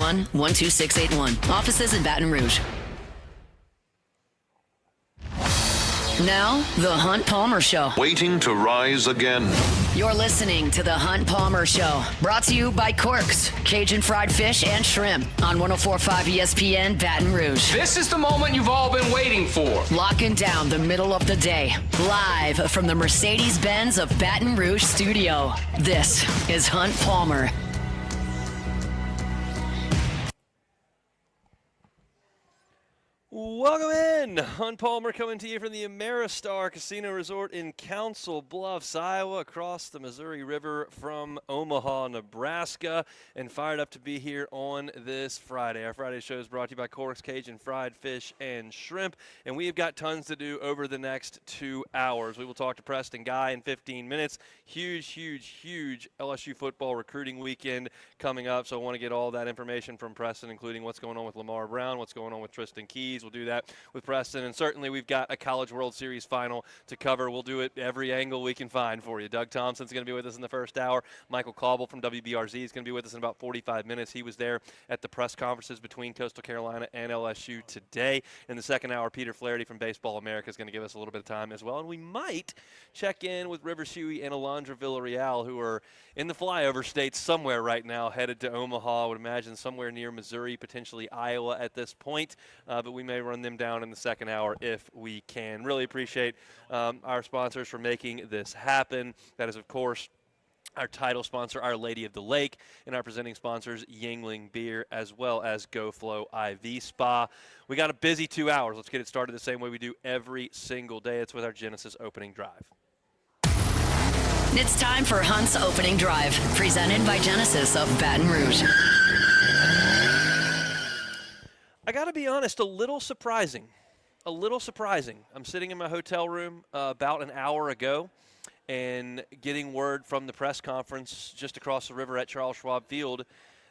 12681. Offices in Baton Rouge. Now, The Hunt Palmer Show. Waiting to rise again. You're listening to The Hunt Palmer Show. Brought to you by Corks, Cajun Fried Fish and Shrimp on 104.5 ESPN Baton Rouge. This is the moment you've all been waiting for. Locking down the middle of the day. Live from the Mercedes-Benz of Baton Rouge studio. This is Hunt Palmer. Welcome in. Hunt Palmer coming to you from the Ameristar Casino Resort in Council Bluffs, Iowa, across the Missouri River from Omaha, Nebraska, and fired up to be here on this Friday. Our Friday show is brought to you by Corks, Cajun Fried Fish and Shrimp, and we have got tons to do over the next 2 hours. We will talk to Preston Guy in 15 minutes. Huge LSU football recruiting weekend coming up, so I want to get all that information from Preston, including what's going on with Lamar Brown, what's going on with Tristan Keys. We'll do that with Preston, and certainly we've got a College World Series final to cover. We'll do it every angle we can find for you. Doug Thompson's going to be with us in the first hour. Michael Cauble from WBRZ is going to be with us in about 45 minutes. He was there at the press conferences between Coastal Carolina and LSU today. In the second hour, Peter Flaherty from Baseball America is going to give us a little bit of time as well, and we might check in with Rivers Huey and Alondra Villarreal, who are in the flyover states somewhere right now, headed to Omaha. I would imagine somewhere near Missouri, potentially Iowa at this point, but we may run them down in the second hour if we can. Really appreciate our sponsors for making this happen. That is, of course, our title sponsor, Our Lady of the Lake, and our presenting sponsors, Yingling Beer, as well as GoFlow IV Spa. We got a busy 2 hours. Let's get it started the same way we do every single day. It's with our Genesis opening drive. It's time for Hunt's Opening Drive, presented by Genesis of Baton Rouge. I got to be honest, a little surprising. I'm sitting in my hotel room about an hour ago and getting word from the press conference just across the river at Charles Schwab Field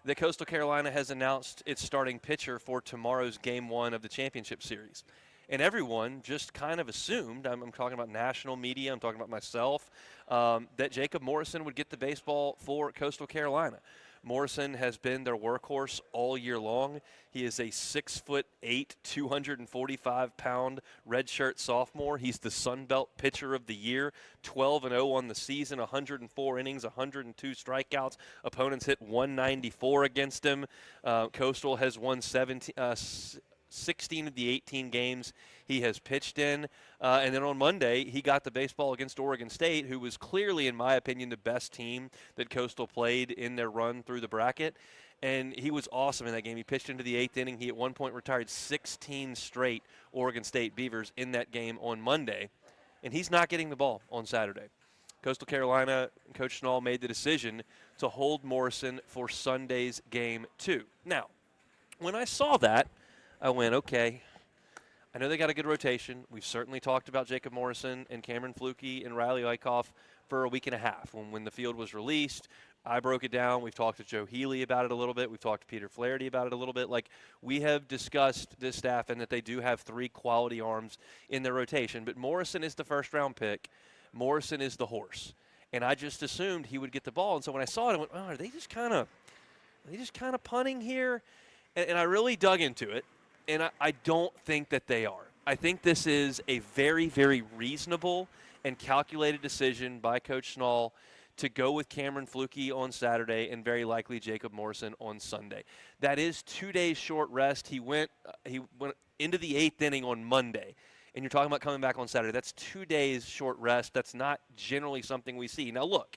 that Coastal Carolina has announced its starting pitcher for tomorrow's Game 1 of the championship series. And everyone just kind of assumed, I'm talking about national media, I'm talking about myself, that Jacob Morrison would get the baseball for Coastal Carolina. Morrison has been their workhorse all year long. He is a 6'8", 245-pound redshirt sophomore. He's the Sun Belt Pitcher of the Year, 12-0 on the season, 104 innings, 102 strikeouts. Opponents hit 194 against him. Coastal has won 16 of the 18 games he has pitched in. And then on Monday, he got the baseball against Oregon State, who was clearly, in my opinion, the best team that Coastal played in their run through the bracket. And he was awesome in that game. He pitched into the 8th inning. He at one point retired 16 straight Oregon State Beavers in that game on Monday. And he's not getting the ball on Saturday. Coastal Carolina, Coach Schnall made the decision to hold Morrison for Sunday's Game 2. Now, when I saw that, I went, okay, I know they got a good rotation. We've certainly talked about Jacob Morrison and Cameron Fluke and Riley Eichhoff for a week and a half. When the field was released, I broke it down. We've talked to Joe Healy about it a little bit. We've talked to Peter Flaherty about it a little bit. Like, we have discussed this staff and that they do have 3 quality arms in their rotation. But Morrison is the first-round pick. Morrison is the horse. And I just assumed he would get the ball. And so when I saw it, I went, oh, are they just kind of punting here? And I really dug into it. And I don't think that they are. I think this is a very, very reasonable and calculated decision by Coach Schnall to go with Cameron Fluke on Saturday and very likely Jacob Morrison on Sunday. That is 2 days short rest. He went into the 8th inning on Monday. And you're talking about coming back on Saturday. That's 2 days short rest. That's not generally something we see. Now, look,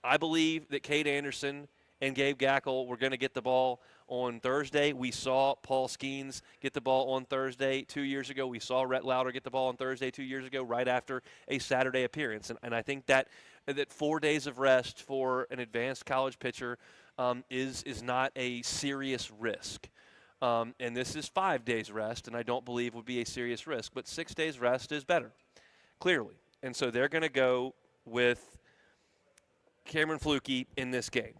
I believe that Cade Anderson and Gabe Gackle were going to get the ball on Thursday. We saw Paul Skeens get the ball on Thursday 2 years ago. We saw Rhett Lauder get the ball on Thursday 2 years ago, right after a Saturday appearance. And I think that 4 days of rest for an advanced college pitcher is not a serious risk. And this is 5 days rest, and I don't believe would be a serious risk. But 6 days rest is better, clearly. And so they're going to go with Cameron Fluke in this game.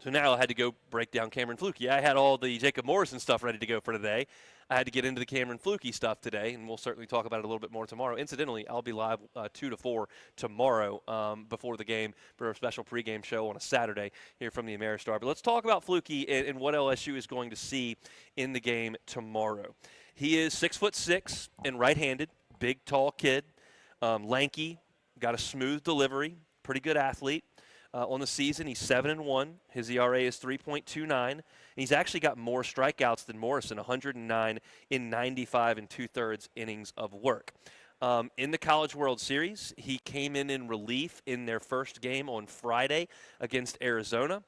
So now I had to go break down Cameron Flukie. I had all the Jacob Morrison stuff ready to go for today. I had to get into the Cameron Flukie stuff today, and we'll certainly talk about it a little bit more tomorrow. Incidentally, I'll be live 2 to 4 tomorrow before the game for a special pregame show on a Saturday here from the Ameristar. But let's talk about Flukie and what LSU is going to see in the game tomorrow. He is 6'6" and right-handed, big, tall kid, lanky, got a smooth delivery, pretty good athlete. On the season, he's 7-1. His ERA is 3.29. And he's actually got more strikeouts than Morrison, 109 in 95 2/3 innings of work. In the College World Series, he came in relief in their first game on Friday against Arizona.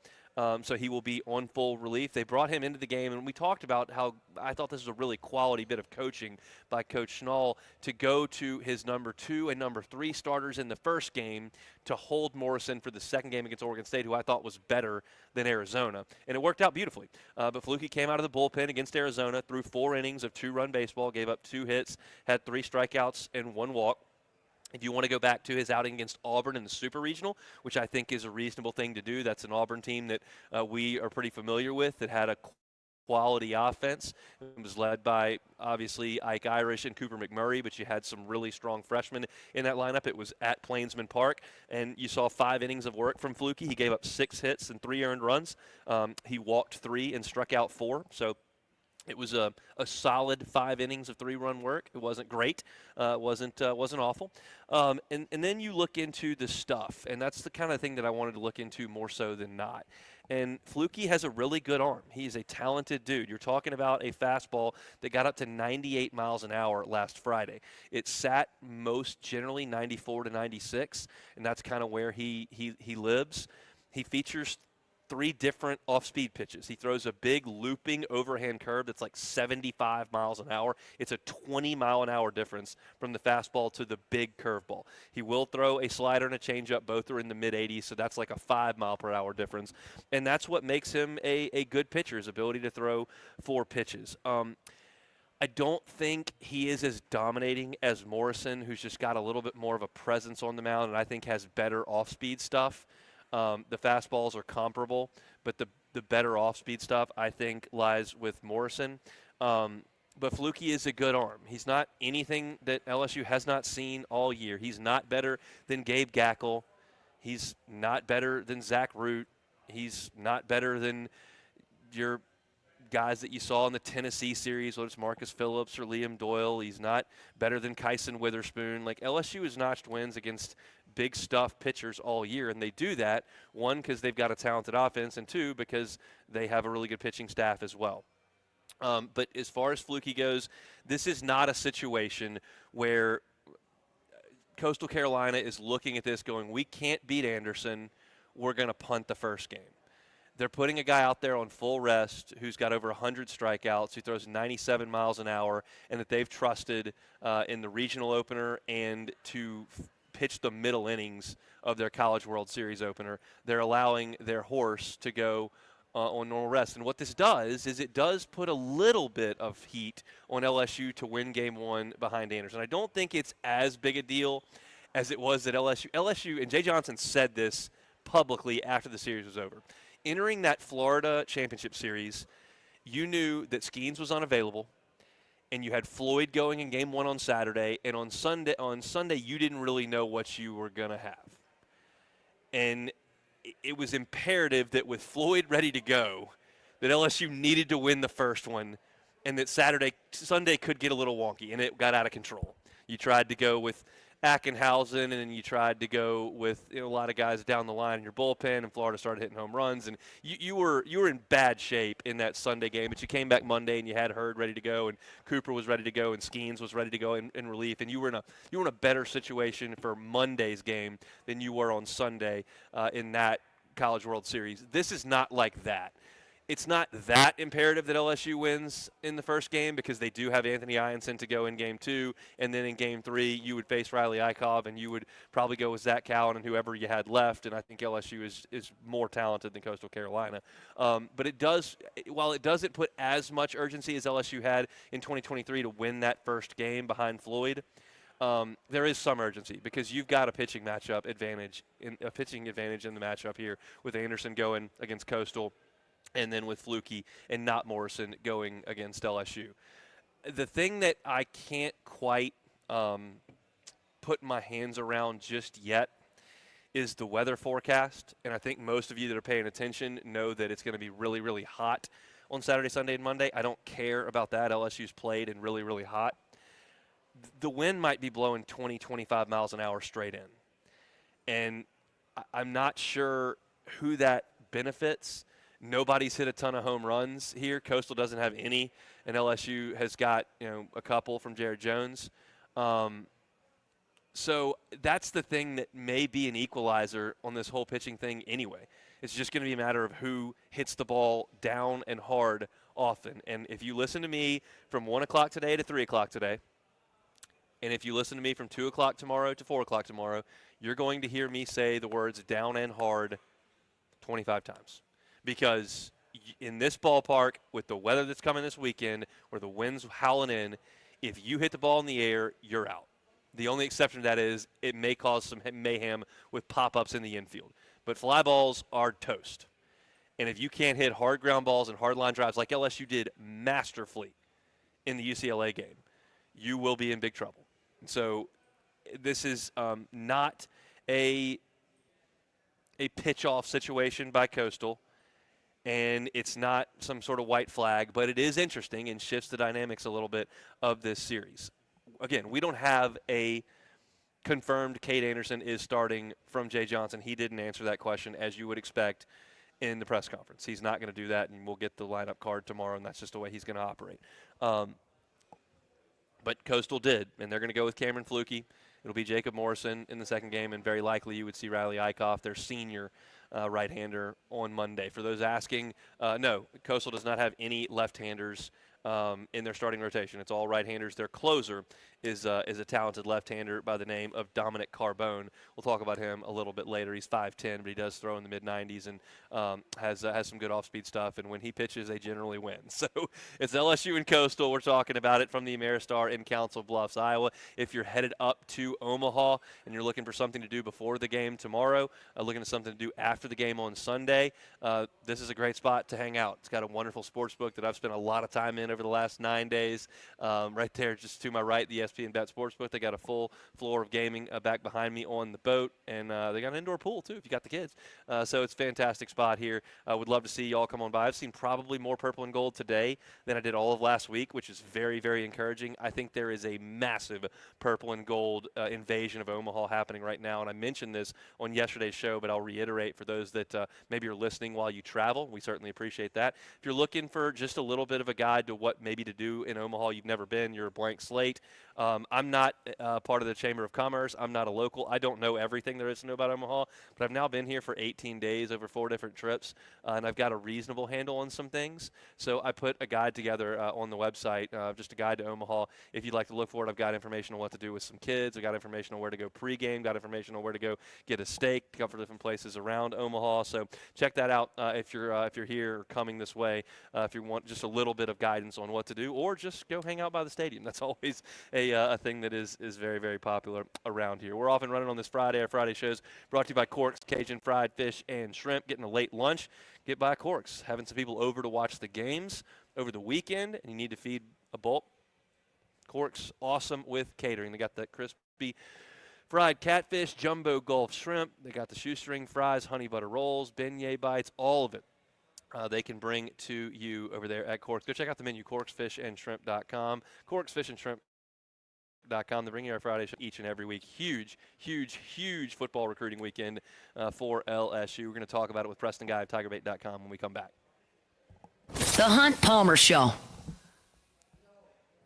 So he will be on full relief. They brought him into the game, and we talked about how I thought this was a really quality bit of coaching by Coach Schnall to go to his number 2 and number 3 starters in the first game to hold Morrison for the second game against Oregon State, who I thought was better than Arizona. And it worked out beautifully. But Flukie came out of the bullpen against Arizona, threw 4 innings of 2-run baseball, gave up 2 hits, had 3 strikeouts and 1 walk. If you want to go back to his outing against Auburn in the Super Regional, which I think is a reasonable thing to do, that's an Auburn team that we are pretty familiar with that had a quality offense. It was led by, obviously, Ike Irish and Cooper McMurray, but you had some really strong freshmen in that lineup. It was at Plainsman Park, and you saw 5 innings of work from Flukie. He gave up 6 hits and 3 earned runs. He walked 3 and struck out 4, so it was a solid 5 innings of 3-run work. It wasn't great. Wasn't awful. And then you look into the stuff, and that's the kind of thing that I wanted to look into more so than not. And Flukie has a really good arm. He's a talented dude. You're talking about a fastball that got up to 98 miles an hour last Friday. It sat most generally 94 to 96, and that's kind of where he lives. He features 3 different off-speed pitches. He throws a big looping overhand curve that's like 75 miles an hour. It's a 20-mile-an-hour difference from the fastball to the big curveball. He will throw a slider and a changeup. Both are in the mid-80s, so that's like a 5-mile-per-hour difference. And that's what makes him a good pitcher, his ability to throw 4 pitches. I don't think he is as dominating as Morrison, who's just got a little bit more of a presence on the mound and I think has better off-speed stuff. The fastballs are comparable, but the better off-speed stuff, I think, lies with Morrison. But Flukie is a good arm. He's not anything that LSU has not seen all year. He's not better than Gabe Gackle. He's not better than Zach Root. He's not better than your guys that you saw in the Tennessee series, whether it's Marcus Phillips or Liam Doyle. He's not better than Kyson Witherspoon. Like, LSU has notched wins against big stuff pitchers all year, and they do that, 1, because they've got a talented offense, and 2, because they have a really good pitching staff as well. But as far as Flukie goes, this is not a situation where Coastal Carolina is looking at this going, we can't beat Anderson, we're going to punt the first game. They're putting a guy out there on full rest who's got over 100 strikeouts, who throws 97 miles an hour, and that they've trusted in the regional opener and to pitch the middle innings of their College World Series opener. They're allowing their horse to go on normal rest. And what this does is it does put a little bit of heat on LSU to win Game 1 behind Anderson. I don't think it's as big a deal as it was at LSU. LSU, and Jay Johnson said this publicly after the series was over. Entering that Florida championship series, you knew that Skeens was unavailable, and you had Floyd going in Game 1 on Saturday, and on Sunday you didn't really know what you were going to have. And it was imperative that with Floyd ready to go, that LSU needed to win the first one, and that Sunday could get a little wonky, and it got out of control. You tried to go with Ackenhausen, and you tried to go with a lot of guys down the line in your bullpen, and Florida started hitting home runs, and you were in bad shape in that Sunday game. But you came back Monday, and you had Hurd ready to go, and Cooper was ready to go, and Skeens was ready to go in relief, and you were in a better situation for Monday's game than you were on Sunday in that College World Series. This is not like that. It's not that imperative that LSU wins in the first game because they do have Anthony Ianson to go in Game 2, and then in Game 3 you would face Riley Eikov, and you would probably go with Zach Cowan and whoever you had left, and I think LSU is more talented than Coastal Carolina. But it does, while it doesn't put as much urgency as LSU had in 2023 to win that first game behind Floyd, there is some urgency because you've got a pitching advantage in the matchup here with Anderson going against Coastal and then with Fluky and not Morrison going against LSU. The thing that I can't quite put my hands around just yet is the weather forecast, and I think most of you that are paying attention know that it's going to be really, really hot on Saturday, Sunday, and Monday. I don't care about that. LSU's played and really, really hot. The wind might be blowing 20, 25 miles an hour straight in, and I'm not sure who that benefits. Nobody's hit a ton of home runs here. Coastal doesn't have any, and LSU has got a couple from Jared Jones. So that's the thing that may be an equalizer on this whole pitching thing anyway. It's just going to be a matter of who hits the ball down and hard often. And if you listen to me from 1 o'clock today to 3 o'clock today, and if you listen to me from 2 o'clock tomorrow to 4 o'clock tomorrow, you're going to hear me say the words down and hard 25 times. Because in this ballpark, with the weather that's coming this weekend, where the wind's howling in, if you hit the ball in the air, you're out. The only exception to that is it may cause some mayhem with pop-ups in the infield. But fly balls are toast. And if you can't hit hard ground balls and hard line drives like LSU did masterfully in the UCLA game, you will be in big trouble. And so this is not a pitch-off situation by Coastal, and it's not some sort of white flag, but it is interesting and shifts the dynamics a little bit of this series. Again, we don't have a confirmed Cade Anderson is starting from Jay Johnson. He didn't answer that question, as you would expect in the press conference. He's not going to do that, and we'll get the lineup card tomorrow, and that's just the way he's going to operate. But Coastal did, and they're going to go with Cameron Fluky. It'll be Jacob Morrison in the second game, and very likely you would see Riley Eichhoff, their senior right-hander, on Monday. For those asking, no, Coastal does not have any left-handers in their starting rotation. It's all right-handers. Their closer is a talented left-hander by the name of Dominic Carbone. We'll talk about him a little bit later. He's 5'10", but he does throw in the mid-90s and has some good off-speed stuff. And when he pitches, they generally win. So it's LSU and Coastal. We're talking about it from the Ameristar in Council Bluffs, Iowa. If you're headed up to Omaha and you're looking for something to do before the game tomorrow, looking for something to do after the game on Sunday, this is a great spot to hang out. It's got a wonderful sports book that I've spent a lot of time in over the last 9 days. Right there, just to my right, the ESPN Bet Sportsbook. They got a full floor of gaming back behind me on the boat, and they got an indoor pool too if you got the kids. So it's a fantastic spot here. I would love to see y'all come on by. I've seen probably more purple and gold today than I did all of last week, which is very, very encouraging. I think there is a massive purple and gold invasion of Omaha happening right now, and I mentioned this on yesterday's show, but I'll reiterate for those that maybe are listening while you travel. We certainly appreciate that. If you're looking for just a little bit of a guide to what maybe to do in Omaha, you've never been, you're a blank slate. I'm not part of the Chamber of Commerce. I'm not a local. I don't know everything there is to know about Omaha, but I've now been here for 18 days over 4 different trips, and I've got a reasonable handle on some things. So I put a guide together on the website, just a guide to Omaha. If you'd like to look for it, I've got information on what to do with some kids. I've got information on where to go pregame, got information on where to go get a steak, a couple of different places around Omaha. So check that out if you're here or coming this way, if you want just a little bit of guidance on what to do, or just go hang out by the stadium. That's always a thing that is very, very popular around here. We're off and running on this Friday. Our Friday show's brought to you by Corks, Cajun Fried Fish and Shrimp. Getting a late lunch, get by Corks. Having some people over to watch the games over the weekend, and you need to feed a bulk. Corks, awesome with catering. They got that crispy fried catfish, jumbo Gulf shrimp. They got the shoestring fries, honey butter rolls, beignet bites, all of it. They can bring to you over there at Corks. Go check out the menu, corksfishandshrimp.com. Corksfishandshrimp.com. They bring you our Friday show each and every week. Huge, huge, huge football recruiting weekend for LSU. We're going to talk about it with Preston Guy of TigerBait.com when we come back. The Hunt Palmer Show.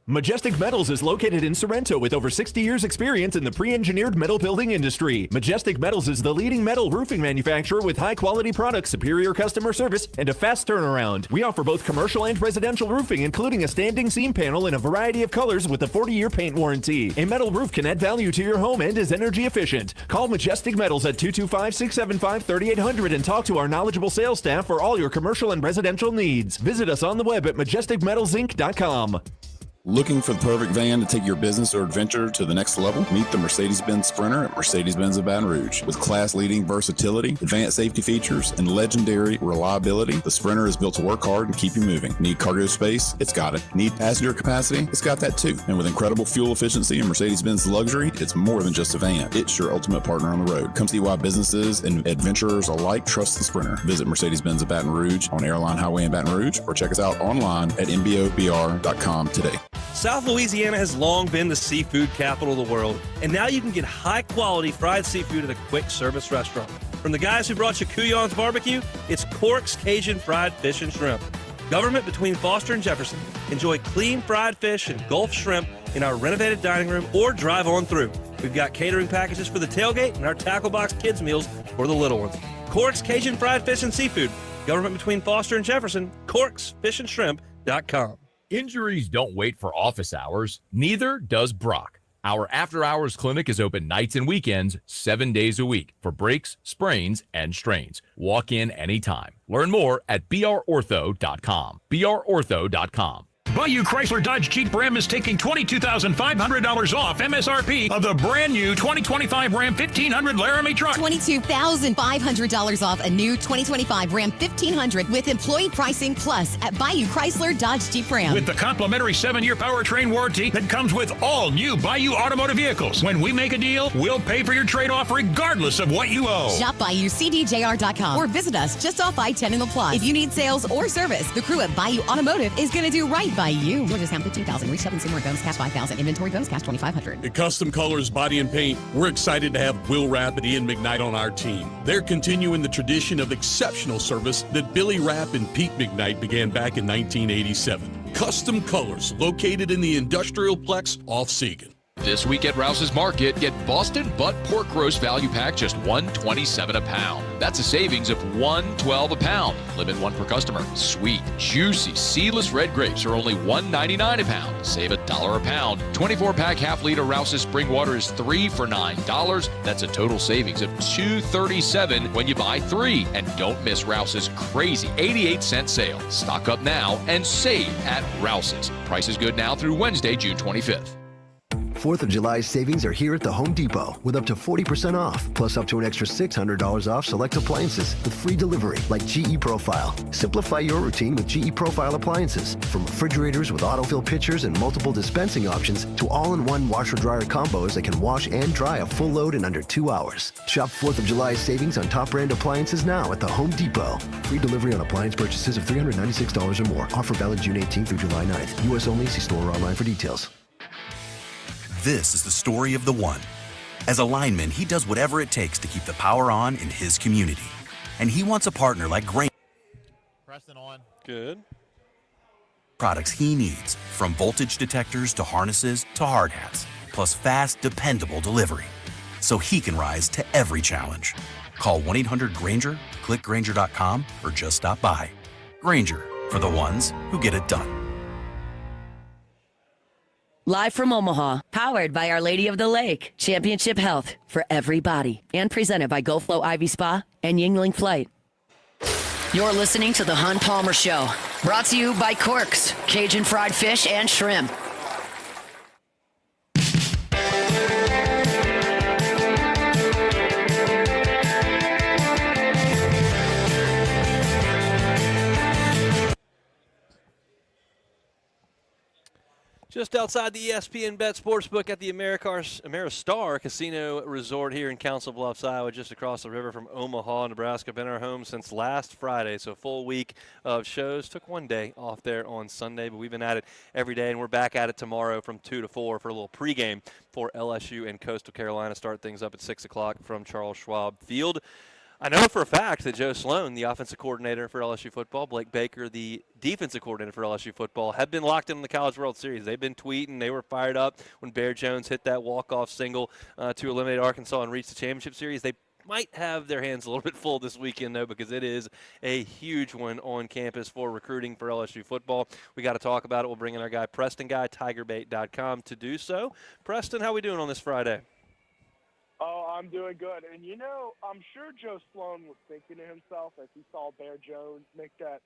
Majestic Metals is located in Sorrento with over 60 years experience in the pre-engineered metal building industry. Majestic Metals is the leading metal roofing manufacturer with high-quality products, superior customer service, and a fast turnaround. We offer both commercial and residential roofing, including a standing seam panel in a variety of colors with a 40-year paint warranty. A metal roof can add value to your home and is energy efficient. Call Majestic Metals at 225-675-3800 and talk to our knowledgeable sales staff for all your commercial and residential needs. Visit us on the web at majesticmetalsinc.com. Looking for the perfect van to take your business or adventure to the next level? Meet the Mercedes-Benz Sprinter at Mercedes-Benz of Baton Rouge. With class-leading versatility, advanced safety features, and legendary reliability, the Sprinter is built to work hard and keep you moving. Need cargo space? It's got it. Need passenger capacity? It's got that too. And with incredible fuel efficiency and Mercedes-Benz luxury, it's more than just a van. It's your ultimate partner on the road. Come see why businesses and adventurers alike trust the Sprinter. Visit Mercedes-Benz of Baton Rouge on Airline Highway in Baton Rouge, or check us out online at mbobr.com today. South Louisiana has long been the seafood capital of the world, and now you can get high-quality fried seafood at a quick-service restaurant. From the guys who brought you Couillon's Barbecue, it's Cork's Cajun Fried Fish and Shrimp. Government between Foster and Jefferson. Enjoy clean fried fish and Gulf shrimp in our renovated dining room or drive on through. We've got catering packages for the tailgate and our tackle box kids meals for the little ones. Cork's Cajun Fried Fish and Seafood. Government between Foster and Jefferson. CorksFishandShrimp.com. Injuries don't wait for office hours. Neither does Brock. Our after-hours clinic is open nights and weekends, 7 days a week for breaks, sprains, and strains. Walk in anytime. Learn more at brortho.com. brortho.com. Bayou Chrysler Dodge Jeep Ram is taking $22,500 off MSRP of the brand new 2025 Ram 1500 Laramie truck. $22,500 off a new 2025 Ram 1500 with employee pricing plus at Bayou Chrysler Dodge Jeep Ram. With the complimentary 7-year powertrain warranty that comes with all new Bayou automotive vehicles. When we make a deal, we'll pay for your trade-off regardless of what you owe. Shop BayouCDJR.com or visit us just off I-10 in La Plaza. If you need sales or service, the crew at Bayou Automotive is going to do right by you. Georgia Sound $15,000. Reach 7 Seymour bonus cash $5,000. Inventory bonus cash $2,500. At Custom Colors Body and Paint, we're excited to have Will Rapp and Ian McKnight on our team. They're continuing the tradition of exceptional service that Billy Rapp and Pete McKnight began back in 1987. Custom Colors, located in the Industrial Plex off Segan. This week at Rouse's Market, get Boston Butt Pork Roast Value Pack just $1.27 a pound. That's a savings of $1.12 a pound. Limit one per customer. Sweet, juicy, seedless red grapes are only $1.99 a pound. Save $1 a pound. 24-pack half-liter Rouse's Spring Water is 3 for $9. That's a total savings of $2.37 when you buy 3. And don't miss Rouse's crazy 88-cent sale. Stock up now and save at Rouse's. Price is good now through Wednesday, June 25th. 4th of July savings are here at the Home Depot with up to 40% off, plus up to an extra $600 off select appliances with free delivery like GE Profile. Simplify your routine with GE Profile appliances, from refrigerators with autofill pitchers and multiple dispensing options to all-in-one washer-dryer combos that can wash and dry a full load in under 2 hours. Shop 4th of July savings on top brand appliances now at the Home Depot. Free delivery on appliance purchases of $396 or more. Offer valid June 18th through July 9th. U.S. only. See store or online for details. This is the story of the one. As a lineman, he does whatever it takes to keep the power on in his community. And he wants a partner like Granger. Preston on. Good. Products he needs, from voltage detectors to harnesses to hard hats, plus fast, dependable delivery. So he can rise to every challenge. Call 1-800-GRANGER, click Granger.com, or just stop by. Granger, for the ones who get it done. Live from Omaha, powered by Our Lady of the Lake, Championship Health for everybody, and presented by GoFlow Ivy Spa and Yingling Flight. You're listening to The Hunt Palmer Show, brought to you by Corks, Cajun Fried Fish and Shrimp. Just outside the ESPN Bet Sportsbook at the Ameristar Casino Resort here in Council Bluffs, Iowa, just across the river from Omaha, Nebraska. Been our home since last Friday, so full week of shows. Took one day off there on Sunday, but we've been at it every day, and we're back at it tomorrow from 2 to 4 for a little pregame for LSU and Coastal Carolina. Start things up at 6 o'clock from Charles Schwab Field. I know for a fact that Joe Sloan, the offensive coordinator for LSU football, Blake Baker, the defensive coordinator for LSU football, have been locked in the College World Series. They've been tweeting. They were fired up when Bear Jones hit that walk-off single to eliminate Arkansas and reach the championship series. They might have their hands a little bit full this weekend, though, because it is a huge one on campus for recruiting for LSU football. We got to talk about it. We'll bring in our guy, Preston Guy, TigerBait.com, to do so. Preston, how we doing on this Friday? Oh, I'm doing good. And, you know, I'm sure Joe Sloan was thinking to himself as he saw Bear Jones make that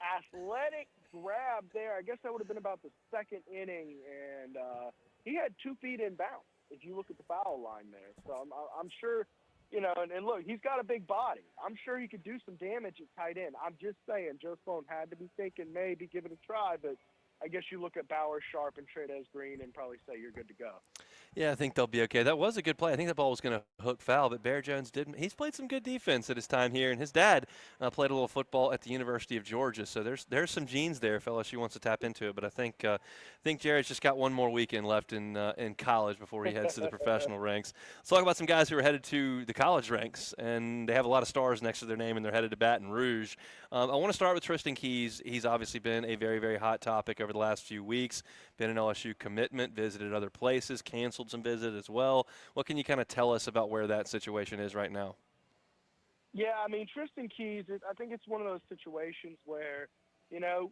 athletic grab there. I guess that would have been about the second inning, and he had 2 feet in bounds if you look at the foul line there. So I'm sure, and look, he's got a big body. I'm sure he could do some damage at tight end. I'm just saying, Joe Sloan had to be thinking maybe give it a try, but I guess you look at Bauer, Sharp, and Trey'Dez Green and probably say you're good to go. Yeah, I think they'll be okay. That was a good play. I think that ball was going to hook foul, but Bear Jones didn't. He's played some good defense at his time here, and his dad played a little football at the University of Georgia. So there's some genes there if LSU wants to tap into it. But I think Jared's just got one more weekend left in college before he heads to the professional ranks. Let's talk about some guys who are headed to the college ranks, and they have a lot of stars next to their name, and they're headed to Baton Rouge. I want to start with Tristan Keys. He's obviously been a very, very hot topic over the last few weeks. Been an LSU commitment, visited other places, canceled some visits as well. What can you kind of tell us about where that situation is right now? Yeah, I mean, Tristan Keys, I think it's one of those situations where,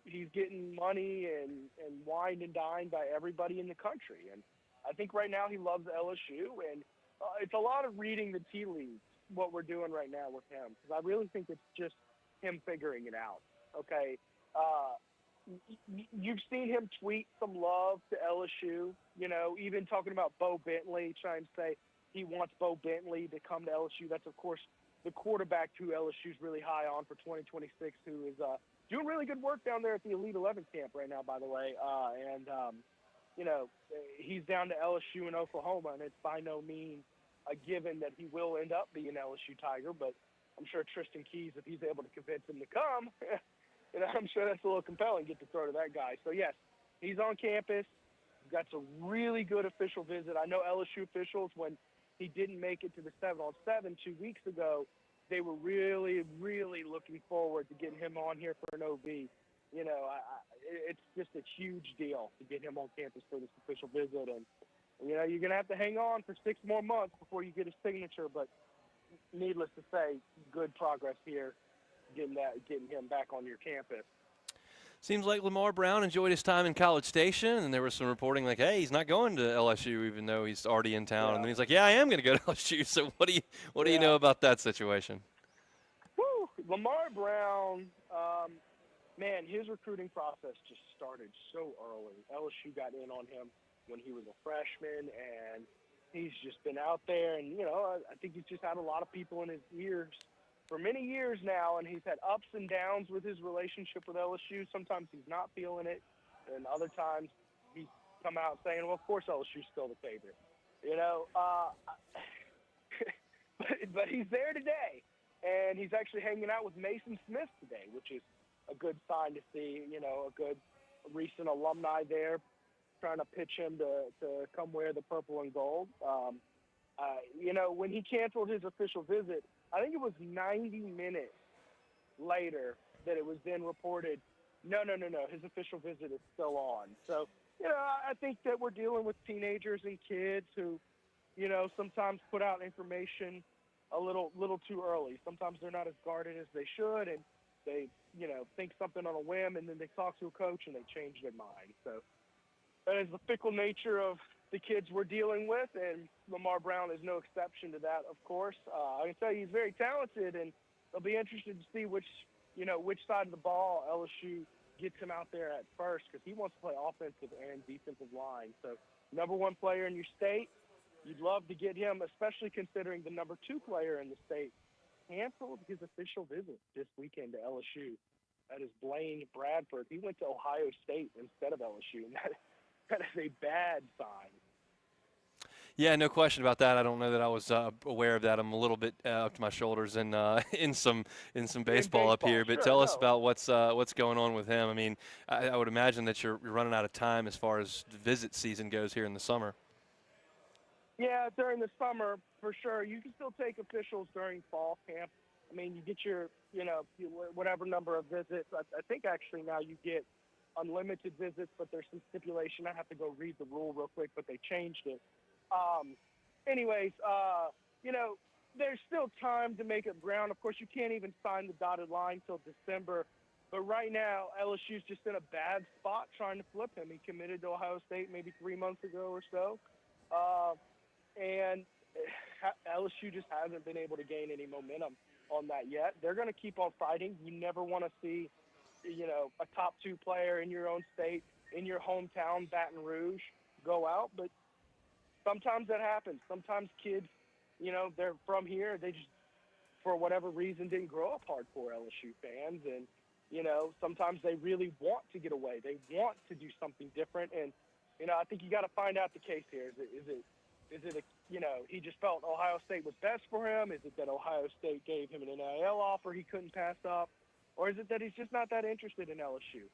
he's getting money and wined and dined by everybody in the country. And I think right now he loves LSU, and it's a lot of reading the tea leaves, what we're doing right now with him, because I really think it's just him figuring it out, okay? You've seen him tweet some love to LSU, even talking about Bo Bentley, trying to say he wants Bo Bentley to come to LSU. That's, of course, the quarterback who LSU's really high on for 2026, who is doing really good work down there at the Elite 11 camp right now, by the way. He's down to LSU in Oklahoma, and it's by no means a given that he will end up being LSU Tiger, but I'm sure Tristan Keys, if he's able to convince him to come, I'm sure that's a little compelling, get to throw to that guy. So, yes, he's on campus. He's got some really good official visit. I know LSU officials, when he didn't make it to the 7-on-7 2 weeks ago, they were really, really looking forward to getting him on here for an OV. It's just a huge deal to get him on campus for this official visit. And, you're going to have to hang on for 6 more months before you get his signature. But needless to say, good progress here, getting him back on your campus. Seems like Lamar Brown enjoyed his time in College Station, and there was some reporting like, hey, he's not going to LSU even though he's already in town. Yeah. And then he's like, yeah, I am going to go to LSU. So what do you know about that situation? Lamar Brown, man, his recruiting process just started so early. LSU got in on him when he was a freshman, and he's just been out there. And, I think he's just had a lot of people in his ears for many years now, and he's had ups and downs with his relationship with LSU. Sometimes he's not feeling it, and other times he's come out saying, well, of course LSU's still the favorite. But he's there today, and he's actually hanging out with Mason Smith today, which is a good sign to see, a good recent alumni there trying to pitch him to come wear the purple and gold. When he canceled his official visit, I think it was 90 minutes later that it was then reported, no, his official visit is still on. So, I think that we're dealing with teenagers and kids who, sometimes put out information a little too early. Sometimes they're not as guarded as they should, and they, think something on a whim, and then they talk to a coach and they change their mind. So that is the fickle nature of the kids we're dealing with, and Lamar Brown is no exception to that, of course. I can tell you he's very talented, and they'll be interested to see which side of the ball LSU gets him out there at first, because he wants to play offensive and defensive line. So number 1 player in your state, you'd love to get him, especially considering the number 2 player in the state canceled his official visit this weekend to LSU. That is Blaine Bradford. He went to Ohio State instead of LSU, and that is a bad sign. Yeah, no question about that. I don't know that I was aware of that. I'm a little bit up to my shoulders in some baseball up here. But sure, tell us about what's going on with him. I mean, I would imagine that you're running out of time as far as the visit season goes here in the summer. Yeah, during the summer, for sure. You can still take officials during fall camp. I mean, you get your, whatever number of visits. I think actually now you get unlimited visits, but there's some stipulation. I have to go read the rule real quick, but they changed it. There's still time to make up ground. Of course, you can't even sign the dotted line till December. But right now, LSU's just in a bad spot trying to flip him. He committed to Ohio State maybe 3 months ago or so. And LSU just hasn't been able to gain any momentum on that yet. They're going to keep on fighting. You never want to see a top 2 player in your own state, in your hometown, Baton Rouge, go out. But sometimes that happens. Sometimes kids, they're from here. They just, for whatever reason, didn't grow up hardcore LSU fans. And, sometimes they really want to get away. They want to do something different. And, I think you got to find out the case here. Is it he just felt Ohio State was best for him? Is it that Ohio State gave him an NIL offer he couldn't pass up? Or is it that he's just not that interested in LSU?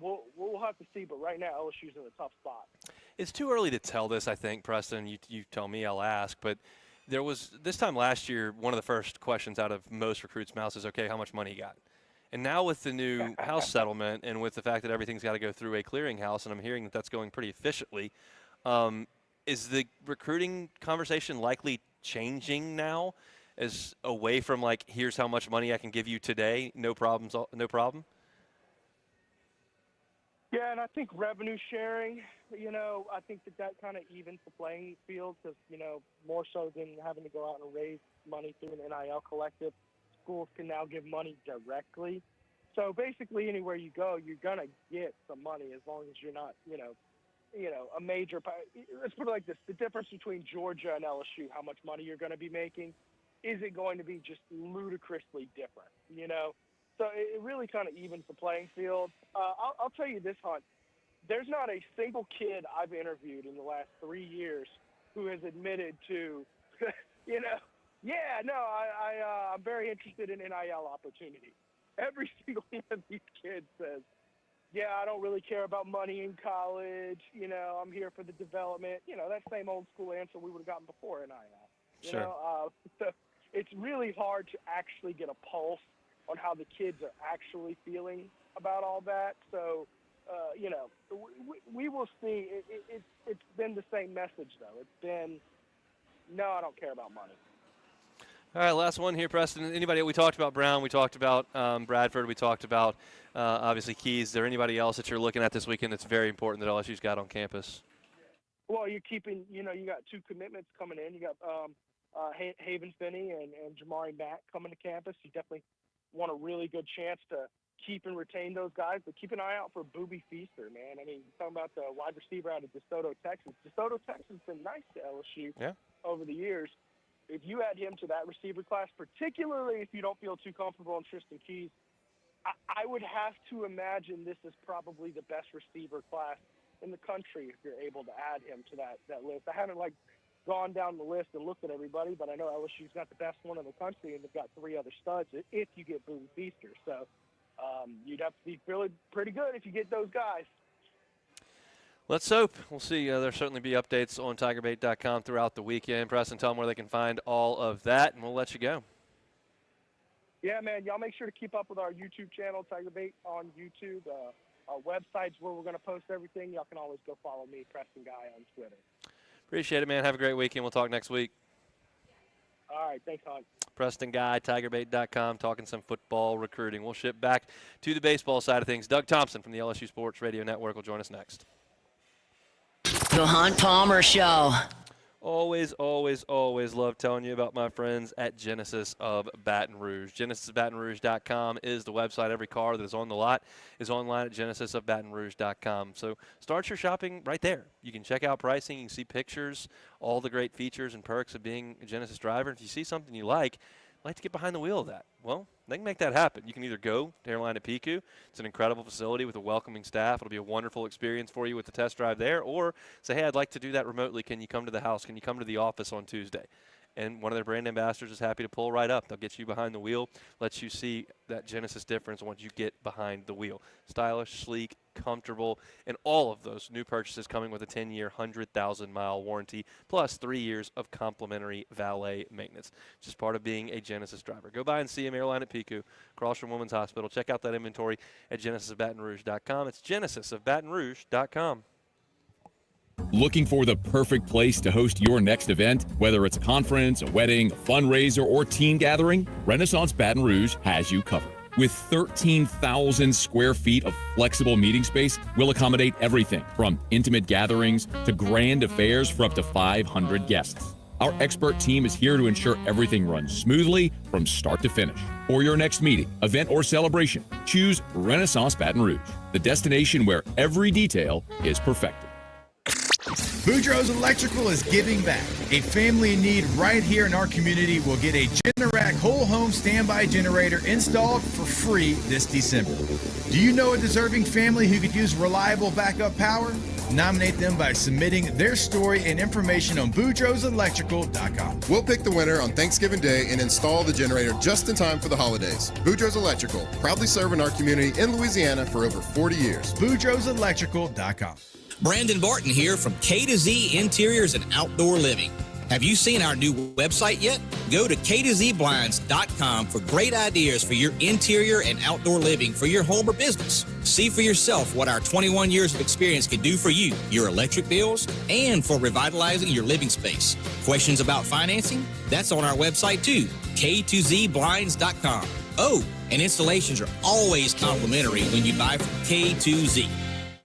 We'll have to see, but right now LSU's in a tough spot. It's too early to tell this, I think, Preston. You tell me, I'll ask. But there was, this time last year, one of the first questions out of most recruits' mouths is, okay, how much money you got? And now with the new house settlement and with the fact that everything's got to go through a clearinghouse, and I'm hearing that that's going pretty efficiently, is the recruiting conversation likely changing now as away from, like, here's how much money I can give you today, no problem? Yeah, and I think revenue sharing, I think that kind of evens the playing field because, more so than having to go out and raise money through an NIL collective, schools can now give money directly. So basically anywhere you go, you're going to get some money as long as you're not, a major – let's put it like this. The difference between Georgia and LSU, how much money you're going to be making, is it going to be just ludicrously different, So it really kind of evens the playing field. I'll tell you this, Hunt. There's not a single kid I've interviewed in the last 3 years who has admitted to, I'm very interested in NIL opportunity. Every single one of these kids says, yeah, I don't really care about money in college. I'm here for the development. That same old school answer we would have gotten before NIL. Sure. So it's really hard to actually get a pulse on how the kids are actually feeling about all that. So, we will see. It's been the same message, though. It's been, no, I don't care about money. All right, last one here, Preston. Anybody? We talked about Brown. We talked about Bradford. We talked about, obviously, Keys. Is there anybody else that you're looking at this weekend that's very important that LSU's got on campus? Well, you're keeping, you got 2 commitments coming in. You got Haven Finney and Jamari Mack coming to campus. You definitely want a really good chance to keep and retain those guys, but keep an eye out for Boobie Feaster, man. I mean, you're talking about the wide receiver out of DeSoto, Texas. DeSoto, Texas has been nice to LSU over the years. If you add him to that receiver class, particularly if you don't feel too comfortable on Tristan Keys, I would have to imagine this is probably the best receiver class in the country if you're able to add him to that list. I haven't, gone down the list and looked at everybody, but I know LSU's got the best one in the country, and they've got 3 other studs if you get Boobie Feaster. So you'd have to be feeling pretty good if you get those guys. Let's hope. We'll see. There'll certainly be updates on TigerBait.com throughout the weekend. Preston, tell them where they can find all of that, and we'll let you go. Yeah, man. Y'all make sure to keep up with our YouTube channel, TigerBait on YouTube. Our website's where we're going to post everything. Y'all can always go follow me, Preston Guy, on Twitter. Appreciate it, man. Have a great weekend. We'll talk next week. All right. Thanks, Hunt. Preston Guy, TigerBait.com, talking some football recruiting. We'll shift back to the baseball side of things. Doug Thompson from the LSU Sports Radio Network will join us next. The Hunt Palmer Show. Always, always, always love telling you about my friends at Genesis of Baton Rouge. GenesisOfBatonRouge.com is the website. Every car that is on the lot is online at GenesisOfBatonRouge.com. So start your shopping right there. You can check out pricing. You can see pictures, all the great features and perks of being a Genesis driver. If you see something you like to get behind the wheel of that, well, they can make that happen. You can either go to Airline at Piku. It's an incredible facility with a welcoming staff. It'll be a wonderful experience for you with the test drive there. Or say, hey, I'd like to do that remotely. Can you come to the house? Can you come to the office on Tuesday? And one of their brand ambassadors is happy to pull right up. They'll get you behind the wheel, let you see that Genesis difference once you get behind the wheel. Stylish, sleek, comfortable, and all of those new purchases coming with a 10-year, 100,000-mile warranty, plus 3 years of complimentary valet maintenance. Just part of being a Genesis driver. Go by and see them, Airline at Piku, across from Women's Hospital. Check out that inventory at GenesisOfBatonRouge.com. It's GenesisOfBatonRouge.com. Looking for the perfect place to host your next event? Whether it's a conference, a wedding, a fundraiser, or team gathering, Renaissance Baton Rouge has you covered. With 13,000 square feet of flexible meeting space, we'll accommodate everything from intimate gatherings to grand affairs for up to 500 guests. Our expert team is here to ensure everything runs smoothly from start to finish. For your next meeting, event, or celebration, choose Renaissance Baton Rouge, the destination where every detail is perfected. Boudreaux's Electrical is giving back. A family in need right here in our community will get a Generac whole home standby generator installed for free this December. Do you know a deserving family who could use reliable backup power? Nominate them by submitting their story and information on BoudreauxElectrical.com. We'll pick the winner on Thanksgiving Day and install the generator just in time for the holidays. Boudreaux's Electrical, proudly serving our community in Louisiana for over 40 years. BoudreauxElectrical.com. Brandon Barton here from K to Z Interiors and Outdoor Living. Have you seen our new website yet? Go to K2ZBlinds.com for great ideas for your interior and outdoor living for your home or business. See for yourself what our 21 years of experience can do for you, your electric bills, and for revitalizing your living space. Questions about financing? That's on our website too, K2ZBlinds.com. Oh, and installations are always complimentary when you buy from K2Z.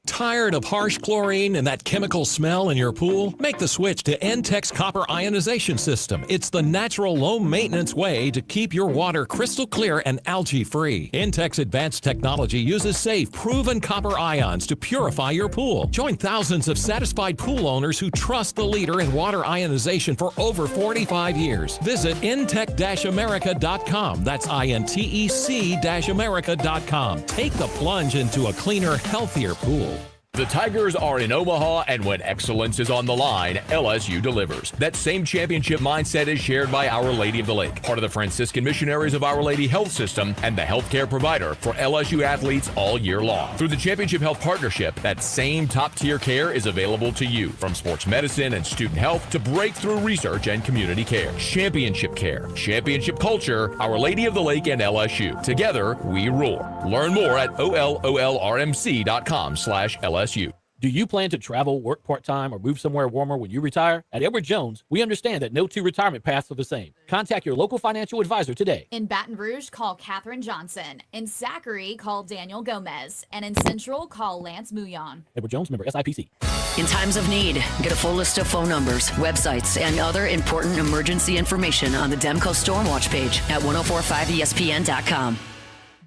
Tired of harsh chlorine and that chemical smell in your pool? Make the switch to Entex Copper Ionization System. It's the natural, low-maintenance way to keep your water crystal clear and algae-free. Entex advanced technology uses safe, proven copper ions to purify your pool. Join thousands of satisfied pool owners who trust the leader in water ionization for over 45 years. Visit intec-america.com. That's INTEC-america.com. Take the plunge into a cleaner, healthier pool. The Tigers are in Omaha, and when excellence is on the line, LSU delivers. That same championship mindset is shared by Our Lady of the Lake, part of the Franciscan Missionaries of Our Lady Health System and the healthcare provider for LSU athletes all year long. Through the Championship Health Partnership, that same top-tier care is available to you, from sports medicine and student health to breakthrough research and community care. Championship care, championship culture, Our Lady of the Lake and LSU. Together, we roar. Learn more at ololrmc.com/LSU. Do you plan to travel, work part-time, or move somewhere warmer when you retire? At Edward Jones, we understand that no two retirement paths are the same. Contact your local financial advisor today. In Baton Rouge, call Katherine Johnson. In Zachary, call Daniel Gomez. And in Central, call Lance Mouillon. Edward Jones, member SIPC. In times of need, get a full list of phone numbers, websites, and other important emergency information on the Demco Stormwatch page at 1045ESPN.com.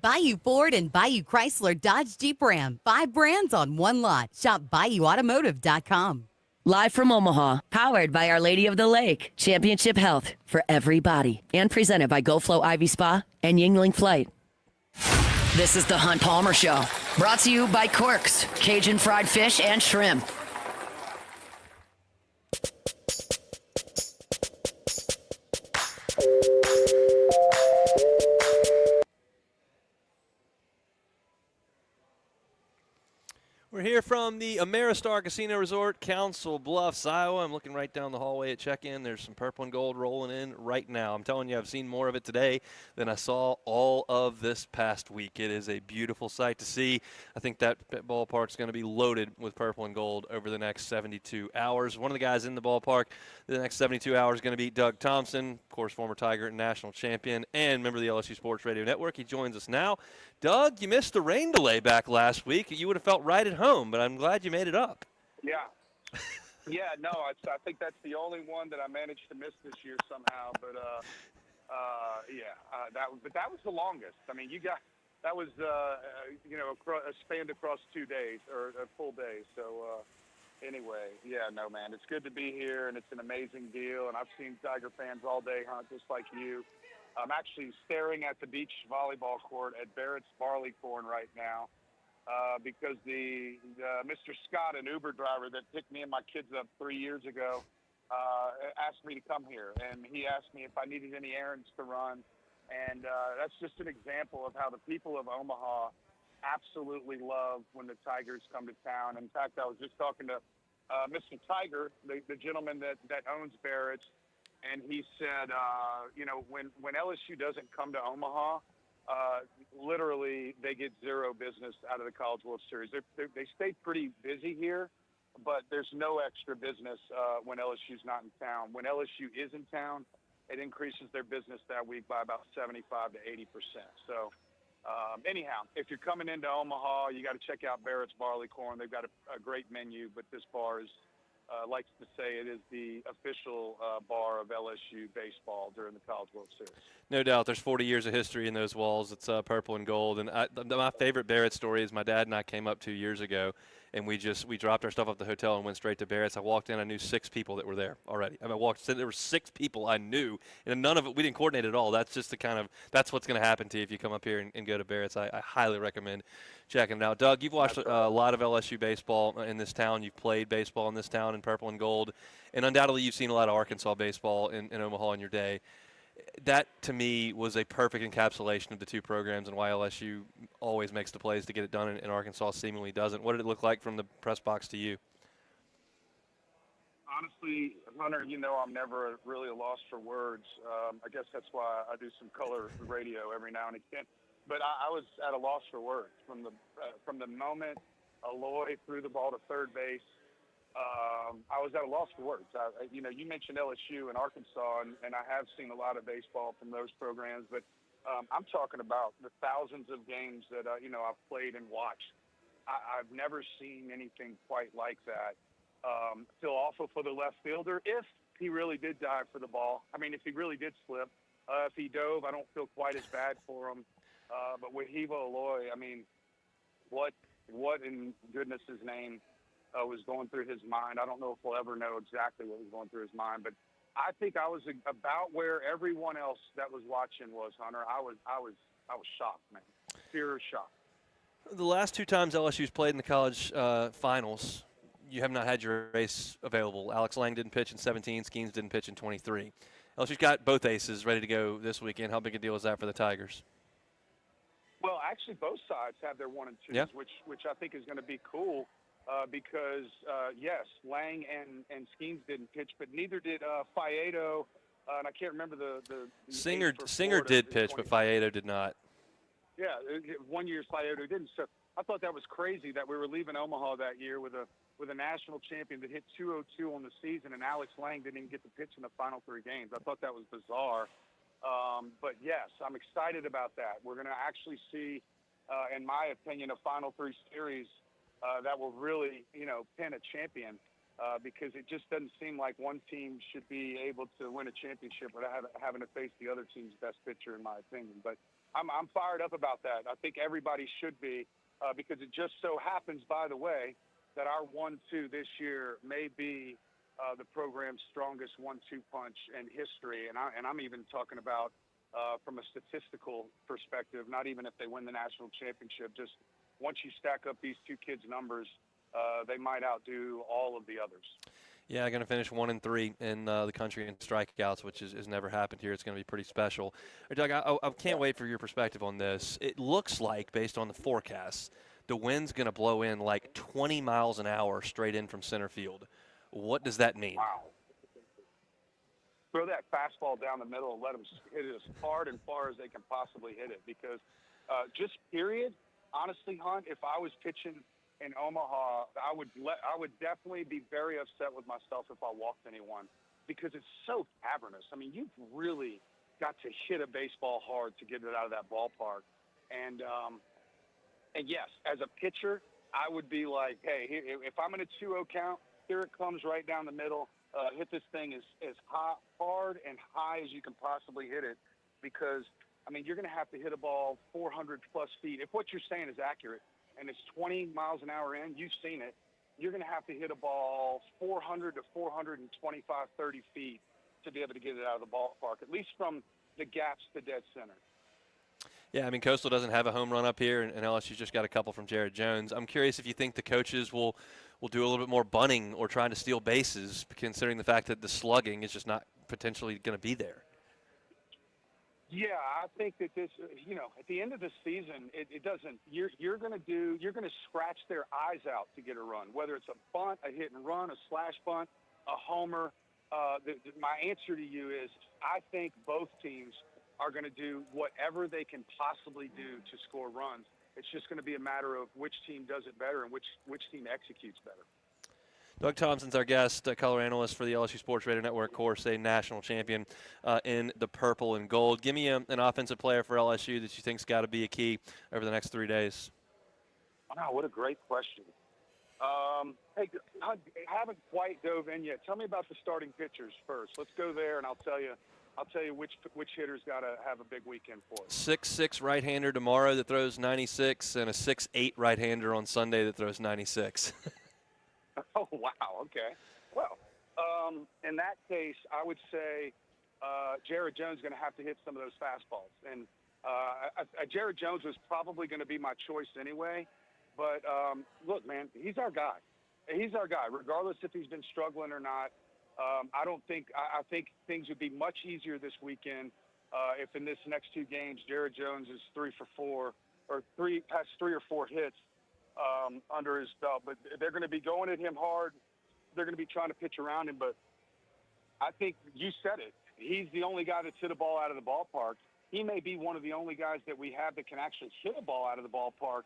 Bayou Ford and Bayou Chrysler Dodge Jeep Ram. 5 brands on one lot. Shop BayouAutomotive.com. Live from Omaha, powered by Our Lady of the Lake, Championship Health for everybody. And presented by GoFlow Ivy Spa and Yingling Flight. This is the Hunt Palmer Show, brought to you by Quirks, Cajun fried fish and shrimp. We're here from the Ameristar Casino Resort, Council Bluffs, Iowa. I'm looking right down the hallway at check-in. There's some purple and gold rolling in right now. I'm telling you, I've seen more of it today than I saw all of this past week. It is a beautiful sight to see. I think that ballpark's going to be loaded with purple and gold over the next 72 hours. One of the guys in the ballpark the next 72 hours is going to be Doug Thompson, of course, former Tiger and national champion and member of the LSU Sports Radio Network. He joins us now. Doug, you missed the rain delay back last week. You would have felt right at home, but I'm glad you made it up. Yeah. No, I think that's the only one that I managed to miss this year somehow. But, that was the longest. I mean, that was, spanned across 2 days or a full day. So, anyway, man, it's good to be here, and it's an amazing deal. And I've seen Tiger fans all day, just like you. I'm actually staring at the beach volleyball court at Barrett's Barleycorn right now because the Mr. Scott, an Uber driver that picked me and my kids up 3 years ago, asked me to come here. And he asked me if I needed any errands to run. And that's just an example of how the people of Omaha absolutely love when the Tigers come to town. In fact, I was just talking to Mr. Tiger, the gentleman that owns Barrett's, and he said, when LSU doesn't come to Omaha, literally they get zero business out of the College World Series. They stay pretty busy here, but there's no extra business when LSU's not in town. When LSU is in town, it increases their business that week by about 75 to 80%. So anyhow, if you're coming into Omaha, you got to check out Barrett's Barleycorn. They've got a great menu, but this bar is likes to say it is the official bar of LSU baseball during the College World Series. No doubt. There's 40 years of history in those walls. It's purple and gold. And my favorite Barrett story is my dad and I came up 2 years ago, and we dropped our stuff up at the hotel and went straight to Barrett's. I walked in, I knew 6 people that were there already. I walked in, there were 6 people I knew, and none of it, we didn't coordinate at all. That's just that's what's going to happen to you if you come up here and go to Barrett's. I highly recommend checking it out. Doug, you've watched a lot of LSU baseball in this town. You've played baseball in this town in purple and gold, and undoubtedly you've seen a lot of Arkansas baseball in Omaha in your day. That, to me, was a perfect encapsulation of the two programs and why LSU always makes the plays to get it done and Arkansas seemingly doesn't. What did it look like from the press box to you? Honestly, Hunter, I'm never really a loss for words. I guess that's why I do some color radio every now and again. But I was at a loss for words from the moment Aloy threw the ball to third base. I was at a loss for words. You mentioned LSU and Arkansas, and I have seen a lot of baseball from those programs, but I'm talking about the thousands of games that I've played and watched. I've never seen anything quite like that. Feel awful for the left fielder if he really did dive for the ball. I mean, if he really did slip. If he dove, I don't feel quite as bad for him. But with Hivo Aloy, I mean, what in goodness' name was going through his mind? I don't know if we'll ever know exactly what was going through his mind, but I think I was about where everyone else that was watching was, Hunter. I was shocked, man. Pure shock. The last 2 times LSU's played in the college finals, you have not had your ace available. Alex Lang didn't pitch in 17. Skeens didn't pitch in 23. LSU's got both aces ready to go this weekend. How big a deal is that for the Tigers? Well, actually, both sides have their 1 and 2s, yeah. which I think is going to be cool. Because, yes, Lang and Skeens didn't pitch, but neither did Flaherty, and I can't remember the Singer did pitch, but Flaherty did not. Yeah, 1 year Flaherty didn't. So I thought that was crazy that we were leaving Omaha that year with a national champion that hit 202 on the season, and Alex Lang didn't even get to pitch in the final 3 games. I thought that was bizarre. But, yes, I'm excited about that. We're going to actually see, in my opinion, a final 3 series that will really, pin a champion because it just doesn't seem like one team should be able to win a championship without having to face the other team's best pitcher, in my opinion. But I'm fired up about that. I think everybody should be because it just so happens, by the way, that our 1-2 this year may be the program's strongest 1-2 punch in history. And I'm even talking about from a statistical perspective, not even if they win the national championship, just once you stack up these 2 kids' numbers, they might outdo all of the others. Yeah, going to finish 1 and 3 in the country in strikeouts, which has never happened here. It's going to be pretty special. Doug, I can't wait for your perspective on this. It looks like, based on the forecasts, the wind's going to blow in like 20 miles an hour straight in from center field. What does that mean? Wow. Throw that fastball down the middle and let them hit it as hard and far as they can possibly hit it because just period. Honestly, Hunt, if I was pitching in Omaha, I would definitely be very upset with myself if I walked anyone because it's so cavernous. I mean, you've really got to hit a baseball hard to get it out of that ballpark. And yes, as a pitcher, I would be like, hey, if I'm in a 2-0 count, here it comes right down the middle. Hit this thing as hard and high as you can possibly hit it because – I mean, you're going to have to hit a ball 400-plus feet. If what you're saying is accurate and it's 20 miles an hour in, you've seen it, you're going to have to hit a ball 400 to 425, 30 feet to be able to get it out of the ballpark, at least from the gaps to dead center. Yeah, I mean, Coastal doesn't have a home run up here, and LSU's just got a couple from Jared Jones. I'm curious if you think the coaches will do a little bit more bunting or trying to steal bases, considering the fact that the slugging is just not potentially going to be there. Yeah, I think that this, at the end of the season, it doesn't. You're going to scratch their eyes out to get a run, whether it's a bunt, a hit and run, a slash bunt, a homer. My answer to you is, I think both teams are going to do whatever they can possibly do to score runs. It's just going to be a matter of which team does it better and which team executes better. Doug Thompson's our guest, color analyst for the LSU Sports Radio Network, of course, a national champion in the purple and gold. Give me an offensive player for LSU that you think's got to be a key over the next 3 days. Wow, what a great question. Hey, I haven't quite dove in yet. Tell me about the starting pitchers first. Let's go there, and I'll tell you which hitters got to have a big weekend for us. 6'6" right-hander tomorrow that throws 96, and a 6'8" right-hander on Sunday that throws 96. Oh, wow. Okay. Well, in that case, I would say Jared Jones is going to have to hit some of those fastballs. And Jared Jones was probably going to be my choice anyway. But, look, man, he's our guy. He's our guy, regardless if he's been struggling or not. I think things would be much easier this weekend if in this next two games Jared Jones is 3 for 4 or has 3 or 4 hits under his belt. But they're going to be going at him hard. They're going to be trying to pitch around him. But I think you said it. He's the only guy that's hit a ball out of the ballpark. He may be one of the only guys that we have that can actually hit a ball out of the ballpark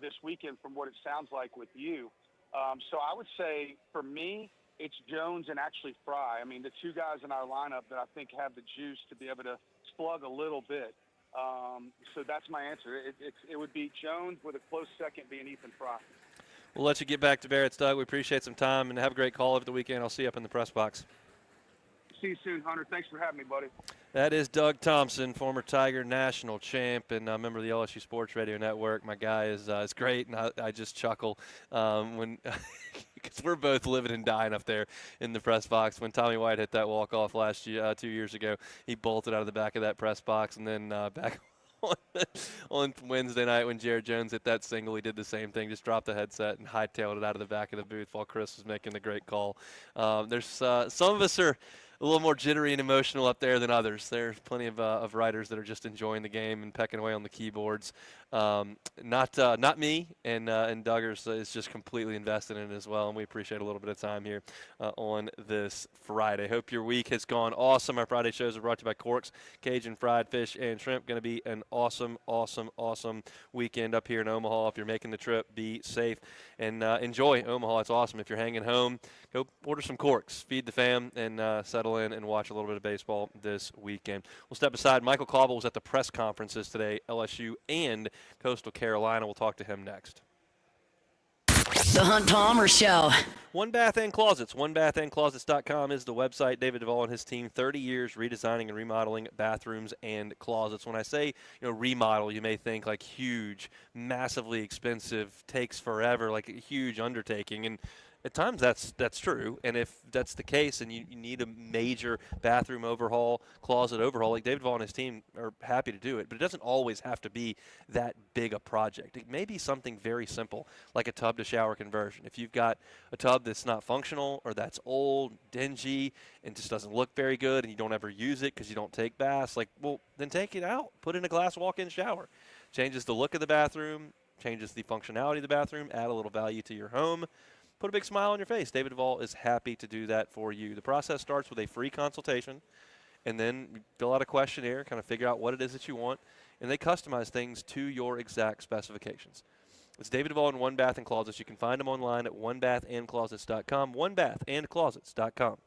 this weekend from what it sounds like with you. So I would say for me, it's Jones and actually Fry. I mean, the two guys in our lineup that I think have the juice to be able to slug a little bit. So that's my answer. It would be Jones with a close second being Ethan Fry. We'll let you get back to Barrett's, Doug. We appreciate some time, and have a great call over the weekend. I'll see you up in the press box. See you soon, Hunter. Thanks for having me, buddy. That is Doug Thompson, former Tiger national champ and a member of the LSU Sports Radio Network. My guy is great, and I just chuckle when because we're both living and dying up there in the press box. When Tommy White hit that walk-off last year, 2 years ago, he bolted out of the back of that press box, and then back on Wednesday night when Jared Jones hit that single, he did the same thing, just dropped the headset and hightailed it out of the back of the booth while Chris was making the great call. There's some of us are a little more jittery and emotional up there than others. There's plenty of writers that are just enjoying the game and pecking away on the keyboards. Not me, and Duggars is just completely invested in it as well, and we appreciate a little bit of time here on this Friday. Hope your week has gone awesome. Our Friday shows are brought to you by Corks, Cajun Fried Fish and Shrimp. Going to be an awesome weekend up here in Omaha. If you're making the trip, be safe and enjoy Omaha. It's awesome. If you're hanging home, go order some Corks, feed the fam, and settle in and watch a little bit of baseball this weekend. We'll step aside. Michael Cauble was at the press conferences today, LSU and Coastal Carolina. We'll talk to him next. The Hunt Palmer Show. One Bath and Closets. OneBathAndClosets.com is the website. David Duvall and his team, 30 years redesigning and remodeling bathrooms and closets. When I say remodel, you may think like huge, massively expensive, takes forever, like a huge undertaking. And at times that's true, and if that's the case and you need a major bathroom overhaul, closet overhaul, like David Vaughn and his team are happy to do it, but it doesn't always have to be that big a project. It may be something very simple, like a tub-to-shower conversion. If you've got a tub that's not functional or that's old, dingy, and just doesn't look very good, and you don't ever use it because you don't take baths, then take it out. Put in a glass walk-in shower. Changes the look of the bathroom, changes the functionality of the bathroom, add a little value to your home. Put a big smile on your face. David Duvall is happy to do that for you. The process starts with a free consultation, and then you fill out a questionnaire, kind of figure out what it is that you want, and they customize things to your exact specifications. It's David Duvall and One Bath and Closets. You can find them online at onebathandclosets.com, onebathandclosets.com.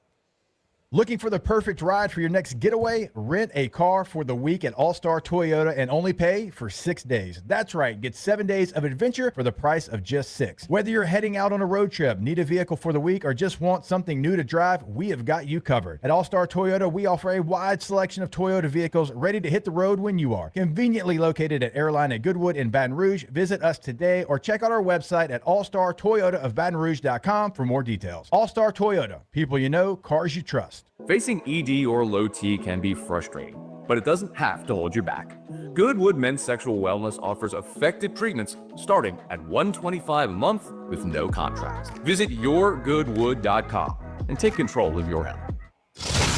Looking for the perfect ride for your next getaway? Rent a car for the week at All-Star Toyota and only pay for 6 days. That's right, get 7 days of adventure for the price of just 6. Whether you're heading out on a road trip, need a vehicle for the week, or just want something new to drive, we have got you covered. At All-Star Toyota, we offer a wide selection of Toyota vehicles ready to hit the road when you are. Conveniently located at Airline at Goodwood in Baton Rouge, visit us today or check out our website at allstartoyotaofbatonrouge.com for more details. All-Star Toyota, people you know, cars you trust. Facing ED or low T can be frustrating, but it doesn't have to hold you back. Goodwood Men's Sexual Wellness offers effective treatments starting at $125 a month with no contracts. Visit yourgoodwood.com and take control of your health.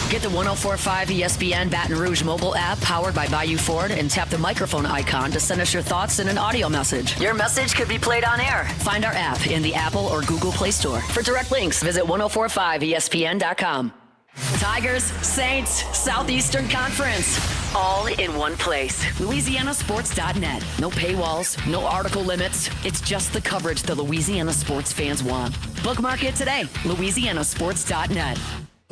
Get the 104.5 ESPN Baton Rouge mobile app powered by Bayou Ford and tap the microphone icon to send us your thoughts in an audio message. Your message could be played on air. Find our app in the Apple or Google Play Store. For direct links, visit 1045ESPN.com. Tigers, Saints, Southeastern Conference, all in one place. LouisianaSports.net. No paywalls, no article limits. It's just the coverage the Louisiana sports fans want. Bookmark it today. LouisianaSports.net.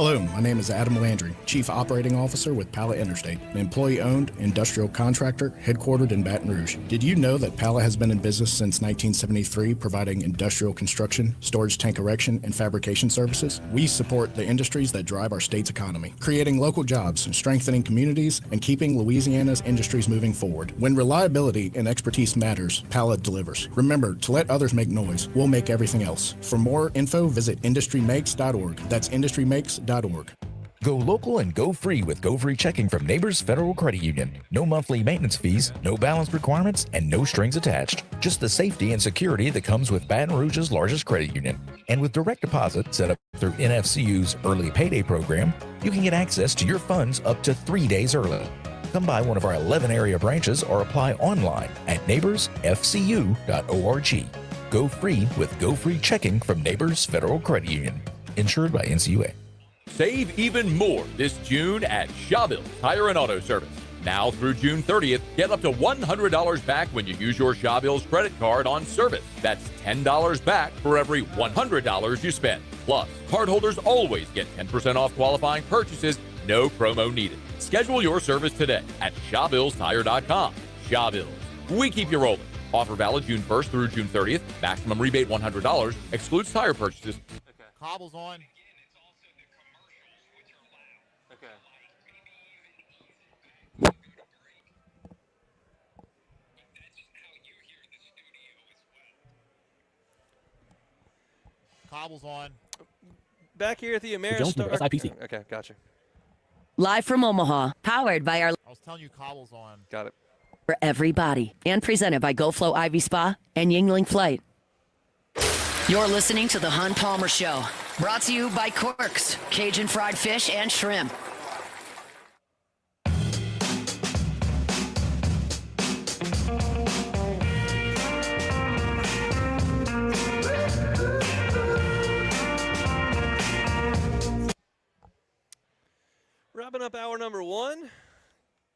Hello, my name is Adam Landry, Chief Operating Officer with Pala Interstate, an employee-owned industrial contractor headquartered in Baton Rouge. Did you know that Pala has been in business since 1973, providing industrial construction, storage tank erection, and fabrication services? We support the industries that drive our state's economy, creating local jobs, strengthening communities, and keeping Louisiana's industries moving forward. When reliability and expertise matters, Pala delivers. Remember, to let others make noise, we'll make everything else. For more info, visit industrymakes.org. That's industrymakes.org. Go local and go free with Go Free Checking from Neighbors Federal Credit Union. No monthly maintenance fees, no balance requirements, and no strings attached. Just the safety and security that comes with Baton Rouge's largest credit union. And with direct deposit set up through NFCU's Early Payday program, you can get access to your funds up to 3 days early. Come by one of our 11 area branches or apply online at neighborsfcu.org. Go free with Go Free Checking from Neighbors Federal Credit Union. Insured by NCUA. Save even more this June at Shawville Tire and Auto Service. Now through June 30th, get up to $100 back when you use your Shawville's credit card on service. That's $10 back for every $100 you spend. Plus, cardholders always get 10% off qualifying purchases, no promo needed. Schedule your service today at ShawvillesTire.com. Shawville's, we keep you rolling. Offer valid June 1st through June 30th. Maximum rebate $100. Excludes tire purchases. Cobble's on. Cobble's on. Back here at the Ameristar. Jones, SIPC. Okay, gotcha. Live from Omaha, powered by our I was telling you Cobble's on. Got it. for everybody, and presented by GoFlow Ivy Spa and Yingling Flight. You're listening to the Hun Palmer Show, brought to you by Quirks, Cajun fried fish and shrimp. Wrapping up hour number one,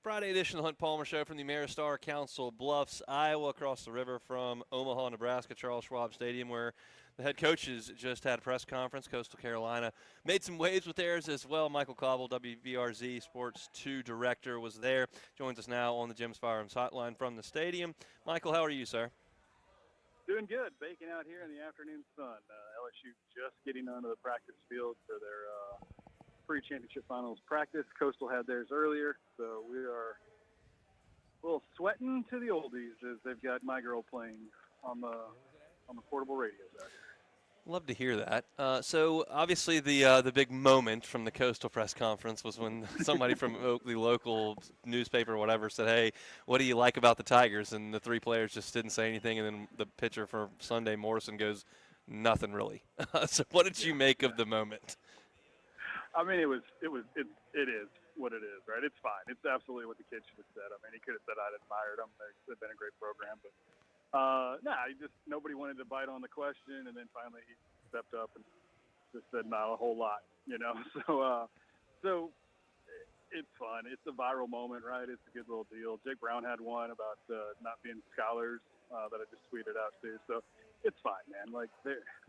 Friday edition of the Hunt Palmer Show from the Ameristar Council Bluffs, Iowa, across the river from Omaha, Nebraska, Charles Schwab Stadium, where the head coaches just had a press conference. Coastal Carolina made some waves with theirs as well. Michael Cauble, WVRZ Sports 2 director, was there. Joins us now on the Jim's Firearms Hotline from the stadium. Michael, how are you, sir? Doing good. Baking out here in the afternoon sun. LSU just getting onto the practice field for their pre-championship finals practice. Coastal had theirs earlier, so we are a little sweating to the oldies as they've got my girl playing on the portable radios out here. Love to hear that. So obviously the big moment from the Coastal press conference was when somebody from the local newspaper or whatever said, "Hey, what do you like about the Tigers?" And the three players just didn't say anything. And then the pitcher for Sunday, Morrison, goes, "Nothing really." So what did you make of the moment? I mean, it is what it is, right? It's fine. It's absolutely what the kid should have said. I mean, he could have said I'd admired them. They've been a great program, but nobody wanted to bite on the question, and then finally he stepped up and just said not a whole lot, you know. So it's fun. It's a viral moment, right? It's a good little deal. Jake Brown had one about not being scholars that I just tweeted out too. So it's fine, man. Like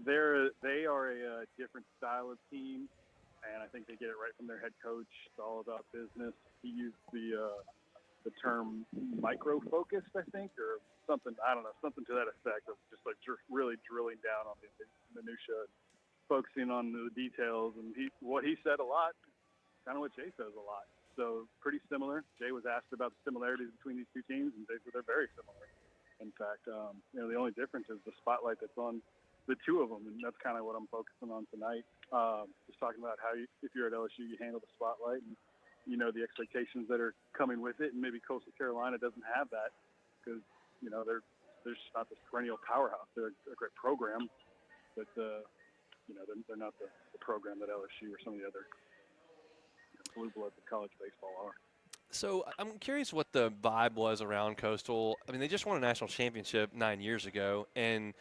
they are a different style of team. And I think they get it right from their head coach. It's all about business. He used the term micro-focused, I think, or something. I don't know, something to that effect of just like really drilling down on the minutia, focusing on the details. And what he said a lot, kind of what Jay says a lot. So pretty similar. Jay was asked about the similarities between these two teams, and they're very similar. In fact, the only difference is the spotlight that's on the two of them, and that's kind of what I'm focusing on tonight. Just talking about how, if you're at LSU, you handle the spotlight and you know the expectations that are coming with it, and maybe Coastal Carolina doesn't have that because they're just not this perennial powerhouse. They're a great program, but they're not the program that LSU or some of the other blue bloods of college baseball are. So I'm curious what the vibe was around Coastal. I mean, they just won a national championship 9 years ago, and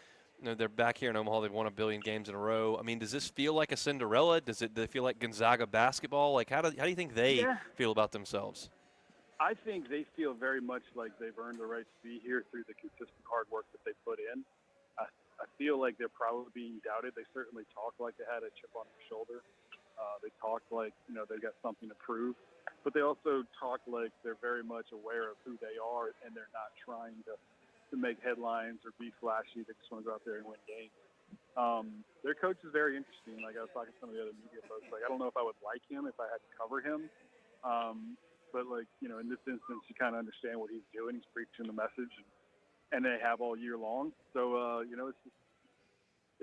they're back here in Omaha. They've won 1 billion games in a row. I mean, does this feel like a Cinderella? Do they feel like Gonzaga basketball? Like, how do you think they feel about themselves? I think they feel very much like they've earned the right to be here through the consistent hard work that they put in. I feel like they're probably being doubted. They certainly talk like they had a chip on their shoulder They talk like, they've got something to prove, but they also talk like they're very much aware of who they are, and they're not trying to make headlines or be flashy. They just want to go out there and win games. Their coach is very interesting. Like, I was talking to some of the other media folks. Like, I don't know if I would like him if I had to cover him. But, like, in this instance, you kind of understand what he's doing. He's preaching the message, and they have all year long. So, it's just,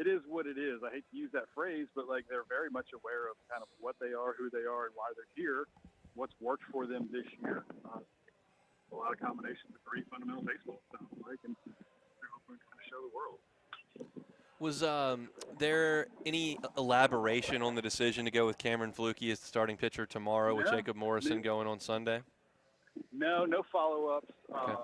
it is what it is. I hate to use that phrase, but, like, they're very much aware of kind of what they are, who they are, and why they're here, what's worked for them this year. A lot of combinations of great fundamental baseball, it sounds like, and they're hoping to kind of show the world. Was there any elaboration on the decision to go with Cameron Flutie as the starting pitcher tomorrow with Jacob Morrison going on Sunday? No follow-ups. Okay.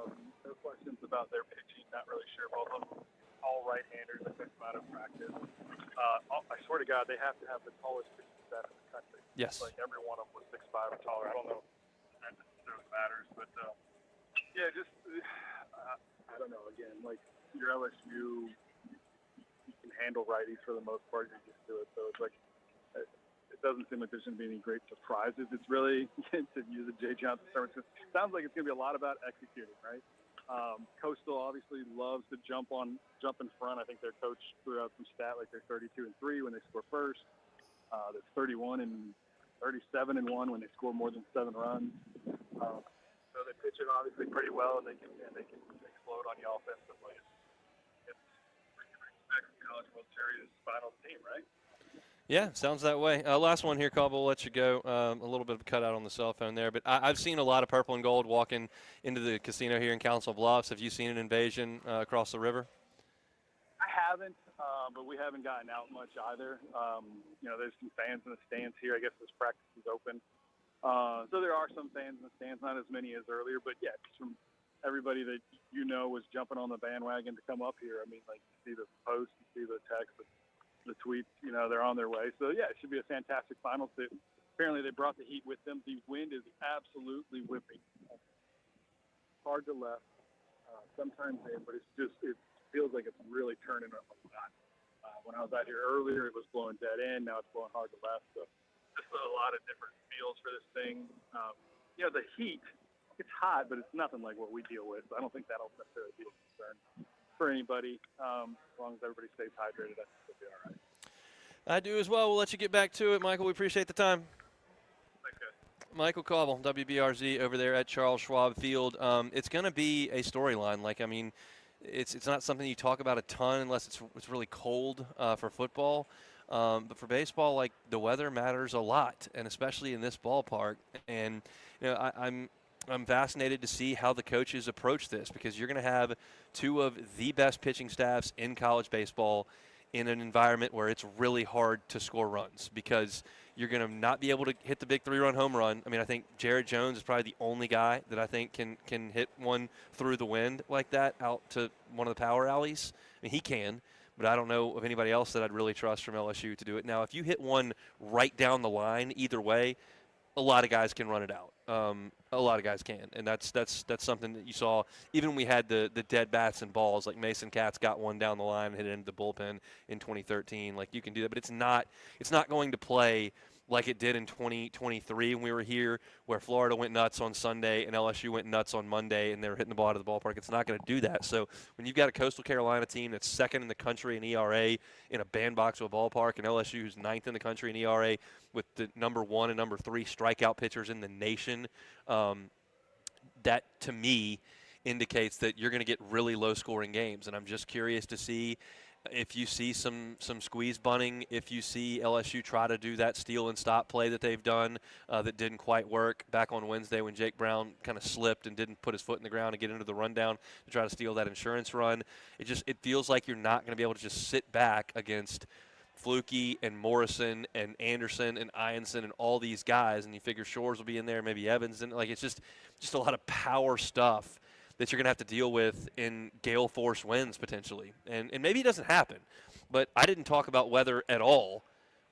No questions about their pitching. Not really sure. Both of them, all right-handers. I took them out of practice. I swear to God, they have to have the tallest pitching staff in the country. Yes. Like, every one of them was 6'5" or taller. I don't know if that necessarily matters, but yeah, just I don't know. Again, like, your LSU, you can handle righties for the most part. You're used to it, so it's like it doesn't seem like there's going to be any great surprises. It's really, to use a Jay Johnson term, it sounds like it's going to be a lot about executing, right? Coastal obviously loves to jump in front. I think their coach threw out some stat like they're 32-3 when they score first. They're 31 and 37-1 when they score more than 7 runs. So they pitch it obviously pretty well, and they can explode on you offensively. It's what you expect from College World Series final team, right? Yeah, sounds that way. Last one here, Cauble. We'll let you go. A little bit of a cutout on the cell phone there, but I've seen a lot of purple and gold walking into the casino here in Council Bluffs. Have you seen an invasion across the river? I haven't, but we haven't gotten out much either. There's some fans in the stands here. I guess this practice is open. So there are some fans in the stands, not as many as earlier, but yeah, just from everybody that was jumping on the bandwagon to come up here. I mean, like, you see the posts, you see the text, the tweets, they're on their way. So yeah, it should be a fantastic finals. Apparently they brought the heat with them. The wind is absolutely whipping. Hard to left, sometimes in, but it feels like it's really turning up a lot. When I was out here earlier, it was blowing dead end. Now it's blowing hard to left. So just a lot of different feels for this thing. The heat, it's hot, but it's nothing like what we deal with. So I don't think that'll necessarily be a concern for anybody. As long as everybody stays hydrated, I think it'll be all right. I do as well. We'll let you get back to it, Michael. We appreciate the time. Thanks, guys. Michael Cauble, WBRZ, over there at Charles Schwab Field. It's going to be a storyline. It's not something you talk about a ton unless it's really cold for football. But for baseball, like, the weather matters a lot, and especially in this ballpark. And I'm fascinated to see how the coaches approach this, because you're going to have two of the best pitching staffs in college baseball in an environment where it's really hard to score runs, because you're going to not be able to hit the big 3-run home run. I mean, I think Jared Jones is probably the only guy that I think can hit one through the wind like that out to one of the power alleys. I mean, he can, but I don't know of anybody else that I'd really trust from LSU to do it. Now, if you hit one right down the line either way, a lot of guys can run it out. A lot of guys can, and that's something that you saw even when we had the dead bats and balls. Like, Mason Katz got one down the line and hit it into the bullpen in 2013. Like, you can do that, but it's not going to play like it did in 2023 when we were here, where Florida went nuts on Sunday and LSU went nuts on Monday, and they were hitting the ball out of the ballpark. It's not going to do that. So when you've got a Coastal Carolina team that's second in the country in ERA in a bandbox of a ballpark, and LSU who's ninth in the country in ERA with the number 1 and number 3 strikeout pitchers in the nation, that to me indicates that you're going to get really low-scoring games. And I'm just curious to see if you see some squeeze bunting, if you see LSU try to do that steal and stop play that they've done that didn't quite work back on Wednesday when Jake Brown kind of slipped and didn't put his foot in the ground and get into the rundown to try to steal that insurance run. It feels like you're not going to be able to just sit back against Flutie and Morrison and Anderson and Ianson and all these guys, and you figure Shores will be in there, maybe Evans, and like, it's just a lot of power stuff that you're going to have to deal with in gale force winds potentially. And maybe it doesn't happen, but I didn't talk about weather at all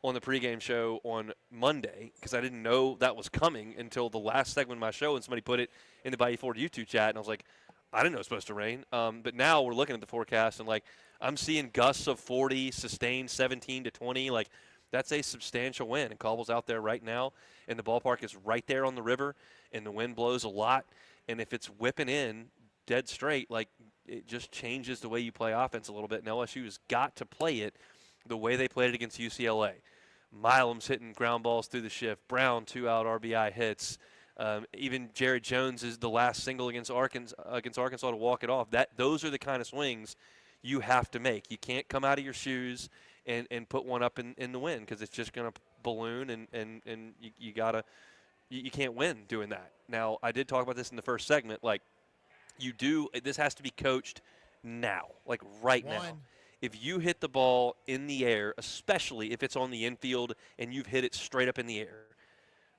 on the pregame show on Monday because I didn't know that was coming until the last segment of my show, and somebody put it in the Bayou Ford YouTube chat, and I was like, I didn't know it was supposed to rain. But now we're looking at the forecast, and like, I'm seeing gusts of 40, sustained 17 to 20. Like, That's a substantial win. And Cauble's out there right now, and the ballpark is right there on the river, and the wind blows a lot. And if it's whipping in dead straight, like, it just changes the way you play offense a little bit. And LSU's got to play it the way they played it against UCLA. Milam's hitting ground balls through the shift. Brown 2-out RBI hits. Even Jared Jones is the last single against Arkansas to walk it off. Those are the kind of swings you have to make. You can't come out of your shoes and put one up in the wind, because it's just going to balloon, and you can't win doing that. Now, I did talk about this in the first segment. Like, this has to be coached now, like right now. If you hit the ball in the air, especially if it's on the infield and you've hit it straight up in the air,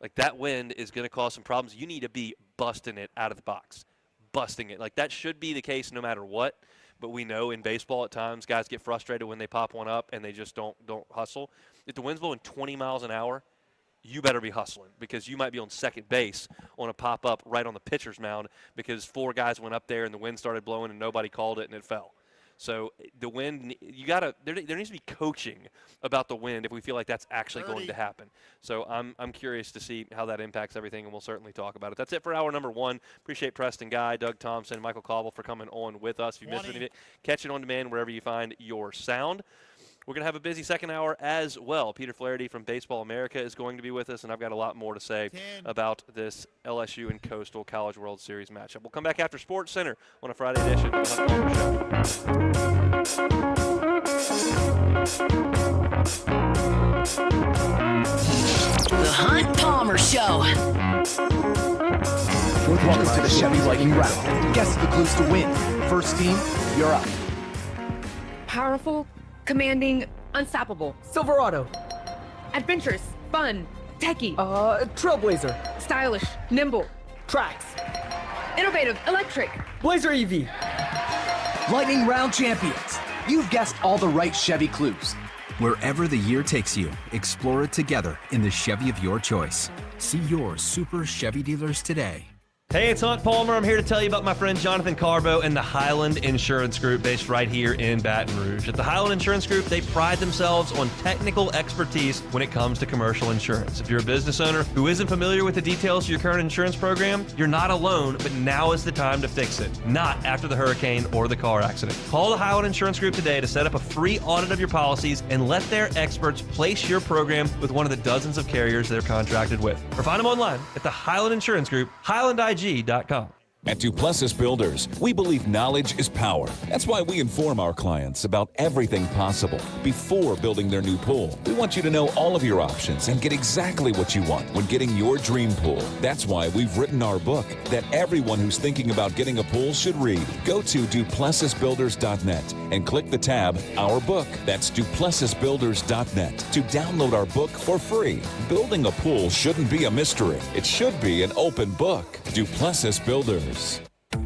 like, that wind is going to cause some problems. You need to be busting it out of the box, busting it. Like, that should be the case no matter what. But we know in baseball at times guys get frustrated when they pop one up and they just don't hustle. If the wind's blowing 20 miles an hour, you better be hustling, because you might be on second base on a pop-up right on the pitcher's mound because 4 guys went up there and the wind started blowing and nobody called it and it fell. So the wind, there needs to be coaching about the wind if we feel like that's actually going to happen. So I'm curious to see how that impacts everything, and we'll certainly talk about it. That's it for hour number 1. Appreciate Preston Guy, Doug Thompson, and Michael Cauble for coming on with us. If you missed any of it, catch it on demand wherever you find your sound. We're going to have a busy second hour as well. Peter Flaherty from Baseball America is going to be with us, and I've got a lot more to say about this LSU and Coastal College World Series matchup. We'll come back after Sports Center on a Friday edition of the Hunt Palmer Show. Welcome to the Chevy Lightning Round. Guess the clues to win. First team, you're up. Powerful, commanding, unstoppable. Silverado. Adventurous, fun, techie. Trailblazer. Stylish, nimble. Trax. Innovative, electric. Blazer EV. Lightning Round champions. You've guessed all the right Chevy clues. Wherever the year takes you, explore it together in the Chevy of your choice. See your Super Chevy dealers today. Hey, it's Hunt Palmer. I'm here to tell you about my friend Jonathan Carbo and the Highland Insurance Group based right here in Baton Rouge. At the Highland Insurance Group, they pride themselves on technical expertise when it comes to commercial insurance. If you're a business owner who isn't familiar with the details of your current insurance program, you're not alone, but now is the time to fix it, not after the hurricane or the car accident. Call the Highland Insurance Group today to set up a free audit of your policies and let their experts place your program with one of the dozens of carriers they're contracted with. Or find them online at the Highland Insurance Group, HighlandIG.com. At Duplessis Builders, we believe knowledge is power. That's why we inform our clients about everything possible before building their new pool. We want you to know all of your options and get exactly what you want when getting your dream pool. That's why we've written our book that everyone who's thinking about getting a pool should read. Go to duplessisbuilders.net and click the tab Our Book. That's duplessisbuilders.net to download our book for free. Building a pool shouldn't be a mystery. It should be an open book. Duplessis Builders.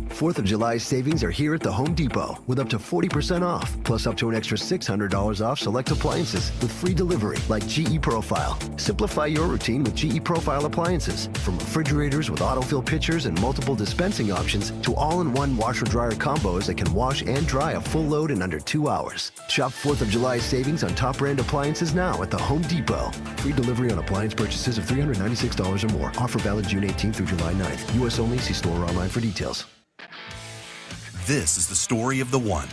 4th of July savings are here at the Home Depot with up to 40% off, plus up to an extra $600 off select appliances with free delivery like GE Profile. Simplify your routine with GE Profile appliances, from refrigerators with autofill pitchers and multiple dispensing options to all-in-one washer-dryer combos that can wash and dry a full load in under 2 hours. Shop 4th of July savings on top brand appliances now at the Home Depot. Free delivery on appliance purchases of $396 or more. Offer valid June 18th through July 9th. U.S. only. See store or online for details. This is the story of the one.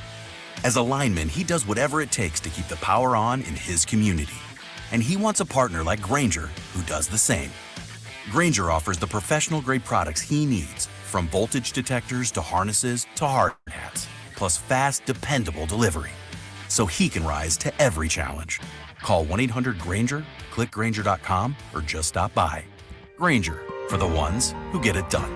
As a lineman, he does whatever it takes to keep the power on in his community. And he wants a partner like Grainger who does the same. Grainger offers the professional-grade products he needs, from voltage detectors to harnesses to hard hats, plus fast, dependable delivery, so he can rise to every challenge. Call 1-800-GRAINGER, click Grainger.com, or just stop by. Grainger, for the ones who get it done.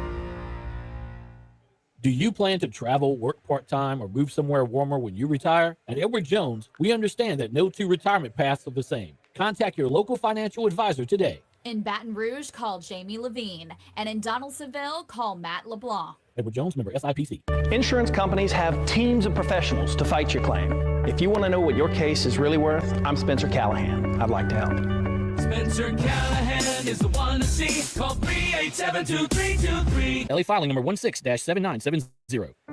Do you plan to travel, work part-time, or move somewhere warmer when you retire? At Edward Jones, we understand that no 2 retirement paths are the same. Contact your local financial advisor today. In Baton Rouge, call Jamie Levine. And in Donaldsonville, call Matt LeBlanc. Edward Jones, member SIPC. Insurance companies have teams of professionals to fight your claim. If you want to know what your case is really worth, I'm Spencer Callahan. I'd like to help. Spencer Callahan is the one to see. Call 387-2323. LA filing number 16-7970.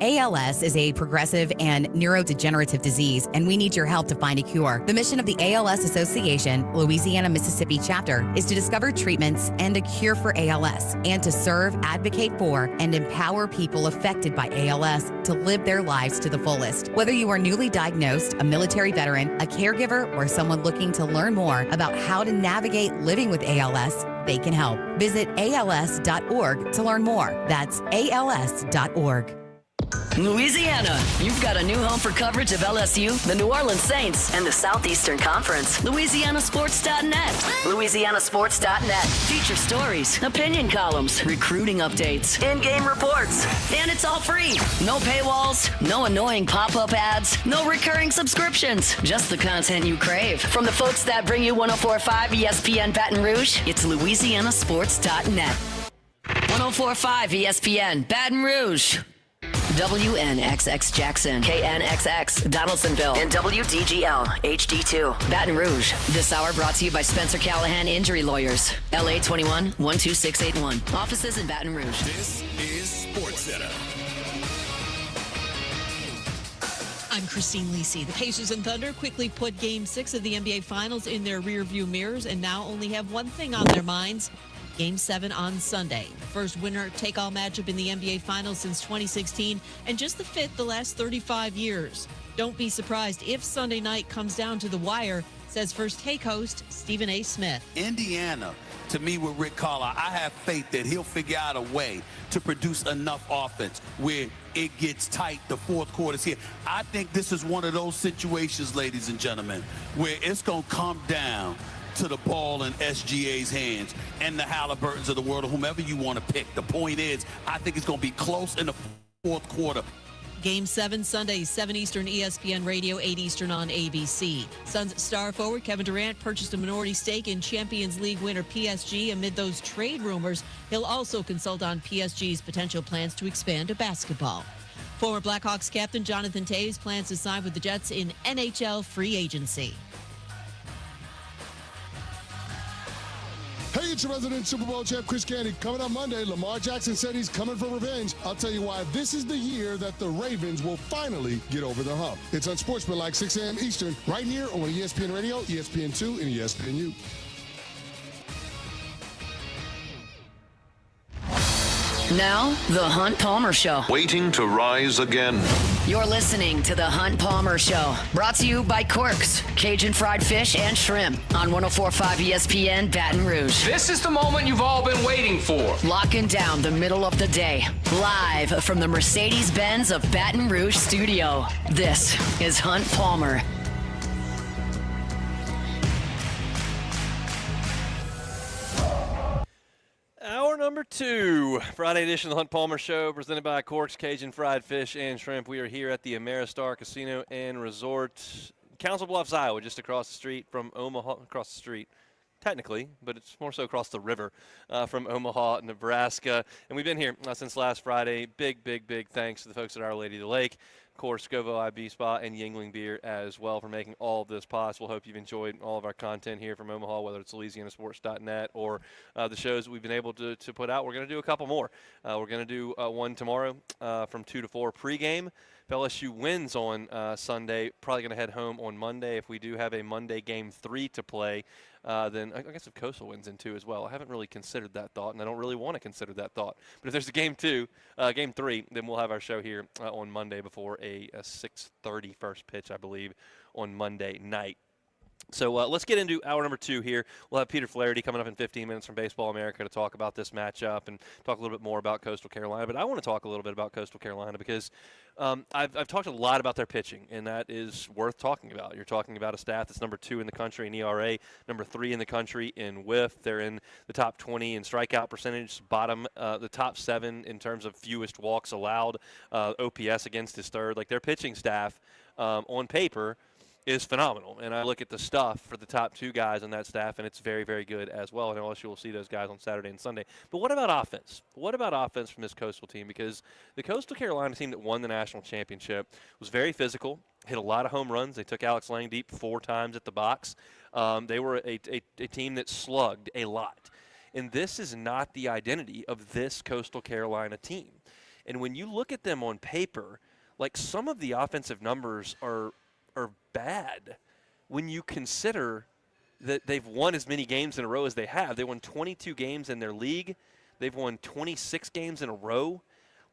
ALS is a progressive and neurodegenerative disease, and we need your help to find a cure. The mission of the ALS Association, Louisiana-Mississippi chapter, is to discover treatments and a cure for ALS, and to serve, advocate for, and empower people affected by ALS to live their lives to the fullest. Whether you are newly diagnosed, a military veteran, a caregiver, or someone looking to learn more about how to navigate living with ALS, they can help. Visit als.org to learn more. That's als.org. Louisiana, you've got a new home for coverage of LSU, the New Orleans Saints, and the Southeastern Conference. LouisianaSports.net. LouisianaSports.net. Feature stories, opinion columns, recruiting updates, in-game reports. And it's all free. No paywalls, no annoying pop-up ads, no recurring subscriptions. Just the content you crave. From the folks that bring you 104.5 ESPN Baton Rouge, it's LouisianaSports.net. 104.5 ESPN Baton Rouge. WNXX Jackson, KNXX Donaldsonville, and WDGL HD2 Baton Rouge. This hour brought to you by Spencer Callahan Injury Lawyers, LA 21 12681. Offices in Baton Rouge. This is Sports Center. I'm Christine Lisi. The Pacers and Thunder quickly put Game 6 of the NBA Finals in their rearview mirrors and now only have one thing on their minds. Game 7 on Sunday. The first winner-take-all matchup in the NBA Finals since 2016, and just the fifth the last 35 years. Don't be surprised if Sunday night comes down to the wire, says First Take host Stephen A. Smith. Indiana, to me, with Rick Carlisle, I have faith that he'll figure out a way to produce enough offense where it gets tight, the fourth quarter's here. I think this is one of those situations, ladies and gentlemen, where it's going to come down to the ball in SGA's hands and the Halliburtons of the world, or whomever you want to pick. The point is, I think it's going to be close in the fourth quarter. Game 7 Sunday, 7 Eastern, ESPN Radio, 8 Eastern on ABC. Suns star forward Kevin Durant purchased a minority stake in Champions League winner PSG. Amid those trade rumors, he'll also consult on PSG's potential plans to expand to basketball. Former Blackhawks captain Jonathan Toews plans to sign with the Jets in NHL free agency. Hey, it's your resident Super Bowl champ, Chris Candy. Coming up Monday, Lamar Jackson said he's coming for revenge. I'll tell you why this is the year that the Ravens will finally get over the hump. It's on Sportsmanlike, 6 a.m. Eastern, right here on ESPN Radio, ESPN2, and ESPNU. Now, The Hunt Palmer Show. Waiting to rise again. You're listening to The Hunt Palmer Show. Brought to you by Quirks, Cajun fried fish and shrimp on 104.5 ESPN Baton Rouge. This is the moment you've all been waiting for. Locking down the middle of the day. Live from the Mercedes-Benz of Baton Rouge studio. This is Hunt Palmer. Hour number 2, Friday edition of the Hunt Palmer Show, presented by Corks, Cajun Fried Fish, and Shrimp. We are here at the Ameristar Casino and Resort, Council Bluffs, Iowa, just across the street from Omaha, across the street, technically, but it's more so across the river from Omaha, Nebraska. And we've been here since last Friday. Big thanks to the folks at Our Lady of the Lake. Of course, Scovo IB Spa and Yingling Beer as well for making all of this possible. Hope you've enjoyed all of our content here from Omaha, whether it's LouisianaSports.net or the shows that we've been able to put out. We're going to do a couple more. We're going to do one tomorrow from 2 to 4 pregame. If LSU wins on Sunday, probably going to head home on Monday. If we do have a Monday game 3 to play, then I guess if Coastal wins in 2 as well. I haven't really considered that thought, and I don't really want to consider that thought. But if there's a game 3, then we'll have our show here on Monday before a 6:30 first pitch, I believe, on Monday night. So let's get into hour number 2 here. We'll have Peter Flaherty coming up in 15 minutes from Baseball America to talk about this matchup and talk a little bit more about Coastal Carolina. But I want to talk a little bit about Coastal Carolina because I've talked a lot about their pitching, and that is worth talking about. You're talking about a staff that's number 2 in the country in ERA, number 3 in the country in WHIF. They're in the top 20 in strikeout percentage, the top 7 in terms of fewest walks allowed. OPS against is 3rd. Like, their pitching staff on paper is phenomenal. And I look at the stuff for the top 2 guys on that staff, and it's very, very good as well. And LSU will see those guys on Saturday and Sunday. But what about offense? What about offense from this Coastal team? Because the Coastal Carolina team that won the national championship was very physical, hit a lot of home runs. They took Alex Lang deep 4 times at the box. They were a team that slugged a lot. And this is not the identity of this Coastal Carolina team. And when you look at them on paper, like some of the offensive numbers are bad when you consider that they've won as many games in a row as they have. They won 22 games in their league. They've won 26 games in a row.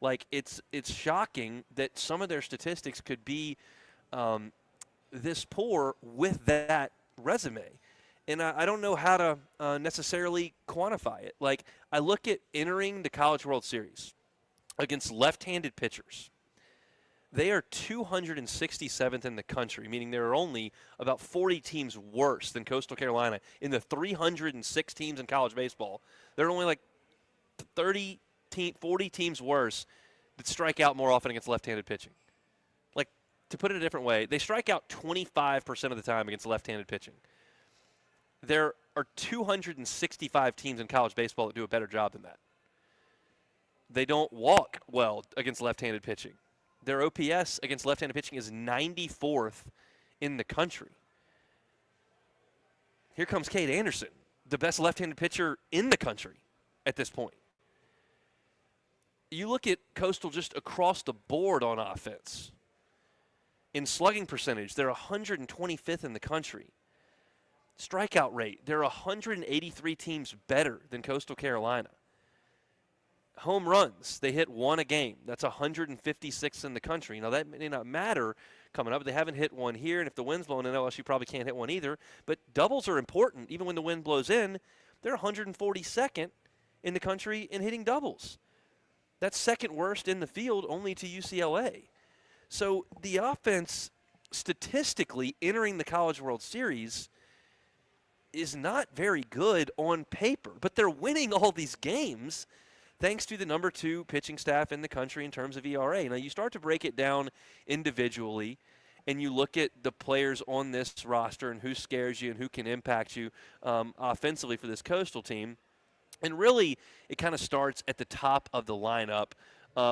Like, it's shocking that some of their statistics could be this poor with that resume. And I don't know how to necessarily quantify it. Like, I look at entering the College World Series against left-handed pitchers. They are 267th in the country, meaning there are only about 40 teams worse than Coastal Carolina. In the 306 teams in college baseball, there are only like 40 teams worse that strike out more often against left-handed pitching. Like, to put it a different way, they strike out 25% of the time against left-handed pitching. There are 265 teams in college baseball that do a better job than that. They don't walk well against left-handed pitching. Their OPS against left-handed pitching is 94th in the country. Here comes Cade Anderson, the best left-handed pitcher in the country at this point. You look at Coastal just across the board on offense. In slugging percentage, they're 125th in the country. Strikeout rate, they're 183 teams better than Coastal Carolina. Home runs, they hit one a game. That's 156th in the country. Now, that may not matter coming up. They haven't hit one here, and if the wind's blowing in, LSU probably can't hit one either. But doubles are important. Even when the wind blows in, they're 142nd in the country in hitting doubles. That's second worst in the field, only to UCLA. So the offense, statistically, entering the College World Series is not very good on paper. But they're winning all these games thanks to the number 2 pitching staff in the country in terms of ERA. Now, you start to break it down individually, and you look at the players on this roster and who scares you and who can impact you offensively for this Coastal team. And really, it kind of starts at the top of the lineup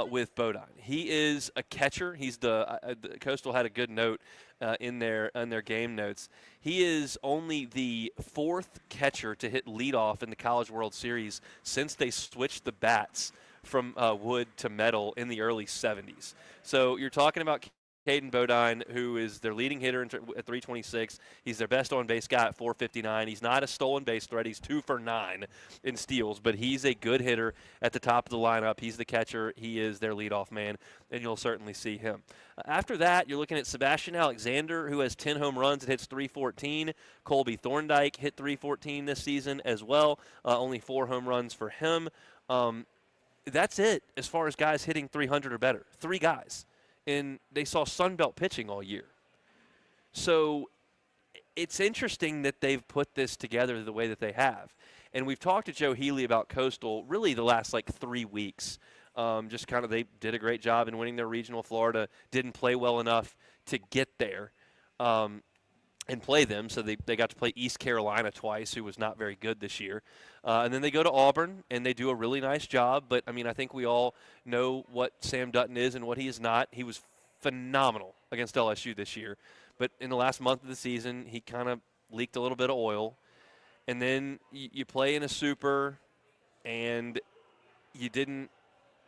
with Bodine. He is a catcher. He's the Coastal had a good note in their game notes. He is only the 4th catcher to hit leadoff in the College World Series since they switched the bats from wood to metal in the early 70s. So you're talking about Caden Bodine, who is their leading hitter at 326. He's their best on-base guy at 459. He's not a stolen base threat. He's 2 for 9 in steals, but he's a good hitter at the top of the lineup. He's the catcher. He is their leadoff man, and you'll certainly see him. After that, you're looking at Sebastian Alexander, who has 10 home runs and hits 314. Colby Thorndike hit 314 this season as well. Only 4 home runs for him. That's it as far as guys hitting 300 or better. 3 guys. And they saw Sunbelt pitching all year. So it's interesting that they've put this together the way that they have. And we've talked to Joe Healy about Coastal really the last 3 weeks. Just kind of they did a great job in winning their regional. Florida didn't play well enough to get there and play them. So they got to play East Carolina twice, who was not very good this year. And then they go to Auburn, and they do a really nice job. But, I mean, I think we all know what Sam Dutton is and what he is not. He was phenomenal against LSU this year. But in the last month of the season, he kind of leaked a little bit of oil. And then you play in a super, and you didn't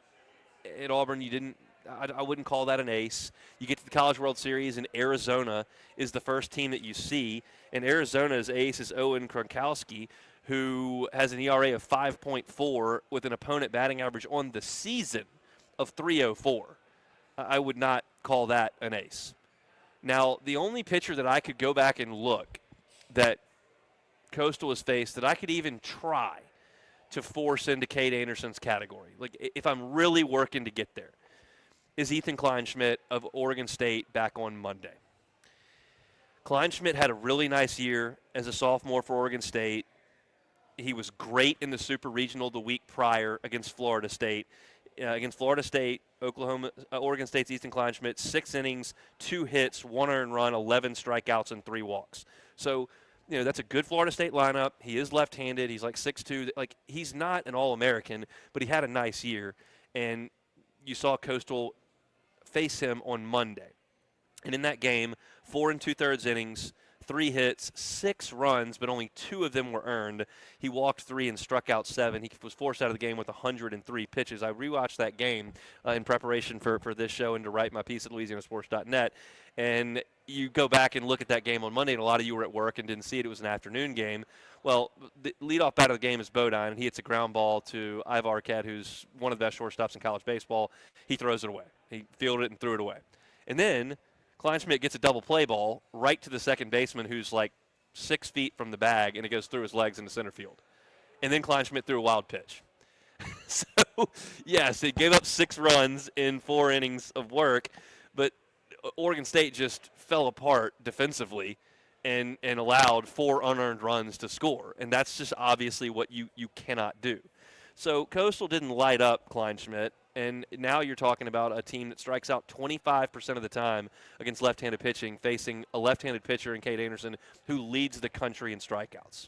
– at Auburn, you didn't – I wouldn't call that an ace. You get to the College World Series, and Arizona is the first team that you see. And Arizona's ace is Owen Kronkowski, who has an ERA of 5.4 with an opponent batting average on the season of 304. I would not call that an ace. Now, the only pitcher that I could go back and look that Coastal has faced that I could even try to force into Cade Anderson's category, like if I'm really working to get there, is Ethan Kleinschmidt of Oregon State back on Monday. Kleinschmidt had a really nice year as a sophomore for Oregon State. He was great in the Super Regional the week prior against Florida State. Oregon State's Ethan Kleinschmidt, 6 innings, 2 hits, 1 earned run, 11 strikeouts, and 3 walks. So, that's a good Florida State lineup. He is left-handed. He's like 6'2". He's not an All-American, but he had a nice year. And you saw Coastal face him on Monday. And in that game, 4 2/3 innings, 3 hits, 6 runs, but only 2 of them were earned. He walked 3 and struck out 7. He was forced out of the game with 103 pitches. I rewatched that game in preparation for this show and to write my piece at LouisianaSports.net. And you go back and look at that game on Monday, and a lot of you were at work and didn't see it. It was an afternoon game. Well, the leadoff bat of the game is Bodine, and he hits a ground ball to Ivar Arquette, who's one of the best shortstops in college baseball. He throws it away. He fielded it and threw it away. And then Kleinschmidt gets a double play ball right to the second baseman, who's like 6 feet from the bag, and it goes through his legs into center field. And then Kleinschmidt threw a wild pitch. So, yes, it gave up 6 runs in 4 innings of work, but Oregon State just fell apart defensively and allowed 4 unearned runs to score. And that's just obviously what you cannot do. So Coastal didn't light up Kleinschmidt, and now you're talking about a team that strikes out 25% of the time against left-handed pitching, facing a left-handed pitcher in Cade Anderson who leads the country in strikeouts.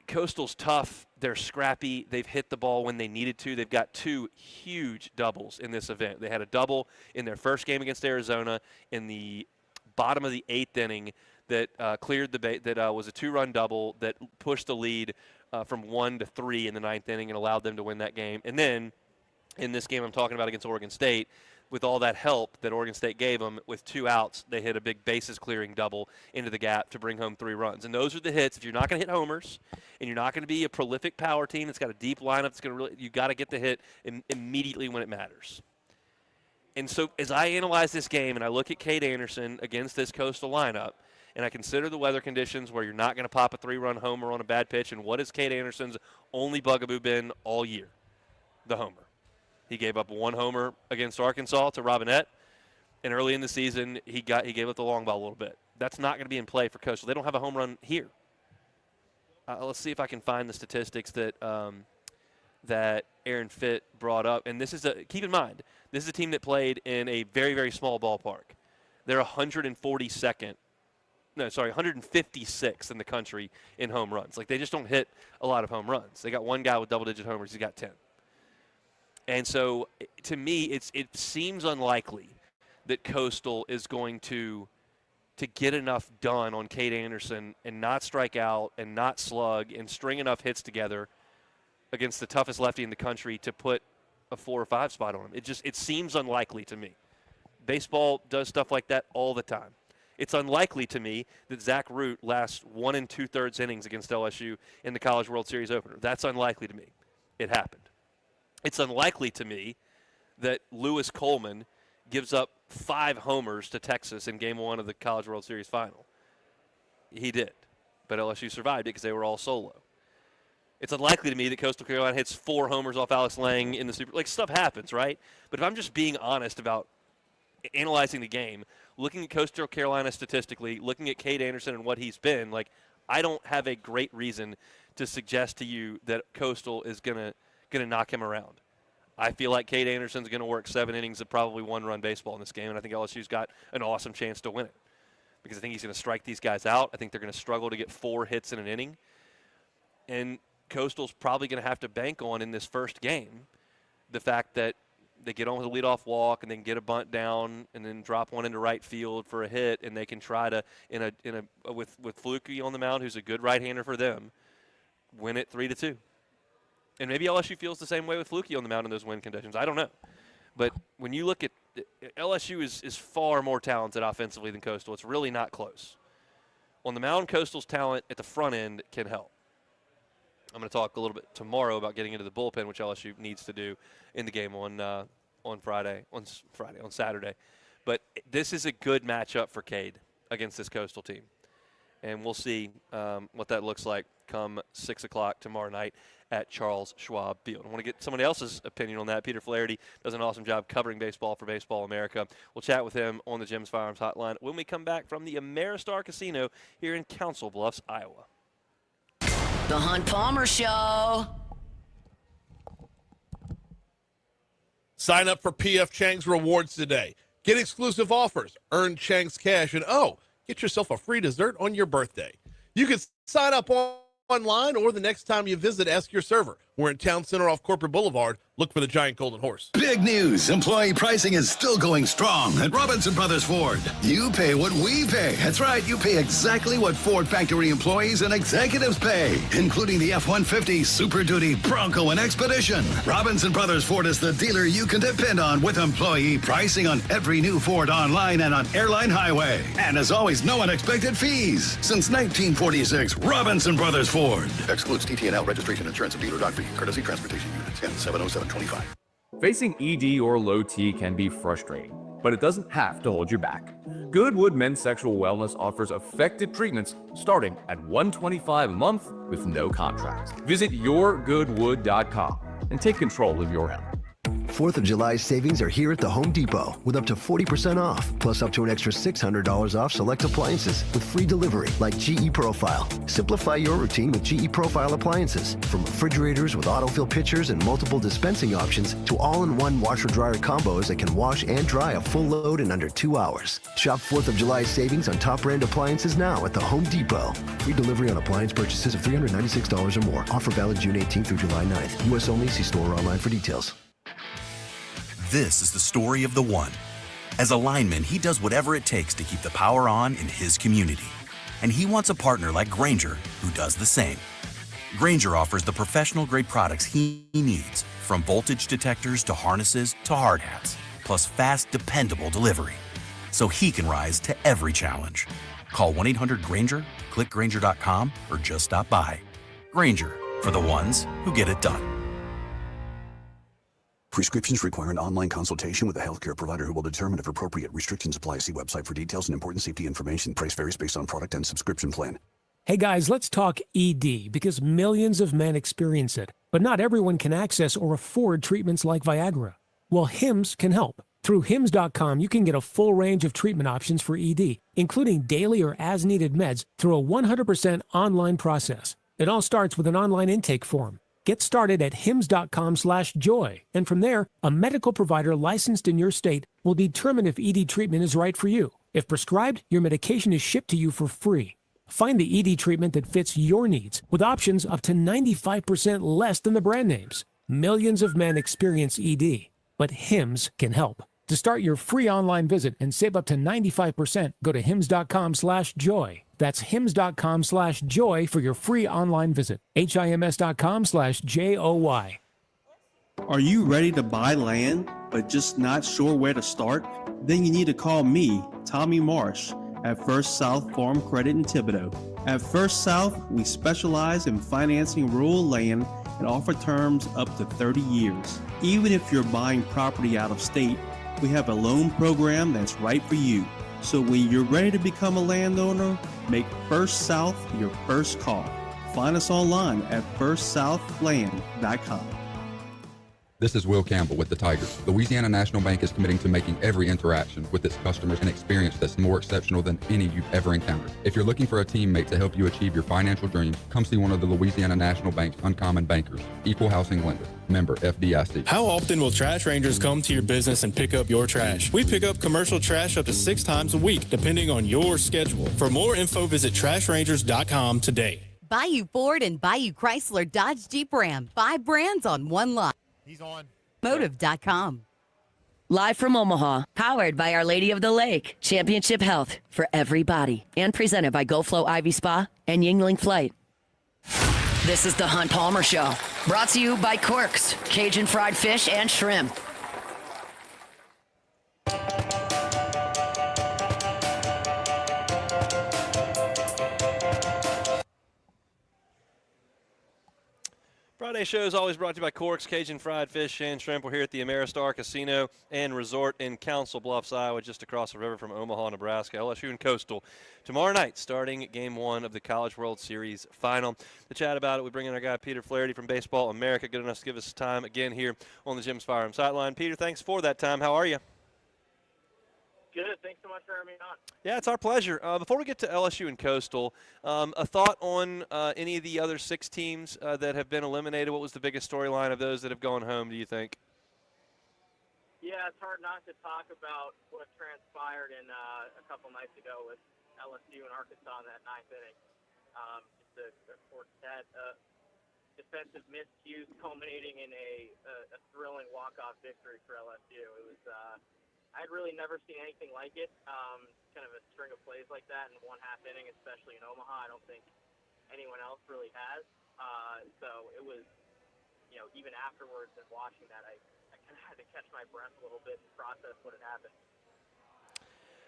Coastal's tough. They're scrappy. They've hit the ball when they needed to. They've got 2 huge doubles in this event. They had a double in their first game against Arizona in the bottom of the 8th inning that cleared the bait. That was a 2-run double that pushed the lead from 1 to 3 in the 9th inning and allowed them to win that game. And then in this game I'm talking about against Oregon State, with all that help that Oregon State gave them, with 2 outs, they hit a big bases-clearing double into the gap to bring home 3 runs. And those are the hits. If you're not going to hit homers and you're not going to be a prolific power team that's got a deep lineup that's going to really, you got to get the hit immediately when it matters. And so as I analyze this game and I look at Cade Anderson against this Coastal lineup, and I consider the weather conditions where you're not going to pop a 3-run homer on a bad pitch, and what has Cade Anderson's only bugaboo been all year? The homer. He gave up 1 homer against Arkansas to Robinette, and early in the season he gave up the long ball a little bit. That's not going to be in play for Coastal. They don't have a home run here. Let's see if I can find the statistics that that Aaron Fitt brought up. And this is keep in mind, this is a team that played in a very, very small ballpark. They're 156th in the country in home runs. Like, they just don't hit a lot of home runs. They got 1 guy with double-digit homers. He's got 10. And so, to me, it seems unlikely that Coastal is going to get enough done on Cade Anderson and not strike out and not slug and string enough hits together against the toughest lefty in the country to put a 4 or 5 spot on him. It seems unlikely to me. Baseball does stuff like that all the time. It's unlikely to me that Zach Root lasts 1 2/3 innings against LSU in the College World Series opener. That's unlikely to me. It happened. It's unlikely to me that Lewis Coleman gives up 5 homers to Texas in Game 1 of the College World Series final. He did, but LSU survived it because they were all solo. It's unlikely to me that Coastal Carolina hits 4 homers off Alex Lang in the Super. Like, stuff happens, right? But if I'm just being honest about analyzing the game, looking at Coastal Carolina statistically, looking at Cade Anderson and what he's been, like, I don't have a great reason to suggest to you that Coastal is gonna knock him around. I feel like Cade Anderson's going to work 7 innings of probably 1-run baseball in this game, and I think LSU's got an awesome chance to win it because I think he's going to strike these guys out. I think they're going to struggle to get 4 hits in an inning, and Coastal's probably going to have to bank on in this first game the fact that they get on with a leadoff walk and then get a bunt down and then drop one into right field for a hit, and they can try to with Fluky on the mound, who's a good right-hander for them, win it 3-2. And maybe LSU feels the same way with Fluky on the mound in those win conditions. I don't know. But when you look at LSU is far more talented offensively than Coastal. It's really not close. On the mound, Coastal's talent at the front end can help. I'm going to talk a little bit tomorrow about getting into the bullpen, which LSU needs to do in the game on Saturday. But this is a good matchup for Cade against this Coastal team. And we'll see what that looks like come 6 o'clock tomorrow night at Charles Schwab Field. I want to get somebody else's opinion on that. Peter Flaherty does an awesome job covering baseball for Baseball America. We'll chat with him on the Jim's Firearms Hotline when we come back from the Ameristar Casino here in Council Bluffs, Iowa. The Hunt Palmer Show. Sign up for P.F. Chang's Rewards today. Get exclusive offers, earn Chang's cash, and get yourself a free dessert on your birthday. You can sign up online or the next time you visit, ask your server. We're in Town Center off Corporate Boulevard, Look for the giant golden horse. Big news. Employee pricing is still going strong at Robinson Brothers Ford. You pay what we pay. That's right. You pay exactly what Ford factory employees and executives pay, including the F-150, Super Duty, Bronco, and Expedition. Robinson Brothers Ford is the dealer you can depend on with employee pricing on every new Ford online and on Airline Highway. And as always, no unexpected fees. Since 1946, Robinson Brothers Ford. Excludes TT&L registration, insurance, and dealer doc fee. Courtesy transportation units. And 70725. Facing ED or low T can be frustrating, but it doesn't have to hold you back. Goodwood Men's Sexual Wellness offers effective treatments starting at $125 a month with no contracts. Visit yourgoodwood.com and take control of your health. 4th of July savings are here at the Home Depot with up to 40% off, plus up to an extra $600 off select appliances with free delivery like GE Profile. Simplify your routine with GE Profile appliances, from refrigerators with autofill pitchers and multiple dispensing options to all-in-one washer-dryer combos that can wash and dry a full load in under 2 hours. Shop 4th of July savings on top brand appliances now at the Home Depot. Free delivery on appliance purchases of $396 or more. Offer valid June 18th through July 9th. U.S. only. See store or online for details. This is the story of the one. As a lineman, he does whatever it takes to keep the power on in his community. And he wants a partner like Grainger who does the same. Grainger offers the professional-grade products he needs, from voltage detectors to harnesses to hard hats, plus fast, dependable delivery, so he can rise to every challenge. Call 1-800-GRAINGER, click Grainger.com, or just stop by. Grainger, for the ones who get it done. Prescriptions require an online consultation with a healthcare provider who will determine if appropriate. Restrictions apply. See website for details and important safety information. Price varies based on product and subscription plan. Hey guys, let's talk ED, because millions of men experience it, but not everyone can access or afford treatments like Viagra. Well, Hims can help. Through Hims.com, you can get a full range of treatment options for ED, including daily or as-needed meds, through a 100% online process. It all starts with an online intake form. Get started at hims.com/joy, and from there, a medical provider licensed in your state will determine if ED treatment is right for you. If prescribed, your medication is shipped to you for free. Find the ED treatment that fits your needs, with options up to 95% less than the brand names. Millions of men experience ED, but Hims can help. To start your free online visit and save up to 95%, go to hims.com/joy. That's hims.com/joy for your free online visit. HIMS.com/JOY. Are you ready to buy land, but just not sure where to start? Then you need to call me, Tommy Marsh, at First South Farm Credit in Thibodaux. At First South, we specialize in financing rural land and offer terms up to 30 years. Even if you're buying property out of state, we have a loan program that's right for you. So when you're ready to become a landowner, make First South your first call. Find us online at firstsouthland.com. This is Will Campbell with the Tigers. Louisiana National Bank is committing to making every interaction with its customers an experience that's more exceptional than any you've ever encountered. If you're looking for a teammate to help you achieve your financial dreams, come see one of the Louisiana National Bank's Uncommon Bankers. Equal housing lender. Member FDIC. How often will trash rangers come to your business and pick up your trash? We pick up commercial trash up to 6 times a week, depending on your schedule. For more info, visit trashrangers.com today. Bayou Ford and Bayou Chrysler Dodge Jeep Ram. 5 brands on one lot. He's on. Motive.com. Live from Omaha, powered by Our Lady of the Lake, Championship Health for everybody, and presented by GoFlow Ivy Spa and Yingling Flight. This is the Hunt Palmer Show, brought to you by Quirks, Cajun fried fish and shrimp. Friday show is always brought to you by Corks, Cajun Fried Fish and Shrimp. We're here at the Ameristar Casino and Resort in Council Bluffs, Iowa, just across the river from Omaha, Nebraska. LSU and Coastal tomorrow night, starting Game 1 of the College World Series Final. To chat about it, we bring in our guy Peter Flaherty from Baseball America, good enough to give us time again here on the Jim's Firearm Sightline. Peter, thanks for that time. How are you? Good. Thanks so much for having me on. Yeah, it's our pleasure. Before we get to LSU and Coastal, a thought on any of the other 6 teams that have been eliminated? What was the biggest storyline of those that have gone home, do you think? Yeah, it's hard not to talk about what transpired in a couple nights ago with LSU and Arkansas in that 9th inning. Just a quartet defensive miscues culminating in a thrilling walk-off victory for LSU. It was I'd really never seen anything like it. Kind of a string of plays like that in one half inning, especially in Omaha. I don't think anyone else really has. So it was, even afterwards and watching that, I kind of had to catch my breath a little bit and process what had happened.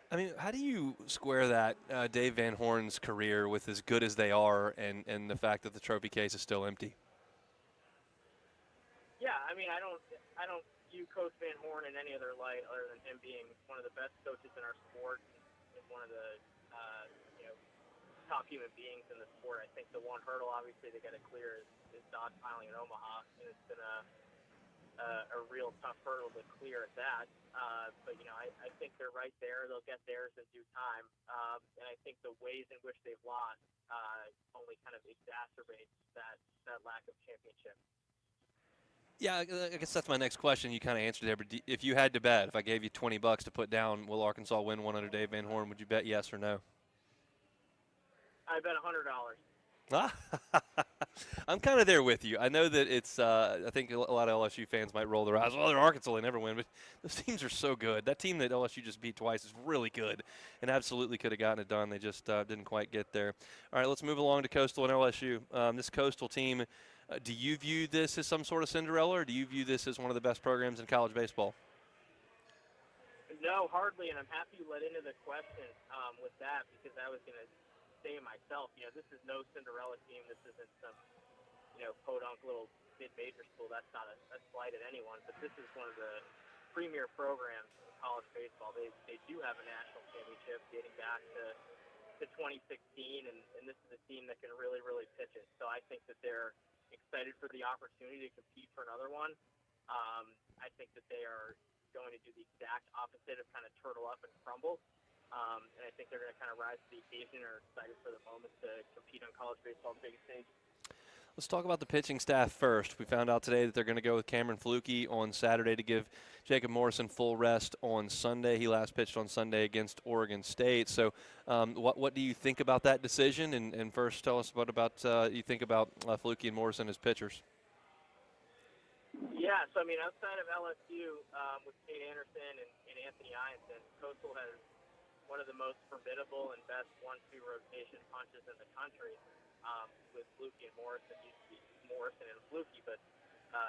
I mean, how do you square that Dave Van Horn's career with as good as they are and the fact that the trophy case is still empty? Yeah, I mean, I don't view Coach Van Horn in any other light other than him being one of the best coaches in our sport and one of the top human beings in the sport. I think the one hurdle, obviously, they got to clear is dogpiling in Omaha, and it's been a real tough hurdle to clear at that. But I think they're right there. They'll get theirs in due time. And I think the ways in which they've lost only kind of exacerbates that lack of championship. Yeah, I guess that's my next question. You kind of answered there, but if you had to bet, if I gave you $20 to put down, will Arkansas win one under Dave Van Horn, would you bet yes or no? I bet $100. I'm kind of there with you. I know that it's I think a lot of LSU fans might roll their eyes. Well, they're Arkansas, they never win. But those teams are so good. That team that LSU just beat twice is really good and absolutely could have gotten it done. They just didn't quite get there. All right, let's move along to Coastal and LSU. This Coastal team, do you view this as some sort of Cinderella, or do you view this as one of the best programs in college baseball? No, hardly, and I'm happy you led into the question with that because I was going to say myself, this is no Cinderella team. This isn't some, podunk little mid-major school. That's not a slight at anyone, but this is one of the premier programs in college baseball. They do have a national championship dating back to 2016, and this is a team that can really, really pitch it. So I think that they're excited for the opportunity to compete for another one. I think that they are going to do the exact opposite of kind of turtle up and crumble. And I think they're going to kind of rise to the occasion or excited for the moment to compete on college baseball's biggest stage. Let's talk about the pitching staff first. We found out today that they're going to go with Cameron Fluke on Saturday to give Jacob Morrison full rest on Sunday. He last pitched on Sunday against Oregon State. So what do you think about that decision? And first, tell us about you think about Fluke and Morrison as pitchers. Yeah, so I mean, outside of LSU with Kate Anderson and Anthony Ianson, Coastal has one of the most formidable and best 1-2 rotation punches in the country with Fluke and Morrison. Used to be Morrison and Fluke, but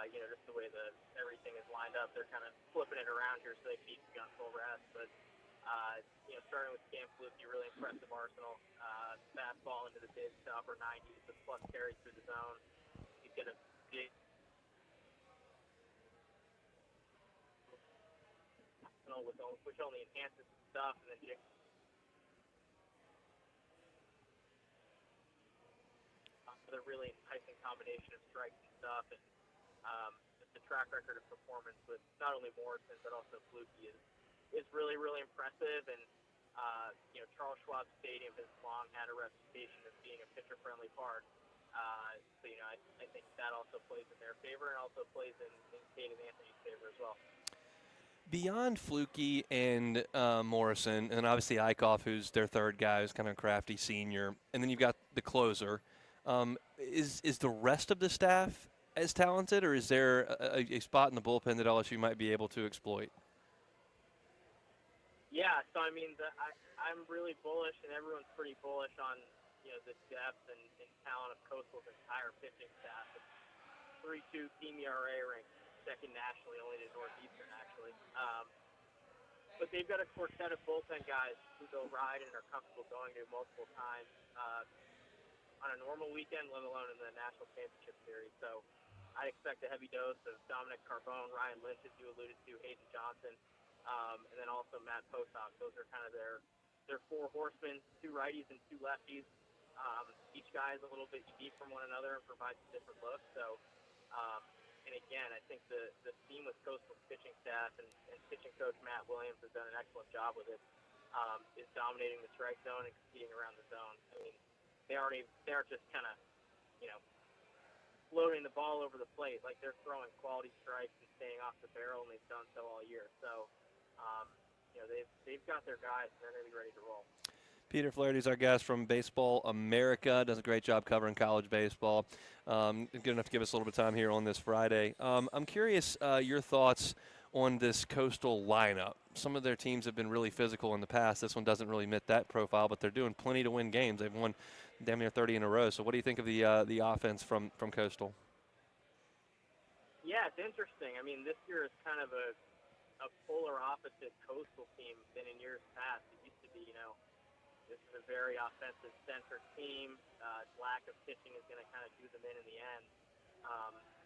just the way everything is lined up, they're kind of flipping it around here so they keep you on full rest. But starting with Cam Fluke, really impressive arsenal. Fastball into the mid to upper 90s with plus carry through the zone. He's got a big which only enhances some stuff, and then a really enticing combination of strikes and stuff, and just the track record of performance with not only Morrison but also Fluke is really, really impressive. And Charles Schwab Stadium has long had a reputation of being a pitcher-friendly park. So I think that also plays in their favor and also plays in Kate and Anthony's favor as well. Beyond Fluke and Morrison, and obviously Eichhoff, who's their third guy, who's kind of a crafty senior, and then you've got the closer. Is the rest of the staff as talented, or is there a spot in the bullpen that LSU might be able to exploit? Yeah, so I mean, I'm really bullish, and everyone's pretty bullish on the depth and talent of Coastal's entire pitching staff. It's 3.2 team ERA ranked second nationally, only to Northeastern actually. But they've got a quartet of bullpen guys who they'll ride and are comfortable going to multiple times on a normal weekend, let alone in the national championship series. So I expect a heavy dose of Dominic Carbone, Ryan Lynch, as you alluded to, Hayden Johnson, and then also Matt Potok. Those are kind of their four horsemen, 2 righties and 2 lefties. Each guy is a little bit unique from one another and provides a different look. So, and again, I think the team with Coastal's pitching staff and pitching coach Matt Williams has done an excellent job with it, is dominating the strike zone and competing around the zone. I mean, they aren't just kind of, floating the ball over the plate. Like, they're throwing quality strikes and staying off the barrel, and they've done so all year. So, they've got their guys, and they're going to be ready to roll. Peter Flaherty is our guest from Baseball America. Does a great job covering college baseball. Good enough to give us a little bit of time here on this Friday. I'm curious your thoughts on this Coastal lineup. Some of their teams have been really physical in the past. This one doesn't really meet that profile, but they're doing plenty to win games. They've won damn near 30 in a row. So what do you think of the offense from Coastal? Yeah, it's interesting. I mean, this year is kind of a polar opposite Coastal team than in years past. It used to be, this is a very offensive-centric team. Lack of pitching is going to kind of do them in the end.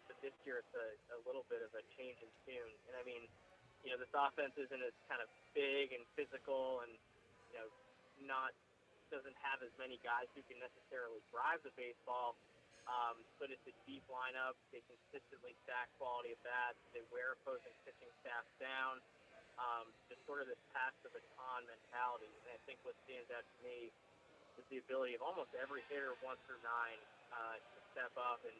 But this year it's a little bit of a change in tune. And, I mean, this offense isn't as kind of big and physical and, doesn't have as many guys who can necessarily drive the baseball. But it's a deep lineup. They consistently stack quality at bats. They wear opposing pitching staff down. Just sort of this pass the baton mentality. And I think what stands out to me is the ability of almost every hitter 1 through 9 to step up and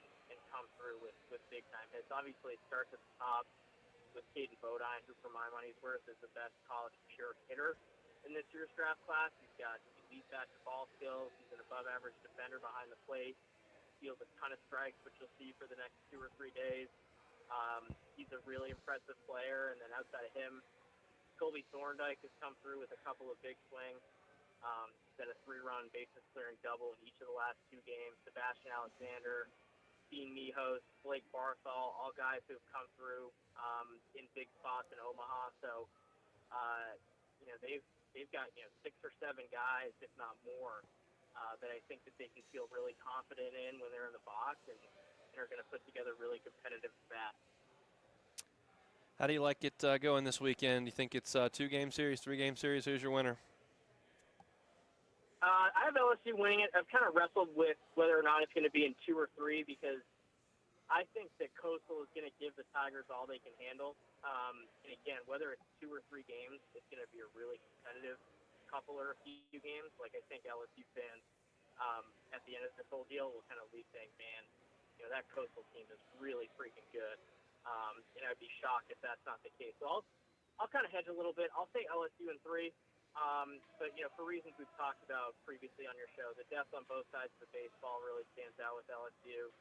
come through with big-time hits. Obviously, it starts at the top with Caden Bodine, who for my money's worth is the best college pure hitter in this year's draft class. He's got elite bat-to-ball skills. He's an above-average defender behind the plate. Deals a ton of strikes, which you'll see for the next 2 or 3 days. He's a really impressive player. And then outside of him, Colby Thorndike has come through with a couple of big swings. He's got a 3-run bases-clearing double in each of the last 2 games. Sebastian Alexander, Dean Mijos, Blake Barthol, all guys who have come through in big spots in Omaha. So, they've got 6 or 7 guys, if not more, that I think that they can feel really confident in when they're in the box and are going to put together really competitive bats. How do you like it going this weekend? Do you think it's a 2-game series, 3-game series? Who's your winner? I have LSU winning it. I've kind of wrestled with whether or not it's going to be in 2 or 3 because I think that Coastal is going to give the Tigers all they can handle. And again, whether it's 2 or 3 games, it's going to be a really competitive couple or a few games. Like I think LSU fans at the end of this whole deal will kind of leave saying, man, that Coastal team is really freaking good. And I'd be shocked if that's not the case. So I'll kind of hedge a little bit. I'll say LSU in 3. But, for reasons we've talked about previously on your show, the depth on both sides of the baseball really stands out with LSU,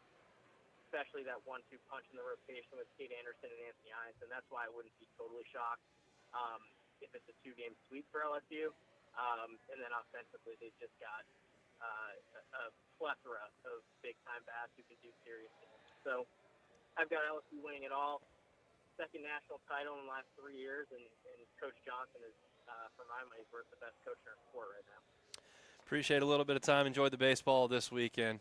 especially that 1-2 punch in the rotation with Kate Anderson and Anthony Hines, and that's why I wouldn't be totally shocked if it's a 2-game sweep for LSU. And then offensively, they've just got a plethora of big-time bats who can do serious things. So I've got LSU winning it all. Second national title in the last 3 years, and Coach Johnson is, for my money, worth the best coach in our sport right now. Appreciate a little bit of time. Enjoyed the baseball this weekend.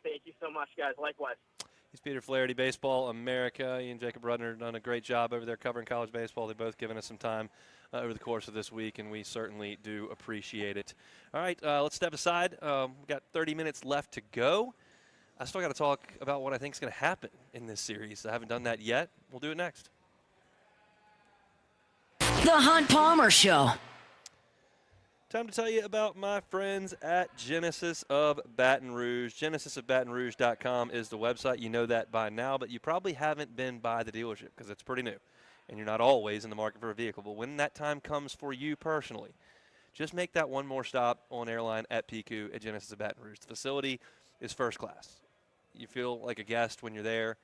Thank you so much, guys. Likewise. He's Peter Flaherty, Baseball America. He and Jacob Rudner have done a great job over there covering college baseball. They've both given us some time over the course of this week, and we certainly do appreciate it. All right, let's step aside. We've got 30 minutes left to go. I still got to talk about what I think is going to happen in this series. I haven't done that yet. We'll do it next. The Hunt Palmer Show. Time to tell you about my friends at Genesis of Baton Rouge. GenesisofBatonRouge.com is the website. You know that by now, but you probably haven't been by the dealership because it's pretty new, and you're not always in the market for a vehicle. But when that time comes for you personally, just make that one more stop on airline at PQ at Genesis of Baton Rouge. The facility is first class. You feel like a guest when you're there.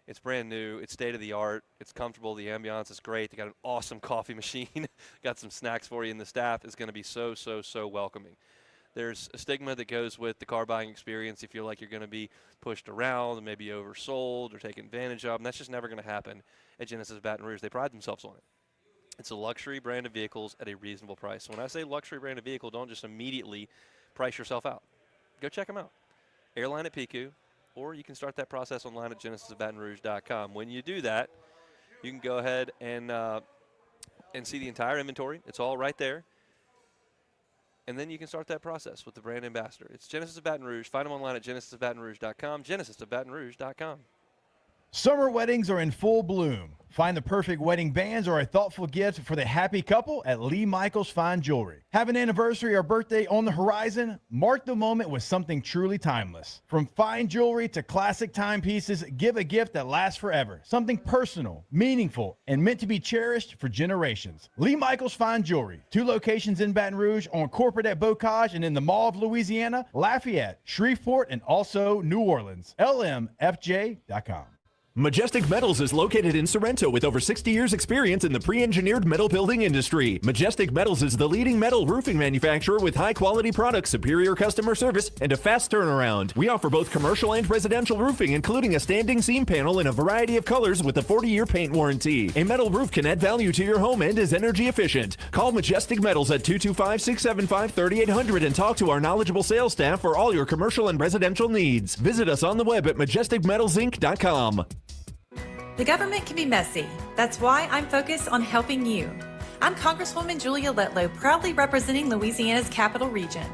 It's brand new. It's state-of-the-art. It's comfortable. The ambiance is great. They got an awesome coffee machine. Got some snacks for you, and the staff is going to be so, so, so welcoming. There's a stigma that goes with the car buying experience. You feel like you're going to be pushed around and maybe oversold or taken advantage of, and that's just never going to happen at Genesis Baton Rouge. They pride themselves on it. It's a luxury brand of vehicles at a reasonable price. When I say luxury brand of vehicle, don't just immediately price yourself out. Go check them out. Airline at PQ. Or you can start that process online at GenesisofBatonRouge.com. When you do that, you can go ahead and see the entire inventory. It's all right there. And then you can start that process with the brand ambassador. It's Genesis of Baton Rouge. Find them online at GenesisofBatonRouge.com, GenesisofBatonRouge.com. Summer weddings are in full bloom. Find the perfect wedding bands or a thoughtful gift for the happy couple at Lee Michaels Fine Jewelry. Have an anniversary or birthday on the horizon? Mark the moment with something truly timeless. From fine jewelry to classic timepieces, give a gift that lasts forever. Something personal, meaningful, and meant to be cherished for generations. Lee Michaels Fine Jewelry. 2 locations in Baton Rouge, on Corporate at Bocage, and in the Mall of Louisiana, Lafayette, Shreveport, and also New Orleans. LMFJ.com. Majestic Metals is located in Sorrento with over 60 years experience in the pre-engineered metal building industry. Majestic Metals is the leading metal roofing manufacturer with high-quality products, superior customer service, and a fast turnaround. We offer both commercial and residential roofing, including a standing seam panel in a variety of colors with a 40-year paint warranty. A metal roof can add value to your home and is energy efficient. Call Majestic Metals at 225-675-3800 and talk to our knowledgeable sales staff for all your commercial and residential needs. Visit us on the web at majesticmetalsinc.com. The government can be messy. That's why I'm focused on helping you. I'm Congresswoman Julia Letlow, proudly representing Louisiana's Capital Region.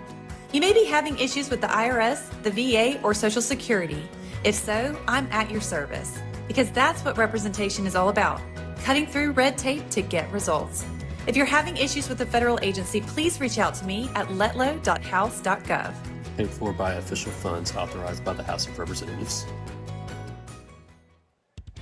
You may be having issues with the IRS, the VA, or Social Security. If so, I'm at your service, because that's what representation is all about, cutting through red tape to get results. If you're having issues with a federal agency, please reach out to me at letlow.house.gov. Paid for by official funds authorized by the House of Representatives.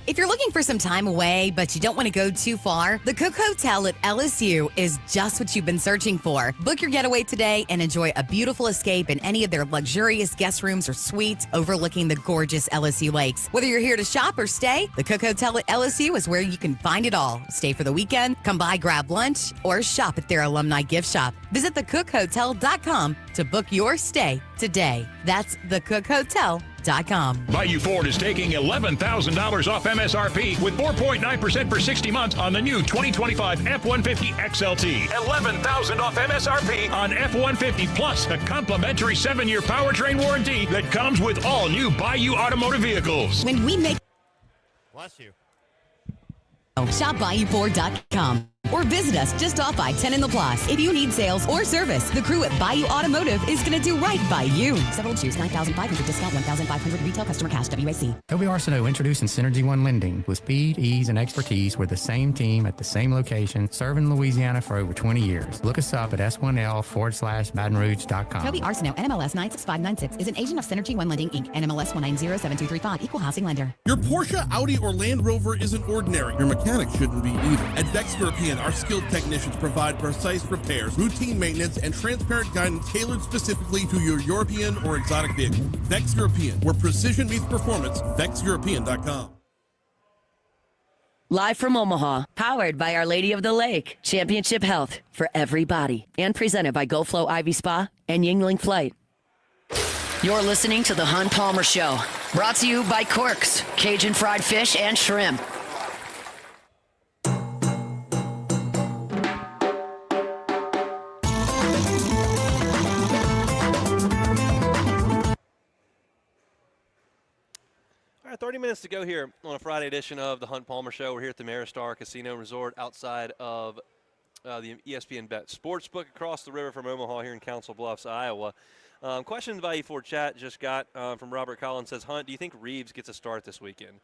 If you're looking for some time away, but you don't want to go too far, the Cook Hotel at LSU is just what you've been searching for. Book your getaway today and enjoy a beautiful escape in any of their luxurious guest rooms or suites overlooking the gorgeous LSU lakes. Whether you're here to shop or stay, the Cook Hotel at LSU is where you can find it all. Stay for the weekend, come by, grab lunch, or shop at their alumni gift shop. Visit thecookhotel.com to book your stay today. That's thecookhotel.com. Bayou Ford is taking $11,000 off MSRP with 4.9% for 60 months on the new 2025 F-150 XLT. $11,000 off MSRP on F-150 plus a complimentary 7-year powertrain warranty that comes with all new Bayou automotive vehicles. When we make... Bless you. Shop BayouFord.com or visit us just off I-10 in La Place. If you need sales or service, the crew at Bayou Automotive is going to do right by you. Several choose $9,500 discount, $1,500 retail customer cash WAC. Toby Arsenault introducing Synergy One Lending with speed, ease, and expertise. We're the same team at the same location, serving Louisiana for over 20 years. Look us up at S1L/BatonRouge.com. Toby Arsenault, NMLS 96596, is an agent of Synergy One Lending, Inc., NMLS 1907235, Equal Housing Lender. Your Porsche, Audi, or Land Rover isn't ordinary. Your mechanic shouldn't be either. At Vex European, our skilled technicians provide precise repairs, routine maintenance, and transparent guidance tailored specifically to your European or exotic vehicle. Vex European, where precision meets performance. VexEuropean.com. Live from Omaha, powered by Our Lady of the Lake, Championship Health for everybody, and presented by GoFlow Ivy Spa and Yingling Flight. You're listening to The Hunt Palmer Show, brought to you by Quirks, Cajun fried fish and shrimp. All right, 30 minutes to go here on a Friday edition of the Hunt Palmer Show. We're here at the Ameristar Casino Resort outside of the ESPN Bet Sportsbook across the river from Omaha here in Council Bluffs, Iowa. Question the Value for Chat just got from Robert Collins says, Hunt, do you think Reeves gets a start this weekend?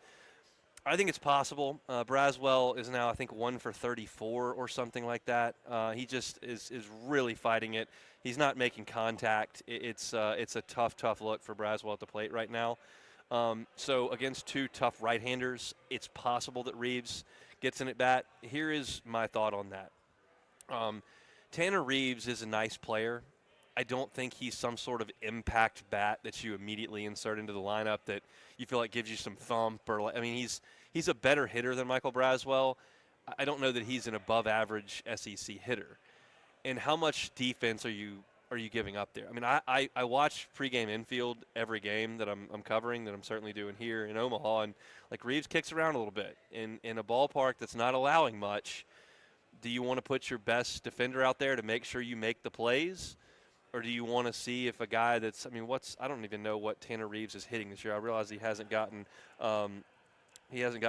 I think it's possible. Braswell is now, I think, 1 for 34 or something like that. He just is really fighting it. He's not making contact. It's a tough look for Braswell at the plate right now. So against 2 tough right-handers, it's possible that Reeves gets an at-bat. Here is my thought on that. Tanner Reeves is a nice player. I don't think he's some sort of impact bat that you immediately insert into the lineup that you feel like gives you some thump. I mean, he's a better hitter than Michael Braswell. I don't know that he's an above-average SEC hitter. And how much defense are you giving up there? I mean, I watch pregame infield every game that I'm covering, that I'm certainly doing here in Omaha, and like Reeves kicks around a little bit in a ballpark that's not allowing much. Do you want to put your best defender out there to make sure you make the plays, or do you want to see if a guy that's I don't even know what Tanner Reeves is hitting this year. I realize he hasn't gotten a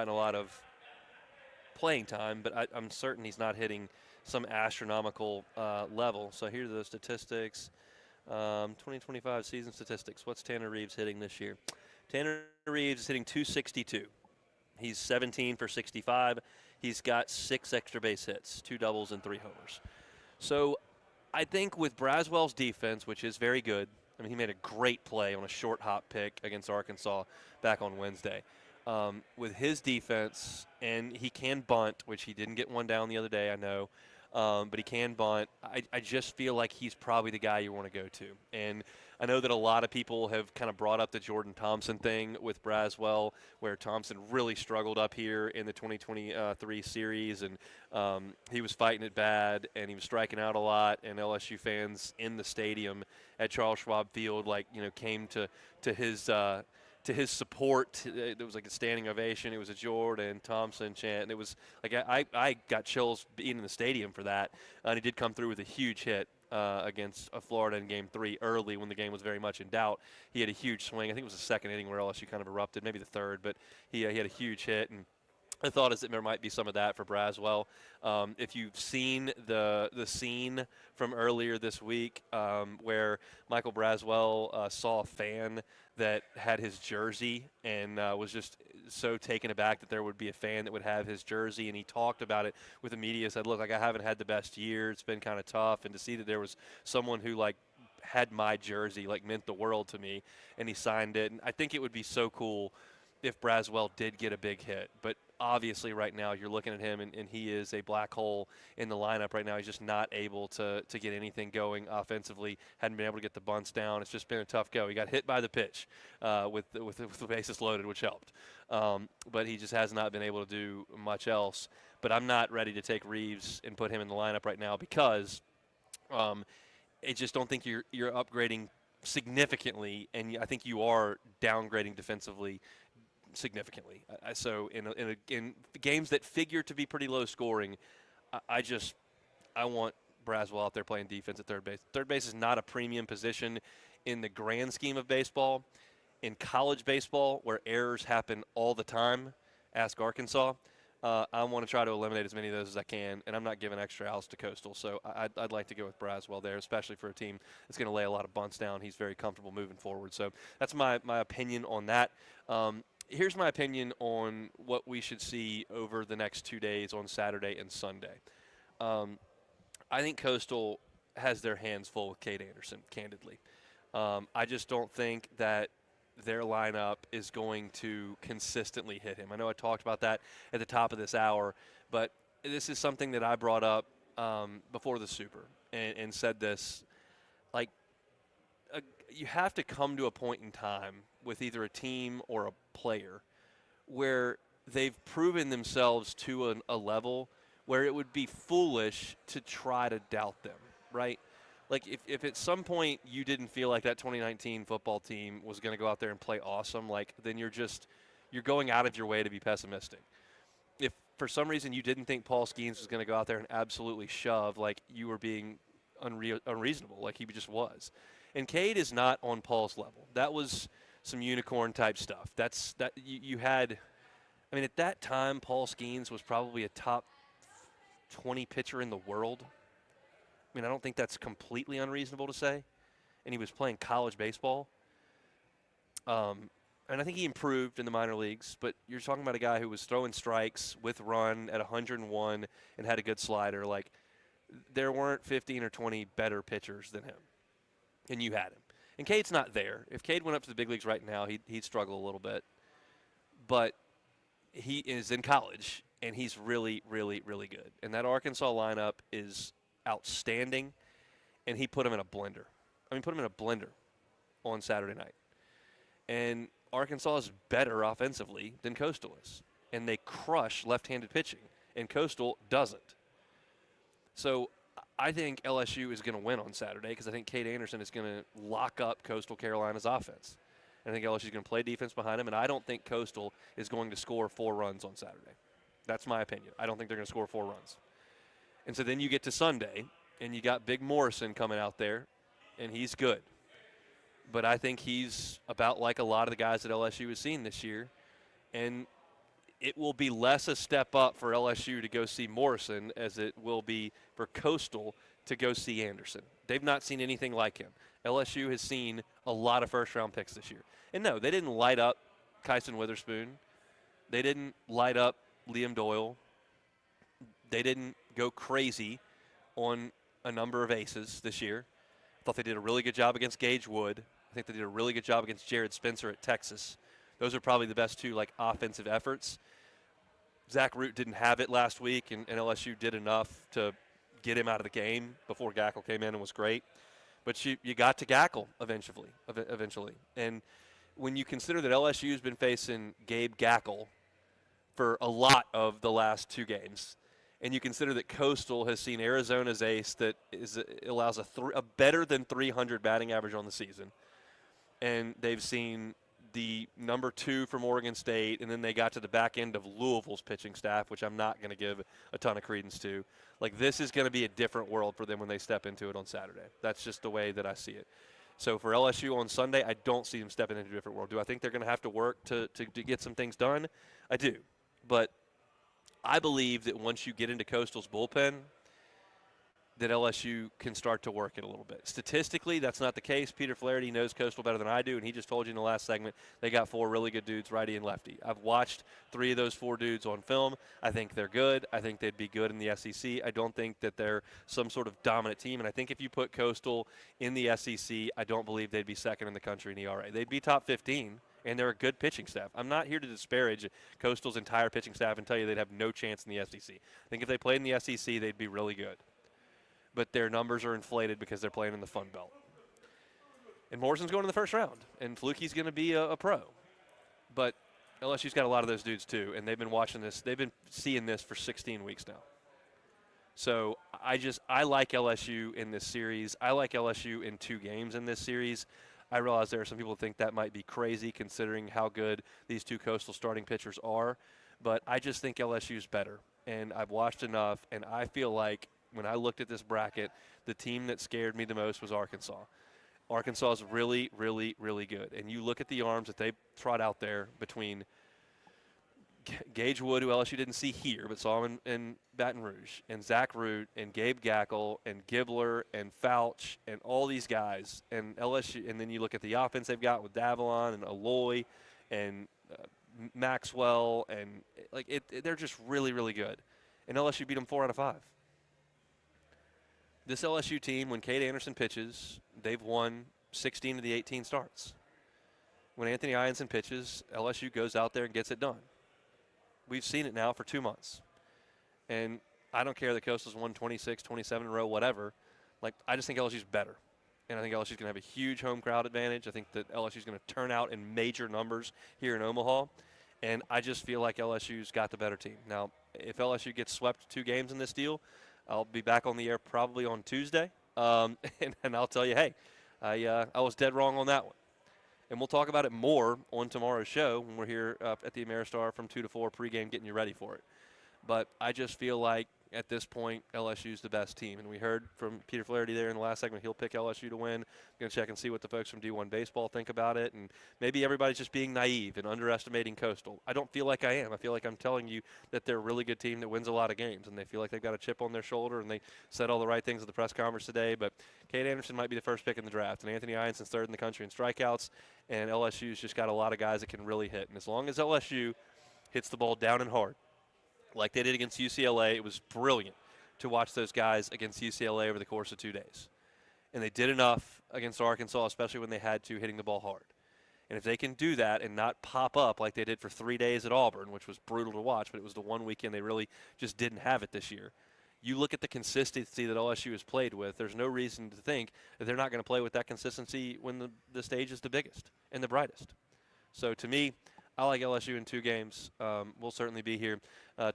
lot of playing time, but I'm certain he's not hitting some astronomical level. So here are the statistics. 2025 season statistics. What's Tanner Reeves hitting this year? Tanner Reeves is hitting 262. He's 17 for 65. He's got 6 extra base hits, 2 doubles and 3 homers. So I think with Braswell's defense, which is very good, I mean, he made a great play on a short hop pick against Arkansas back on Wednesday. With his defense, and he can bunt, which he didn't get one down the other day, I know, but he can bunt. I just feel like he's probably the guy you want to go to. And I know that a lot of people have kind of brought up the Jordan Thompson thing with Braswell, where Thompson really struggled up here in the 2023 series, and he was fighting it bad, and he was striking out a lot, and LSU fans in the stadium at Charles Schwab Field, came to his support. There was like a standing ovation. It was a Jordan Thompson chant, and it was like I got chills being in the stadium for that. And he did come through with a huge hit against Florida in Game 3 early when the game was very much in doubt. He had a huge swing. I think it was the second inning where LSU kind of erupted, maybe the third, but he had a huge hit. And the thought is that there might be some of that for Braswell. If you've seen the scene from earlier this week where Michael Braswell saw a fan that had his jersey and was just so taken aback that there would be a fan that would have his jersey, and he talked about it with the media, said, look, I haven't had the best year. It's been kind of tough, and to see that there was someone who had my jersey meant the world to me, and he signed it. And I think it would be so cool if Braswell did get a big hit, but obviously right now you're looking at him and he is a black hole in the lineup right now. He's just not able to get anything going offensively, hadn't been able to get the bunts down. It's just been a tough go. He got hit by the pitch with the bases loaded, which helped. But he just has not been able to do much else. But I'm not ready to take Reeves and put him in the lineup right now because I just don't think you're upgrading significantly, and I think you are downgrading defensively significantly. So in games that figure to be pretty low scoring, I want Braswell out there playing defense at third base. Third base is not a premium position in the grand scheme of baseball. In college baseball, where errors happen all the time, ask Arkansas. I want to try to eliminate as many of those as I can, and I'm not giving extra outs to Coastal. So I'd like to go with Braswell there, especially for a team that's going to lay a lot of bunts down. He's very comfortable moving forward. So that's my opinion on that. Here's my opinion on what we should see over the next 2 days on Saturday and Sunday. I think Coastal has their hands full with Cade Anderson, candidly. I just don't think that their lineup is going to consistently hit him. I know I talked about that at the top of this hour, but this is something that I brought up before the Super and said this. You have to come to a point in time with either a team or a player where they've proven themselves to a level where it would be foolish to try to doubt them, right? If at some point you didn't feel like that 2019 football team was going to go out there and play awesome, then you're going out of your way to be pessimistic. If for some reason you didn't think Paul Skeens was going to go out there and absolutely shove, you were being unreasonable, like he just was. And Cade is not on Paul's level. That was some unicorn type stuff. You had, at that time, Paul Skeens was probably a top 20 pitcher in the world. I don't think that's completely unreasonable to say. And he was playing college baseball. And I think he improved in the minor leagues, but you're talking about a guy who was throwing strikes with run at 101 and had a good slider. There weren't 15 or 20 better pitchers than him. And you had him. And Cade's not there. If Cade went up to the big leagues right now, he'd struggle a little bit. But he is in college, and he's really, really, really good. And that Arkansas lineup is outstanding, and he put him in a blender. Put him in a blender on Saturday night. And Arkansas is better offensively than Coastal is. And they crush left-handed pitching, and Coastal doesn't. So I think LSU is going to win on Saturday because I think Cade Anderson is going to lock up Coastal Carolina's offense. I think LSU is going to play defense behind him, and I don't think Coastal is going to score 4 runs on Saturday. That's my opinion. I don't think they're going to score 4 runs. And so then you get to Sunday, and you got Big Morrison coming out there, and he's good. But I think he's about like a lot of the guys that LSU has seen this year, and it will be less a step up for LSU to go see Morrison as it will be for Coastal to go see Anderson. They've not seen anything like him. LSU has seen a lot of first-round picks this year. And no, they didn't light up Kyson Witherspoon, They didn't light up Liam Doyle. They didn't go crazy on a number of aces this year. I thought they did a really good job against Gage Wood. I think they did a really good job against Jared Spencer at Texas. Those are probably the best two offensive efforts. Zach Root didn't have it last week, and LSU did enough to get him out of the game before Gackle came in and was great. But you got to Gackle eventually. And when you consider that LSU has been facing Gabe Gackle for a lot of the last two games, and you consider that Coastal has seen Arizona's ace that allows a better than 300 batting average on the season, and they've seen the number 2 from Oregon State, and then they got to the back end of Louisville's pitching staff, which I'm not going to give a ton of credence to. This is going to be a different world for them when they step into it on Saturday. That's just the way that I see it. So for LSU on Sunday, I don't see them stepping into a different world. Do I think they're going to have to work to get some things done? I do. But I believe that once you get into Coastal's bullpen, that LSU can start to work it a little bit. Statistically, that's not the case. Peter Flaherty knows Coastal better than I do, and he just told you in the last segment they got 4 really good dudes, righty and lefty. I've watched 3 of those 4 dudes on film. I think they're good. I think they'd be good in the SEC. I don't think that they're some sort of dominant team, and I think if you put Coastal in the SEC, I don't believe they'd be second in the country in ERA. They'd be top 15, and they're a good pitching staff. I'm not here to disparage Coastal's entire pitching staff and tell you they'd have no chance in the SEC. I think if they played in the SEC, they'd be really good. But their numbers are inflated because they're playing in the Fun Belt. And Morrison's going in the first round, and Fluky's going to be a pro. But LSU's got a lot of those dudes too, and they've been watching this. They've been seeing this for 16 weeks now. So I like LSU in this series. I like LSU in 2 games in this series. I realize there are some people who think that might be crazy considering how good these 2 Coastal starting pitchers are. But I just think LSU's better, and I've watched enough, and I feel like when I looked at this bracket, the team that scared me the most was Arkansas. Arkansas is really, really, really good. And you look at the arms that they trot out there between Gage Wood, who LSU didn't see here, but saw him in Baton Rouge, and Zach Root, and Gabe Gackle, and Gibbler, and Fouch, and all these guys. And LSU, and then you look at the offense they've got with Davalon and Aloy and Maxwell, and they're just really, really good. And LSU beat them 4 out of 5. This LSU team, when Cade Anderson pitches, they've won 16 of the 18 starts. When Anthony Ianson pitches, LSU goes out there and gets it done. We've seen it now for 2 months. And I don't care that Coastal's won 26, 27 in a row, whatever. I just think LSU's better. And I think LSU's going to have a huge home crowd advantage. I think that LSU's going to turn out in major numbers here in Omaha. And I just feel like LSU's got the better team. Now, if LSU gets swept 2 games in this deal, I'll be back on the air probably on Tuesday, and I'll tell you, hey, I was dead wrong on that one. And we'll talk about it more on tomorrow's show when we're here at the Ameristar from 2 to 4 pregame, getting you ready for it. But I just feel like at this point, LSU's the best team. And we heard from Peter Flaherty there in the last segment, he'll pick LSU to win. I'm going to check and see what the folks from D1 Baseball think about it. And maybe everybody's just being naive and underestimating Coastal. I don't feel like I am. I feel like I'm telling you that they're a really good team that wins a lot of games. And they feel like they've got a chip on their shoulder, and they said all the right things at the press conference today. But Cade Anderson might be the first pick in the draft. And Anthony Ianson's 3rd in the country in strikeouts. And LSU's just got a lot of guys that can really hit. And as long as LSU hits the ball down and hard, like they did against UCLA, it was brilliant to watch those guys against UCLA over the course of 2 days. And they did enough against Arkansas, especially when they had to, hitting the ball hard. And if they can do that and not pop up like they did for 3 days at Auburn, which was brutal to watch, but it was the one weekend they really just didn't have it this year. You look at the consistency that LSU has played with, there's no reason to think that they're not going to play with that consistency when the stage is the biggest and the brightest. So to me, I like LSU in 2 games. We'll certainly be here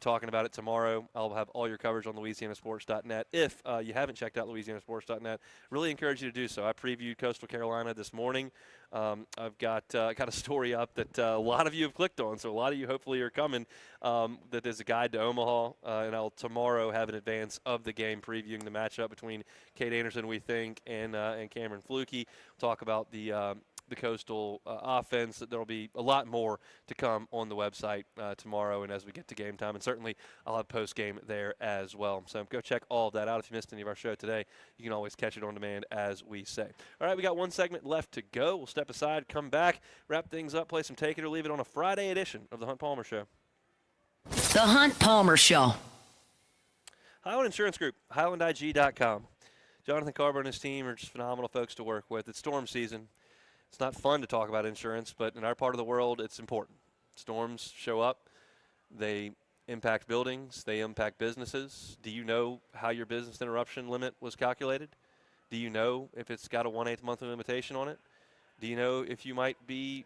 talking about it tomorrow. I'll have all your coverage on LouisianaSports.net. If you haven't checked out LouisianaSports.net, really encourage you to do so. I previewed Coastal Carolina this morning. I've got a story up that a lot of you have clicked on, so a lot of you hopefully are coming. That there's a guide to Omaha, and I'll tomorrow have an advance of the game previewing the matchup between Cade Anderson, we think, and Cameron Fluky. We'll talk about the Coastal offense. There will be a lot more to come on the website tomorrow and as we get to game time. And certainly I'll have post-game there as well. So go check all of that out. If you missed any of our show today, you can always catch it on demand, as we say. All right, we got 1 segment left to go. We'll step aside, come back, wrap things up, play some Take It or Leave It on a Friday edition of the Hunt Palmer Show. The Hunt Palmer Show. Highland Insurance Group, HighlandIG.com. Jonathan Carver and his team are just phenomenal folks to work with. It's storm season. It's not fun to talk about insurance, but in our part of the world, it's important. Storms show up. They impact buildings. They impact businesses. Do you know how your business interruption limit was calculated? Do you know if it's got a 1/8 monthly limitation on it? Do you know if you might be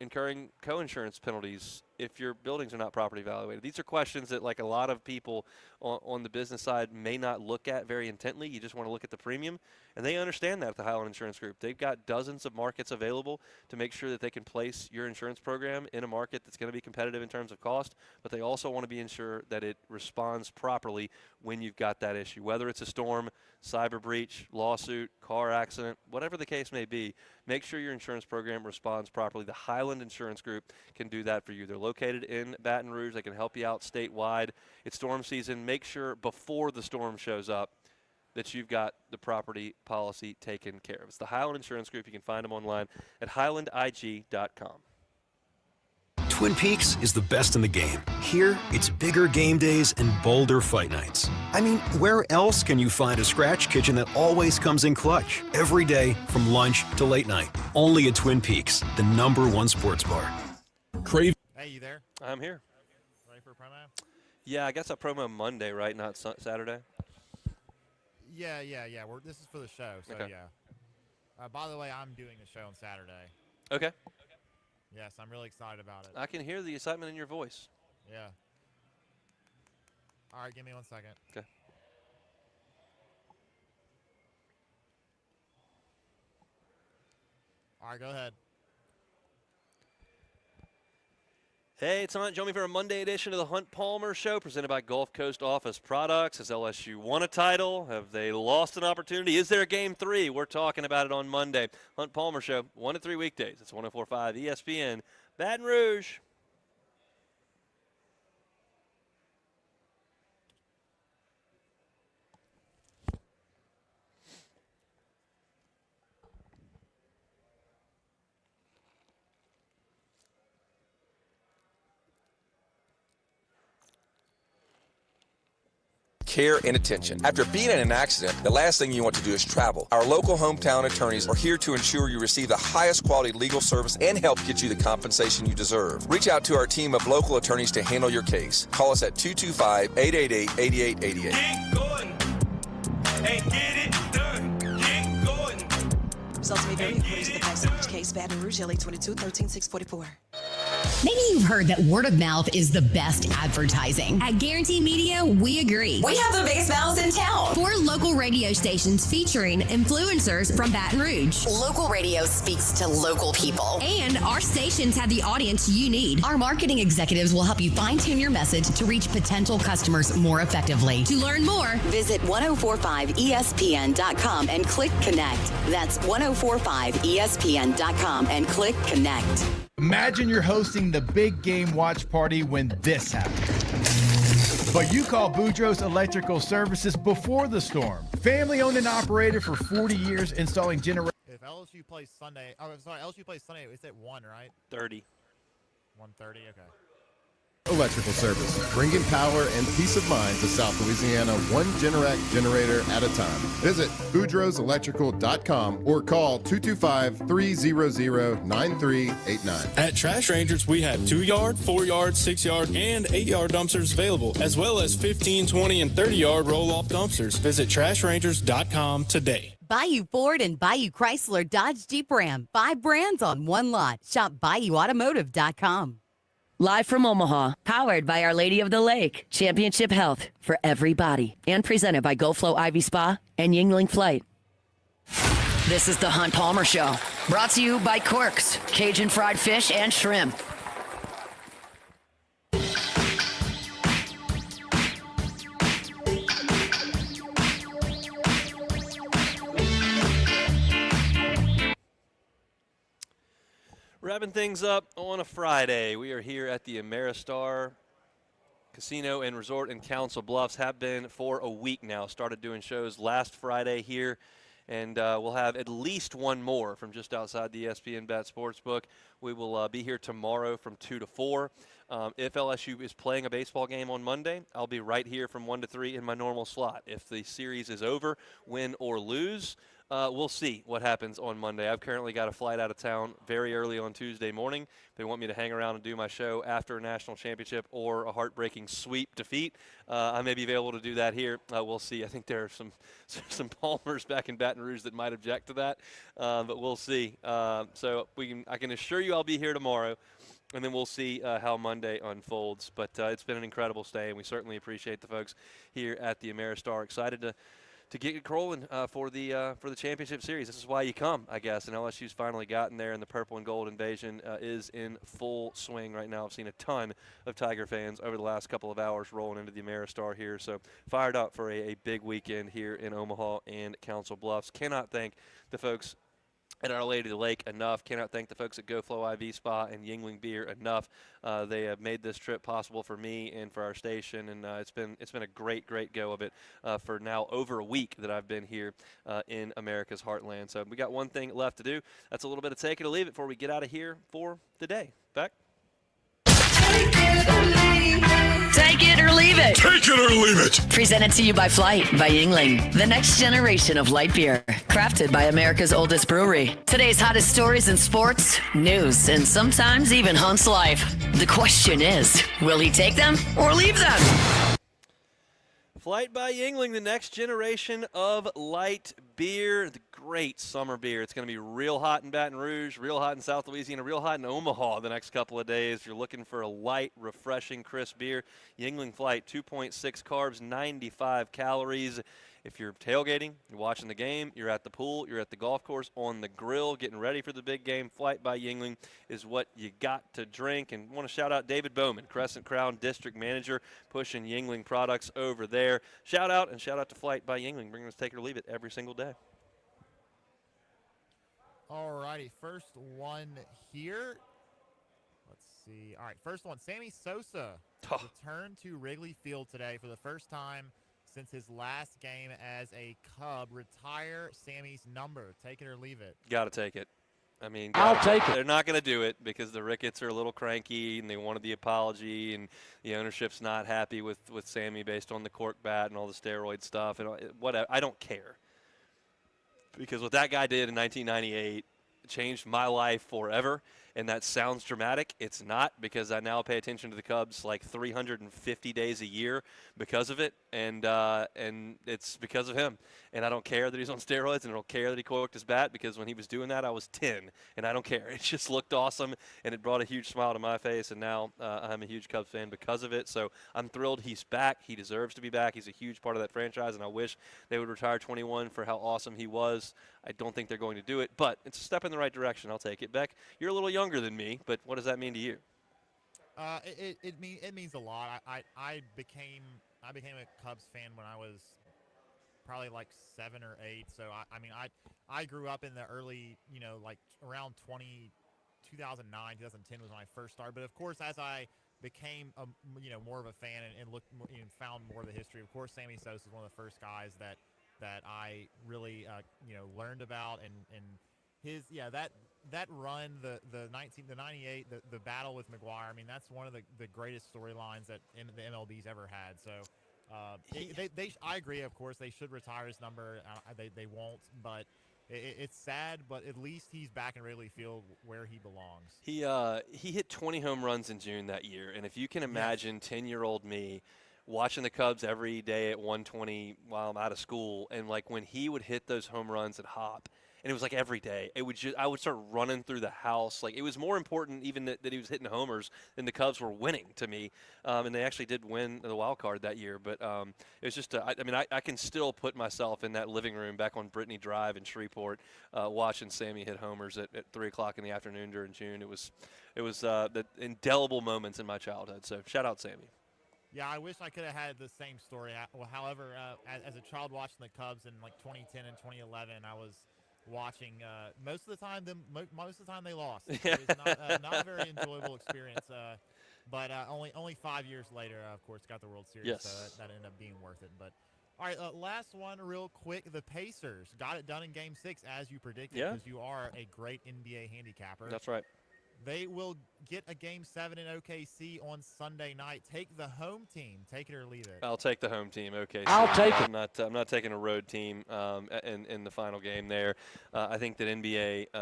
incurring co-insurance penalties if your buildings are not properly evaluated? These are questions that, like, a lot of people on the business side may not look at very intently. You just want to look at the premium, and they understand that at the Highland Insurance Group. They've got dozens of markets available to make sure that they can place your insurance program in a market that's going to be competitive in terms of cost, but they also want to be sure that it responds properly when you've got that issue, whether it's a storm, cyber breach, lawsuit, car accident, whatever the case may be. Make sure your insurance program responds properly. The Highland Insurance Group can do that for you. They're located in Baton Rouge. They can help you out statewide. It's storm season. Make sure before the storm shows up that you've got the property policy taken care of. It's the Highland Insurance Group. You can find them online at HighlandIG.com. Twin Peaks is the best in the game. Here, it's bigger game days and bolder fight nights. I mean, where else can you find a scratch kitchen that always comes in clutch? Every day, from lunch to late night. Only at Twin Peaks, the '1 sports bar. Hey, you there? I'm here. Ready for a promo? Yeah, I guess I promo Monday, right? Not Saturday? Yeah. This is for the show, so Okay. yeah. By the way, I'm doing the show on Saturday. Okay. Yes, I'm really excited about it. I can hear the excitement in your voice. Yeah. All right, give me 1 second. Okay. All right, go ahead. Hey, it's Hunt. Join me for a Monday edition of the Hunt Palmer Show, presented by Gulf Coast Office Products. Has LSU won a title? Have they lost an opportunity? Is there a Game 3? We're talking about it on Monday. Hunt Palmer Show, 1 to 3 weekdays. It's 104.5 ESPN, Baton Rouge. Care and attention. After being in an accident, the last thing you want to do is travel. Our local hometown attorneys are here to ensure you receive the highest quality legal service and help get you the compensation you deserve. Reach out to our team of local attorneys to handle your case. Call us at 225-888-8888. Get going and get it done. Get going. Results may vary according to the facts of each case. Baton Rouge, LA 22-13-644. Maybe you've heard that word of mouth is the best advertising. At Guarantee Media, we agree. We have the biggest mouths in town. 4 local radio stations featuring influencers from Baton Rouge. Local radio speaks to local people. And our stations have the audience you need. Our marketing executives will help you fine-tune your message to reach potential customers more effectively. To learn more, visit 1045ESPN.com and click Connect. That's 1045ESPN.com and click Connect. Imagine you're hosting the big game watch party when this happens. But you call Boudreaux's Electrical Services before the storm. Family owned and operated for 40 years, installing generators. If LSU plays Sunday, LSU plays Sunday, it's at 1, right? 30. 1:30, okay. Electrical Service, bringing power and peace of mind to South Louisiana, one Generac generator at a time. Visit boudreauxelectrical.com or call 225-300-9389. At Trash Rangers, we have 2-yard, 4-yard, 6-yard, and 8-yard dumpsters available, as well as 15, 20, and 30-yard roll-off dumpsters. Visit trashrangers.com today. Bayou Ford and Bayou Chrysler Dodge Jeep Ram. 5 brands on one lot. Shop BayouAutomotive.com. Live from Omaha, powered by Our Lady of the Lake, Championship Health for everybody, and presented by GoFlow Ivy Spa and Yingling Flight. This is the Hunt Palmer Show, brought to you by Quirks, Cajun fried fish and shrimp. Wrapping things up on a Friday. We are here at the Ameristar Casino and Resort in Council Bluffs. Have been for a week now. Started doing shows last Friday here and we'll have at least one more from just outside the ESPN Bet Sportsbook. We will be here tomorrow from 2 to 4. If LSU is playing a baseball game on Monday, I'll be right here from 1 to 3 in my normal slot. If the series is over, win or lose, we'll see what happens on Monday. I've currently got a flight out of town very early on Tuesday morning. If they want me to hang around and do my show after a national championship or a heartbreaking sweep defeat, I may be available to do that here. We'll see. I think there are some Palmers back in Baton Rouge that might object to that, but we'll see. So I can assure you I'll be here tomorrow. And then we'll see how Monday unfolds. But it's been an incredible stay, and we certainly appreciate the folks here at the Ameristar. Excited to get it rolling for the championship series. This is why you come, I guess. And LSU's finally gotten there, and the purple and gold invasion is in full swing right now. I've seen a ton of Tiger fans over the last couple of hours rolling into the Ameristar here. So fired up for a big weekend here in Omaha and Council Bluffs. Cannot thank the folks at Our Lady of the Lake enough. Cannot thank the folks at GoFlow IV Spa and Yingling Beer enough. They have made this trip possible for me and for our station, and it's been a great go of it for now over a week that I've been here in America's heartland. So we got one thing left to do. That's a little bit of take it or leave it before we get out of here for the day. Beck? Take it or leave it. Take it or leave it. Presented to you by Flight by Yingling, the next generation of light beer, crafted by America's oldest brewery. Today's hottest stories in sports, news, and sometimes even Hunt's life. The question is, will he take them or leave them? Flight by Yingling, the next generation of light beer, the great summer beer. It's going to be real hot in Baton Rouge, real hot in South Louisiana, real hot in Omaha the next couple of days. If you're looking for a light, refreshing, crisp beer, Yingling Flight, 2.6 carbs, 95 calories. If you're tailgating, you're watching the game, you're at the pool, you're at the golf course, on the grill, getting ready for the big game, Flight by Yingling is what you got to drink. And I want to shout out David Bowman, Crescent Crown District Manager, pushing Yingling products over there. Shout out to Flight by Yingling, bringing us take it or leave it every single day. All righty, first one here. Let's see. All right, first one, Sammy Sosa returned to Wrigley Field today for the first time since his last game as a Cub. Retire Sammy's number. Take it or leave it. Got to take it. I mean, I'll take it. They're not going to do it because the Ricketts are a little cranky and they wanted the apology, and the ownership's not happy with Sammy based on the cork bat and all the steroid stuff and whatever. I don't care, because what that guy did in 1998 changed my life forever. And that sounds dramatic. It's not, because I now pay attention to the Cubs like 350 days a year because of it, and it's because of him. And I don't care that he's on steroids, and I don't care that he corked his bat, because when he was doing that, I was 10, and I don't care. It just looked awesome, and it brought a huge smile to my face, and now I'm a huge Cubs fan because of it. So I'm thrilled he's back. He deserves to be back. He's a huge part of that franchise, and I wish they would retire 21 for how awesome he was. I don't think they're going to do it, but it's a step in the right direction. I'll take it. Beck, you're a little younger than me, but what does that mean to you? It means a lot. I became a Cubs fan when I was probably like 7 or 8. So I grew up in the early, like around 2009, 2010 was when I first started. But of course, as I became more of a fan and looked and found more of the history, of course, Sammy Sosa is one of the first guys that I really learned about, and his that run, the 98, the battle with McGuire. I mean, that's one of the greatest storylines that the MLB's ever had. So I agree. Of course, they should retire his number. They won't, but it's sad. But at least he's back in Wrigley Field where he belongs. He hit 20 home runs in June that year, and if you can imagine 10-year-old me watching the Cubs every day at 1:20 while I'm out of school, and like when he would hit those home runs at Hop, and it was like every day, I would start running through the house. Like, it was more important even that he was hitting homers than the Cubs were winning to me. And they actually did win the wild card that year. But it was just, I can still put myself in that living room back on Brittany Drive in Shreveport, watching Sammy hit homers at 3 o'clock in the afternoon during June. It was the indelible moments in my childhood. So shout out Sammy. Yeah, I wish I could have had the same story. However, as a child watching the Cubs in like 2010 and 2011, I was watching most of the time they lost. It was not a very enjoyable experience. But only 5 years later, of course, got the World Series. Yes. So that ended up being worth it. But All right, last one real quick. The Pacers got it done in Game 6 as you predicted Yeah. because you are a great NBA handicapper. That's right. They will get a Game 7 in OKC on Sunday night. Take the home team. Take it or leave it. I'll take the home team. Okay, I'll take it. I'm not taking a road team in the final game there. I think that NBA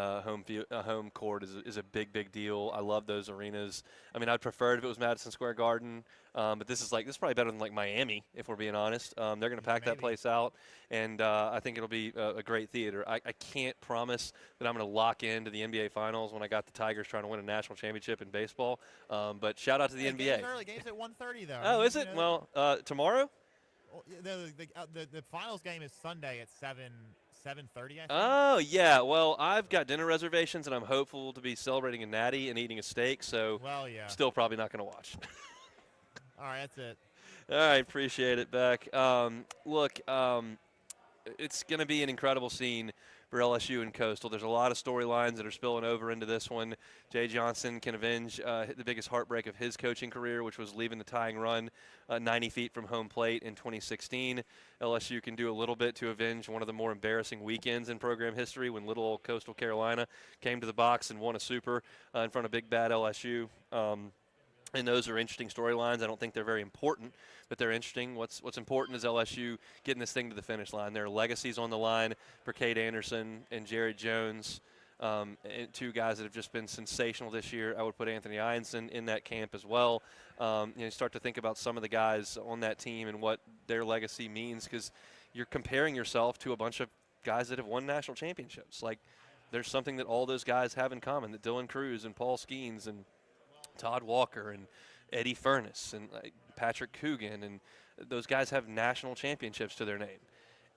home court is a big deal. I love those arenas. I mean, I'd prefer it if it was Madison Square Garden, but this is probably better than like Miami, if we're being honest. They're going to pack that place out, and I think it'll be a great theater. I can't promise that I'm going to lock into the NBA Finals when I got the Tigers trying to win a national championship in baseball. But shout out to the NBA. Game's early. Game's at 1:30 though. Oh, is it? Well, tomorrow? Well, the finals game is Sunday at 7:30. I think. Oh yeah. Well, I've got dinner reservations, and I'm hopeful to be celebrating a natty and eating a steak. So, well, yeah. Still probably not going to watch. All right, that's it. All right, appreciate it, Beck. Look, it's going to be an incredible scene for LSU and Coastal. There's a lot of storylines that are spilling over into this one. Jay Johnson can avenge the biggest heartbreak of his coaching career, which was leaving the tying run 90 feet from home plate in 2016. LSU can do a little bit to avenge one of the more embarrassing weekends in program history when little old Coastal Carolina came to the box and won a super in front of big bad LSU. And those are interesting storylines. I don't think they're very important, but they're interesting. What's important is LSU getting this thing to the finish line. Their legacies on the line for Cade Anderson and Jared Jones, and two guys that have just been sensational this year. I would put Anthony Ianson in that camp as well. You start to think about some of the guys on that team and what their legacy means, because you're comparing yourself to a bunch of guys that have won national championships. Like, there's something that all those guys have in common, that Dylan Cruz and Paul Skeens and Todd Walker and Eddie Furness and Patrick Coogan, and those guys have national championships to their name.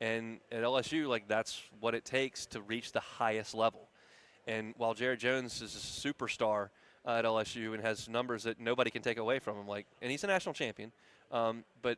And at LSU, that's what it takes to reach the highest level. And while Jared Jones is a superstar at LSU and has numbers that nobody can take away from him, and he's a national champion, but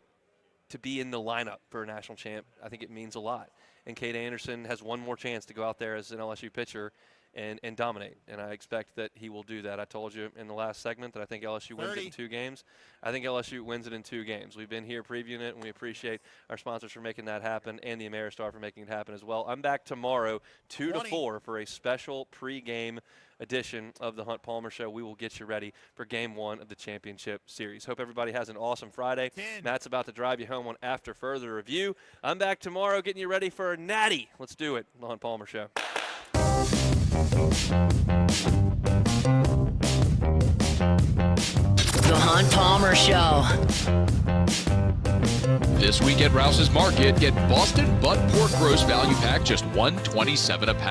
to be in the lineup for a national champ, I think it means a lot. And Cade Anderson has one more chance to go out there as an LSU pitcher and dominate, and I expect that he will do that. I told you in the last segment that I think LSU wins it in 2 games. I think LSU wins it in 2 games. We've been here previewing it, and we appreciate our sponsors for making that happen and the Ameristar for making it happen as well. I'm back tomorrow 2 to 4 for a special pregame edition of the Hunt Palmer Show. We will get you ready for Game 1 of the championship series. Hope everybody has an awesome Friday. Matt's about to drive you home on After Further Review. I'm back tomorrow getting you ready for a natty. Let's do it. The Hunt Palmer Show. The Hunt Palmer Show. This week at Rouse's Market, get Boston Butt Pork Roast Value Pack, just $1.27 a pack.